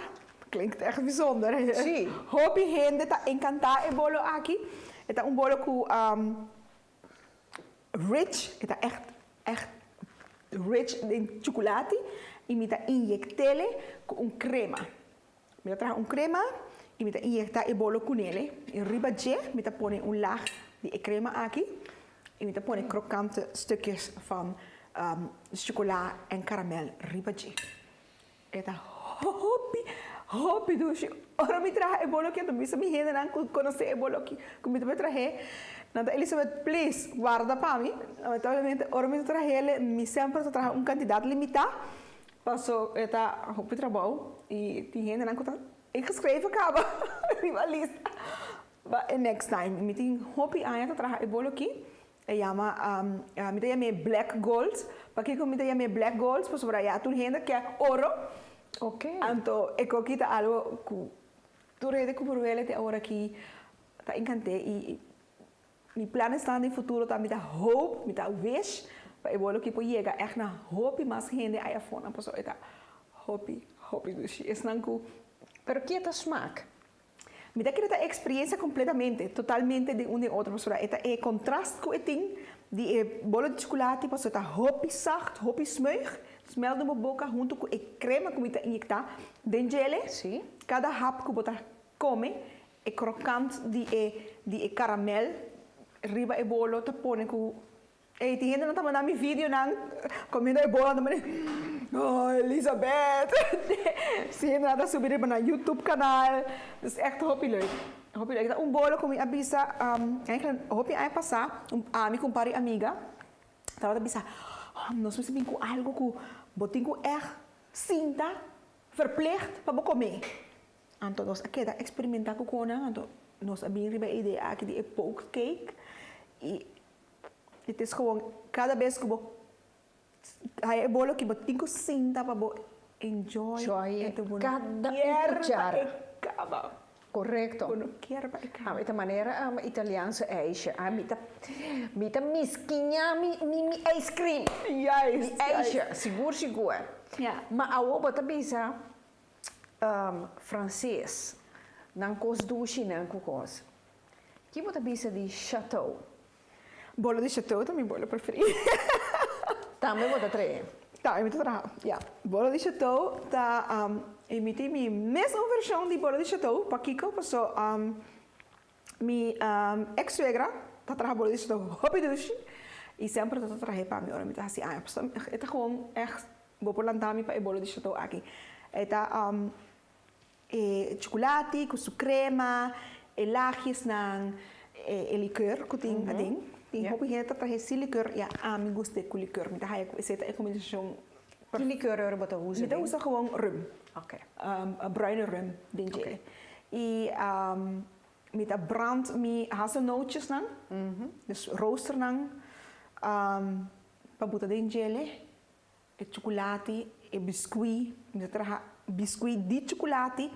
klinkt echt bijzonder. Sim. Hoop ik hende ta encantar e bolo aqui. Het is bolo ku rich, het is echt rich in chocolate. E me ta injectele com crema. Me trae un crema y me inyecta el bolo con él. En riba je, me pone un laag die crema aquí y me pone krokante stukjes van chocola en karamel riba je. Eta hopi dus. Ora me trae el bolo que tu misa mi hende nan conocer el bolo que me traje. Nada Elizabeth, please, guarda para mim. Lamentablemente, ora me traje mi sempre traje un cantidad limitada. Passou, eta hopi trabalho e die hende nan conta. Ik geschreven kaba, rivalista. But next time, meeting hopi aan het traga e bolo aqui. E chama, me tem black gold. Porque como me tem black gold, pues sobre allá tu gente que é ouro. Okay. Então, eu quita algo que tu rede que por ver agora aqui, tá encantei e mijn plannen staan in het futuro dat met de hoop, met de wish, maar ik wil ook iemand chegar echt naar hoop, maar als geen de iPhone, dan pas uit hoop dus is nanku. Pero que é smaak? Me da que esta experiencia completamente, totalmente de un de otro, pues esta é contrast com eting, die bolo de chocolate, pas esta hopi zacht, hopi smeug, smelt in mijn boca junto com crema que me está inyectar, den gele, Sim. cada hap que bota come, é crocante die caramel, riba e bolo te pone com e die gente não tá mandando meu vídeo não comendo e bolo também oh Elizabeth se ainda nada subir para no YouTube canal dus echt hoppie leuk um bolo com minha bisa eigenlijk hoppie aí passar me compare amiga tava bisa nós vamos com algo com botinho cinta verplicht para comer então nós aqui da experimentar com kona então nós abrir riba ideia aqui de poke cake e het is gewoon cada vez que hij bolo que botinho cinta para enjoy cada cuchara. Correcto. De esta maneira uma italiaanse ijsje. Met een miskinha, mi ice cream. Juist. Ijsje, seguro. Ja. Maar ao bota bisa francês, não cos duche, não cos. Que bota bisa de chateau. Bolo de chateau também bolo preferido. Também bota tre. Tá, eu ja. Bolo de chateau, tá, imite mi mesma versão de bolo de chateau, para Kiko, passou mi ex-suegra, tá trabalhando bolo de chateau, hobby dus, e sempre tá trabalhando para mim, ora, me tá assim, é gewoon echt, vou plantar mi para bolo de chateau aqui. É tá chocolate, com crema, laagjes ng liqueur, que tem ading. Die hoop ik dat er liqueur, ja, me gusta com liqueur. Met hij zet een combinatie. Que liqueur er bota usa? Met usa gewoon rum. Oké. Bruine rum, denk je. En met dat brand mi hazelnootjes dan, dus rooster dan, pabuta de gele, chocolate, biscuit, met dat biscuit die chocolate,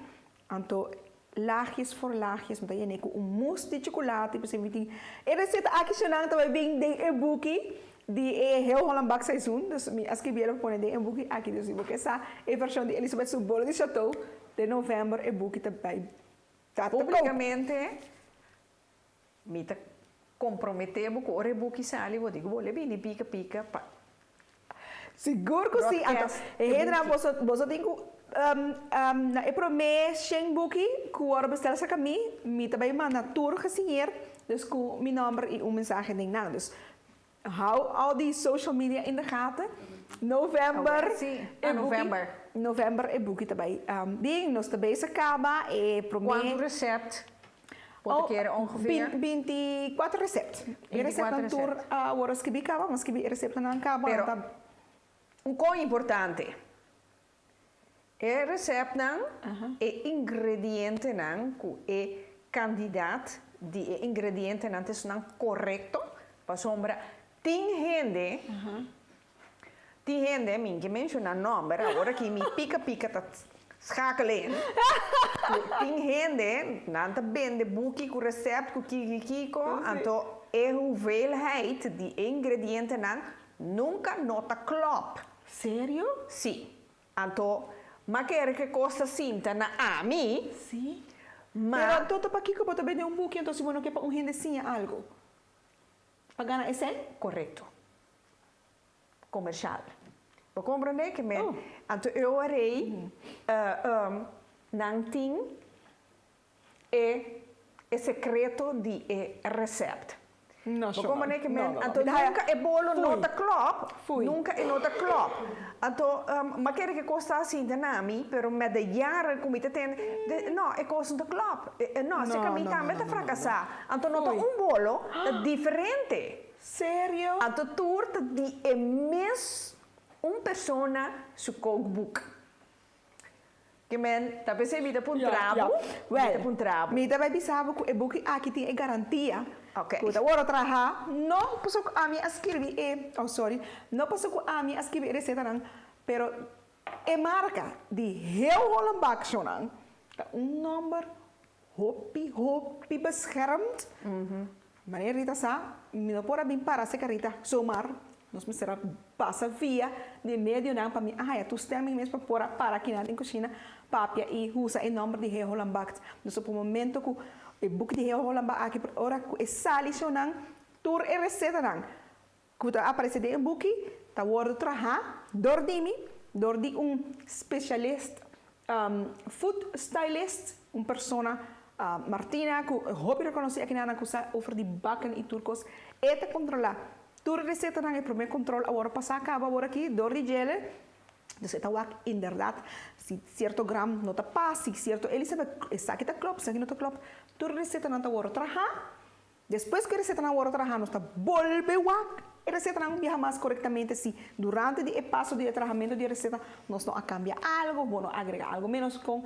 anto laagjes voor laagjes, met je een mousse de chocolate, dus meeting. Er zit eigenlijk zo'n aantal bij een boekie die heel Holland bakseizoen, dus als ik weer op een boekie, aqui dus die boekie essa é versão de Elizabeth seu bolo de chateau de novembro e boekie erbij. Publicamente, me te comprometer com o boekie sali, vou digo, vou levar pica. Seguro que sim. Então, você tem na promessa sem boekie, que o bestel sa kami, me também manda tour gesigneerd, dus com mijn nummer e mensagem ding na. Dus hou al die social media in de gaten. November. November e boekie erbij. Ding, nos também sa acaba e promessa. Quanto recept? Quanto keer ongeveer? 24 recept. E recept na tour, horas que bicava, mas que recept na acaba. Pero, um coisa importante. É recept não, é ingrediente não, é candidato de ingrediente não é correto, para sombra. Tem gente, minha menciona nome, agora que me pica tá schakelen. Tem gente, não tá bem de boekie com recept com kiko, então é hoeveelheid de ingrediente não nunca nota klopt. Sério? Sim. Então mas quer que custa cinta na AMI? Sim. Mas pero todo para Kiko pode vender book, então se você não quer para rendecinha algo. Para ganhar esse? Correto. Comercial. Para compreender que então eu arei nang ting é secreto de recept. Não, Como Shonan. é que men, Não. então nunca é bolo Fui. nota klop, Fui. nunca é nota klop. Então, mas quer que costa assim de nami, pero met de jaren kom je te ten, não, é costa de klop. Não, se camita met de fracassar. Então nota bolo diferente. Sério? Então turta de é mes persona su cookbook. Que men, tá percebida por trabo, Well, por trabo. me também pensava que o e-book aqui tem garantia. Ok. Que eu vou trabalhar, não posso a mim escrever, não posso a mim escrever receita não, pero é marca de heel Holland bak zo não. Nummer hoppie beschermd. Wanneer Rita sa, não pode bem para se Rita zomaar. Nós me será passa via de meio não para mim. Ah, tu stemming mesmo para aqui na cozinha, papia e usa o número de heel Holland bak. Dus op het moment que o book de heel Holland bak aqui por hora é sali zo não, tour é receita não. Quando aparece de book, tá word traha door de specialist, food stylist, persona Martina, que hobby reconhece aqui na coisa over die bakken e turcos, te controlar. Tour receita não é primeiro controle, agora passar acaba agora aqui door die gele. Dus het ook inderdaad, si certo gram nota pas, si certo, ele sabe, essa aqui tá klopt, essa aqui não tá klopt. Tour receita não tá agora traha. Depois que a receita não agora traha, nós tá volve wak. A receita não viaja mais corretamente se durante o passo de tratamento de receita nós não cambia algo, bueno, agrega algo menos com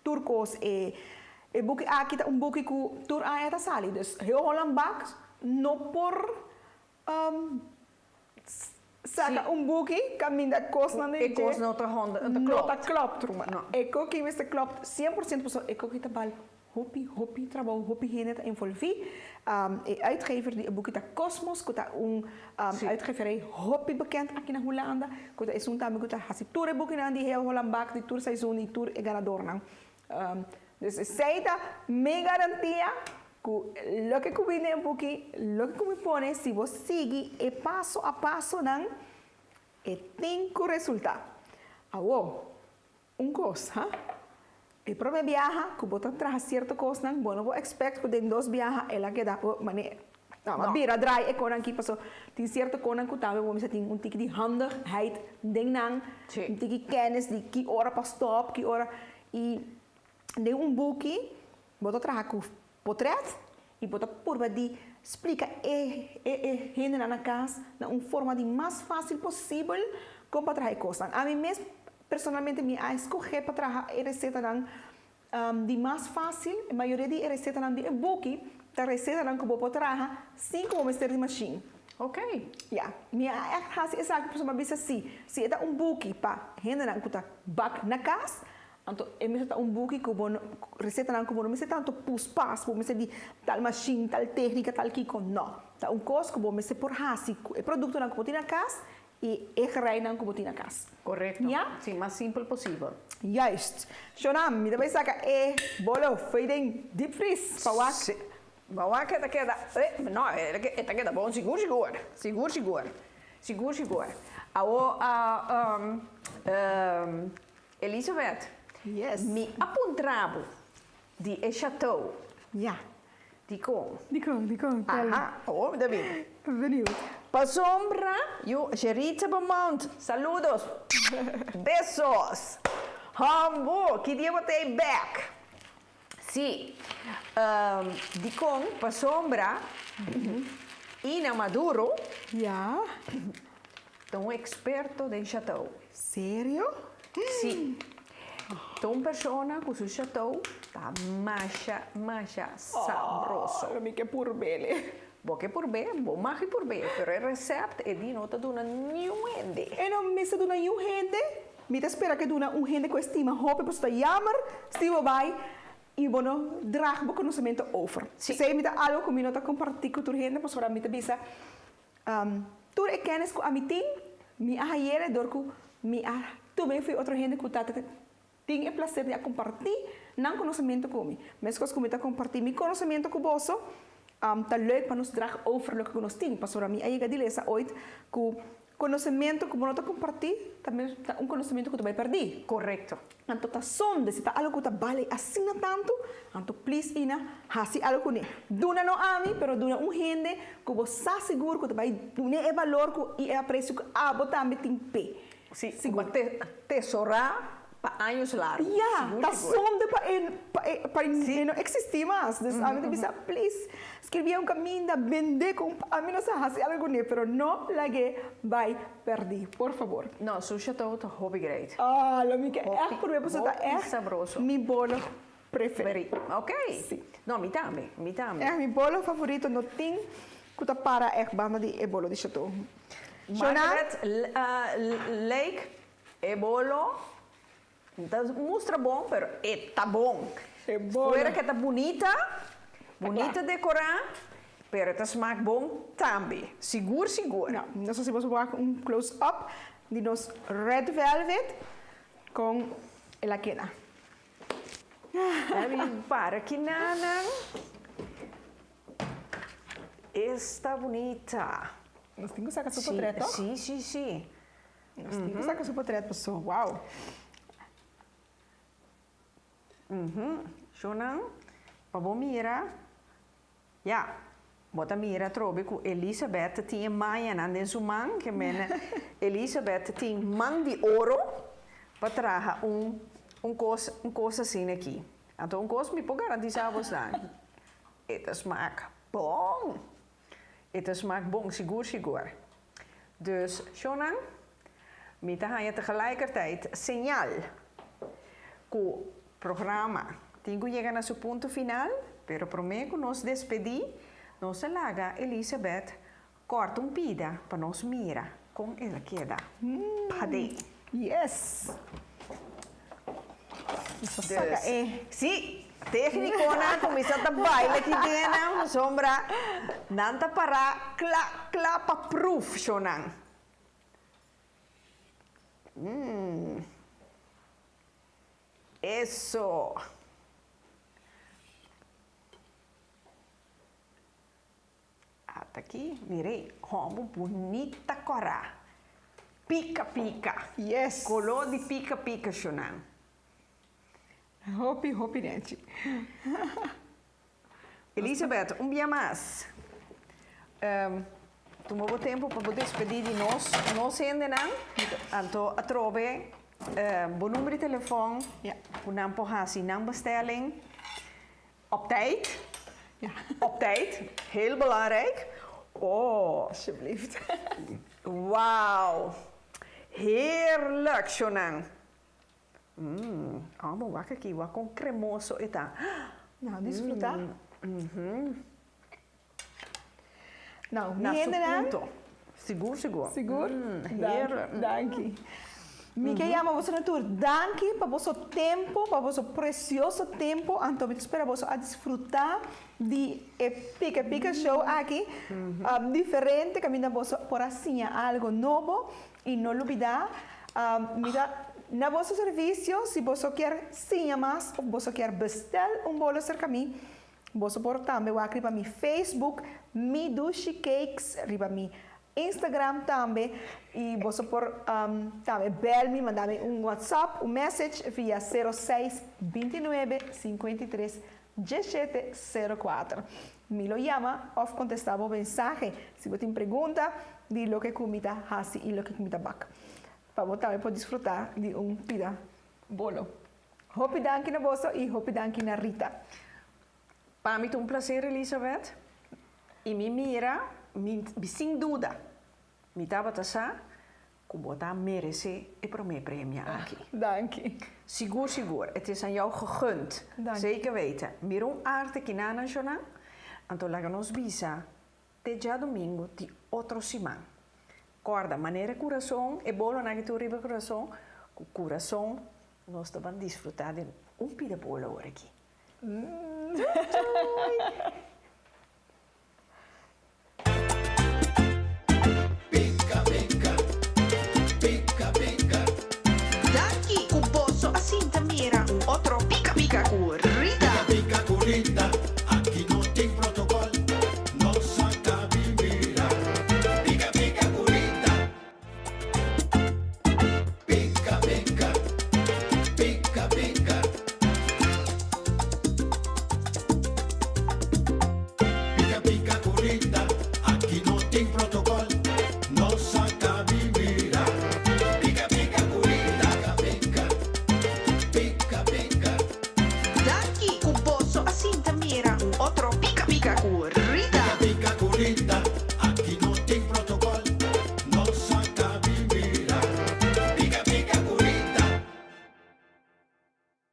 turcos e book aqui tá book que tur a eta sali. Dus heel Holland bak não por saca book caminho da costa na Ik kost nota honda, nota klopt, truma. Eko que veste klopt 100% persoon eko que tá bal hoppie trabalho hoppie heen het involvi. Uitgever die boek dat Cosmos, que tá uitgeverij hoppie bekend aqui na Holanda, que tá também que tá hasi tour boek na die heel Holland bak, die tour seizoen, die tour é ganador não. Dus zij tá me garantia que lo que combina um pouquinho, lo que me põe, se você seguir e passo a passo não, tem que resultado. Coisa, e para me viajar, que botar traje certa coisa, não, bueno, vou expect que em 2 viajas ela queda, mané, não, vira dry, con aqui passou, tem certa coisa que também vamos ter tique de handigheid, ding não, tique kennis, de que hora para stop, que hora, e de boek, botar traje com portret, e botar por de explica gente na casa, na forma de mais fácil possível, como para trazer coisas. A mim mesmo, personalmente, me escolher para trazer a receita de mais fácil, a maioria de receita de book, a receita que eu vou trazer, 5 momestres de machine. Ok. Ja, minha exato, pessoa me assim, se é book para gente que está bak na casa, então, é book que eu receita não como não me tanto pas, vou me de tal machine, tal técnica, tal que não. Tá coisa que vou me por hasi, é produto não como tem na casa e é rei não como tem na casa. Correto. Ja? Sim, mais simples possível. Juist. Shonam, me deve sacar bolo feeding deep freeze, para wak. Bawa queda, não, esta queda bom, seguro. Elisabeth. Yes. Me apontravo de chateau. Ja. Die kom. Die kom. Aha, David. Benieuwd. Pa sombra, yo, Gerita Beaumont. Saludos. Besos. Hamburg, que dia botei back. Sim. Die kom, pa sombra. Ina Maduro. Ja. Experto de chateau. Sério? Sim. Então, persona com o chateau tá macha sabroso. Mi que por bele. Porque por bem, bom mais por bem, pero o recept é de nota de uma new ende. E não me de uma new gente, me espera que duna gente com estima, hope para estar jammer, stivo vai e bueno, drag o conhecimento over. Se me dá algo que me nota compartilhar com a gente, para me bisa, tu é kennis com a mi team, me ahayere door que me tu bem fui outra gente que tá tem o prazer de compartilhar não conhecimento comigo. Mas coisas que eu compartilhar meu conhecimento com você, tá leuk para nos dragen over o que nós temos. Para mim, aí a dilesa ooit que conhecimento que você compartilha, também é um conhecimento que você vai perder. Correcto. Então, tá sonde, se tá algo que vale assim tanto, então, please, ina, hasi algo com ele. Duna não a mim, pero duna gente que você está seguro que vai donar o valor e o preço que a botar também tem pé. Sim, seguro. Tesourar para anos largos. Ja, tá sonde para não existir mais. Então, a mim bisa, please, escrever um caminho, vender com a mim não se hasi algo com ele, pero não lage vai perder, por favor. Não, sushi todo hobby great. Ah, lo mica é por mim, você tá sabroso. Mi bolo preferido. Ok. Sim. Não, me também. É meu bolo favorito, não tem que tá para é banda de bolo de chateau. Margaret Lake é bolo. Então, mostra bom, pero tá bom. É bom. Fora que tá bonita decorar, pero tá smaak bom também. Seguro. Não, nós vamos fazer um close-up de nos red velvet com a quena. Para aqui, Nana. Está bonita. Nós temos que sacar seu portreto. Sim. Nós temos que sacar seu portreto, pessoal. Uau! Shonan, para mira. Ja, bota mira trobe com Elisabeth tinha maia na sua mão, que mena Elisabeth tinha mão de ouro para trazer coisa assim aqui. Então, coisa me pode garantir a você. Het smaakt bom. Het smaakt bom, seguro. Dus, Shonan, met ga je tegelijkertijd signaal que o programa tem que chegar a seu ponto final, pero prometo nos despedir, nos laga Elisabeth corta pida para nos mira com ela queda. Padê. Yes! Isso saca Sim, técnica começa a baile aqui dentro, na sombra, nanta para clapa proof, Shonan. Eso. Até aqui, mirei, como bonita corá. Pica. Yes! Color de pica, Shonan. Hopi, gente. Elizabeth, dia mais. Tomou tempo para poder despedir de nós ainda não. Então, a trove, bom número de telefone, voor naam Pohasi, naambestelling. Op tijd. Ja. Op tijd, heel belangrijk. Oh, Alsjeblieft. wauw. Heerlijk, Shonan. Vamos wakker aqui, com cremoso e tá. Nou, disfrutar. Nou, Na niet inderdaad. punto. Seguro. Seguro? Heerlijk. Dank. Mika llama você na tour. Danke para vosso tempo, para vosso precioso tempo. Então, espero você a desfrutar de Pica Show aqui. Diferente, caminha você por assim, algo novo. E não olvidar, na vosso serviço, se você quer sim mais, ou você quer bestel bolo cerca de mim, você pode também aqui para mi Facebook, Mi Dushi Cakes, riba mi Instagram também, e você pode também bel-me, mandar-me WhatsApp, message via 06 29 53 17 04. Me lo llama ou contestar o mensagem. Se você tem pergunta, de lo que comida hasi e lo que comida bak. Para você também pode desfrutar de pida bolo. Hopi danki na você e hopi danki na Rita. Para mim é um prazer, Elizabeth. E me mira, sem dúvida, me estava a que você merece e para mim prêmio aqui. Danke. Seguro. Het is aan jou gegund. Dank. Zeker weten. Miron arte que na nacional. Então, lá nos visa, de já domingo, de outro semana. Corda, maneira coração, e bolo na que tu riba coração, nós vamos desfrutar de pida bolo agora aqui. Daqui o bolso assim mira outro pica corrida. Pica corrida, aqui não tem protocolo, não saca mira. Pica corrida. pica, pica.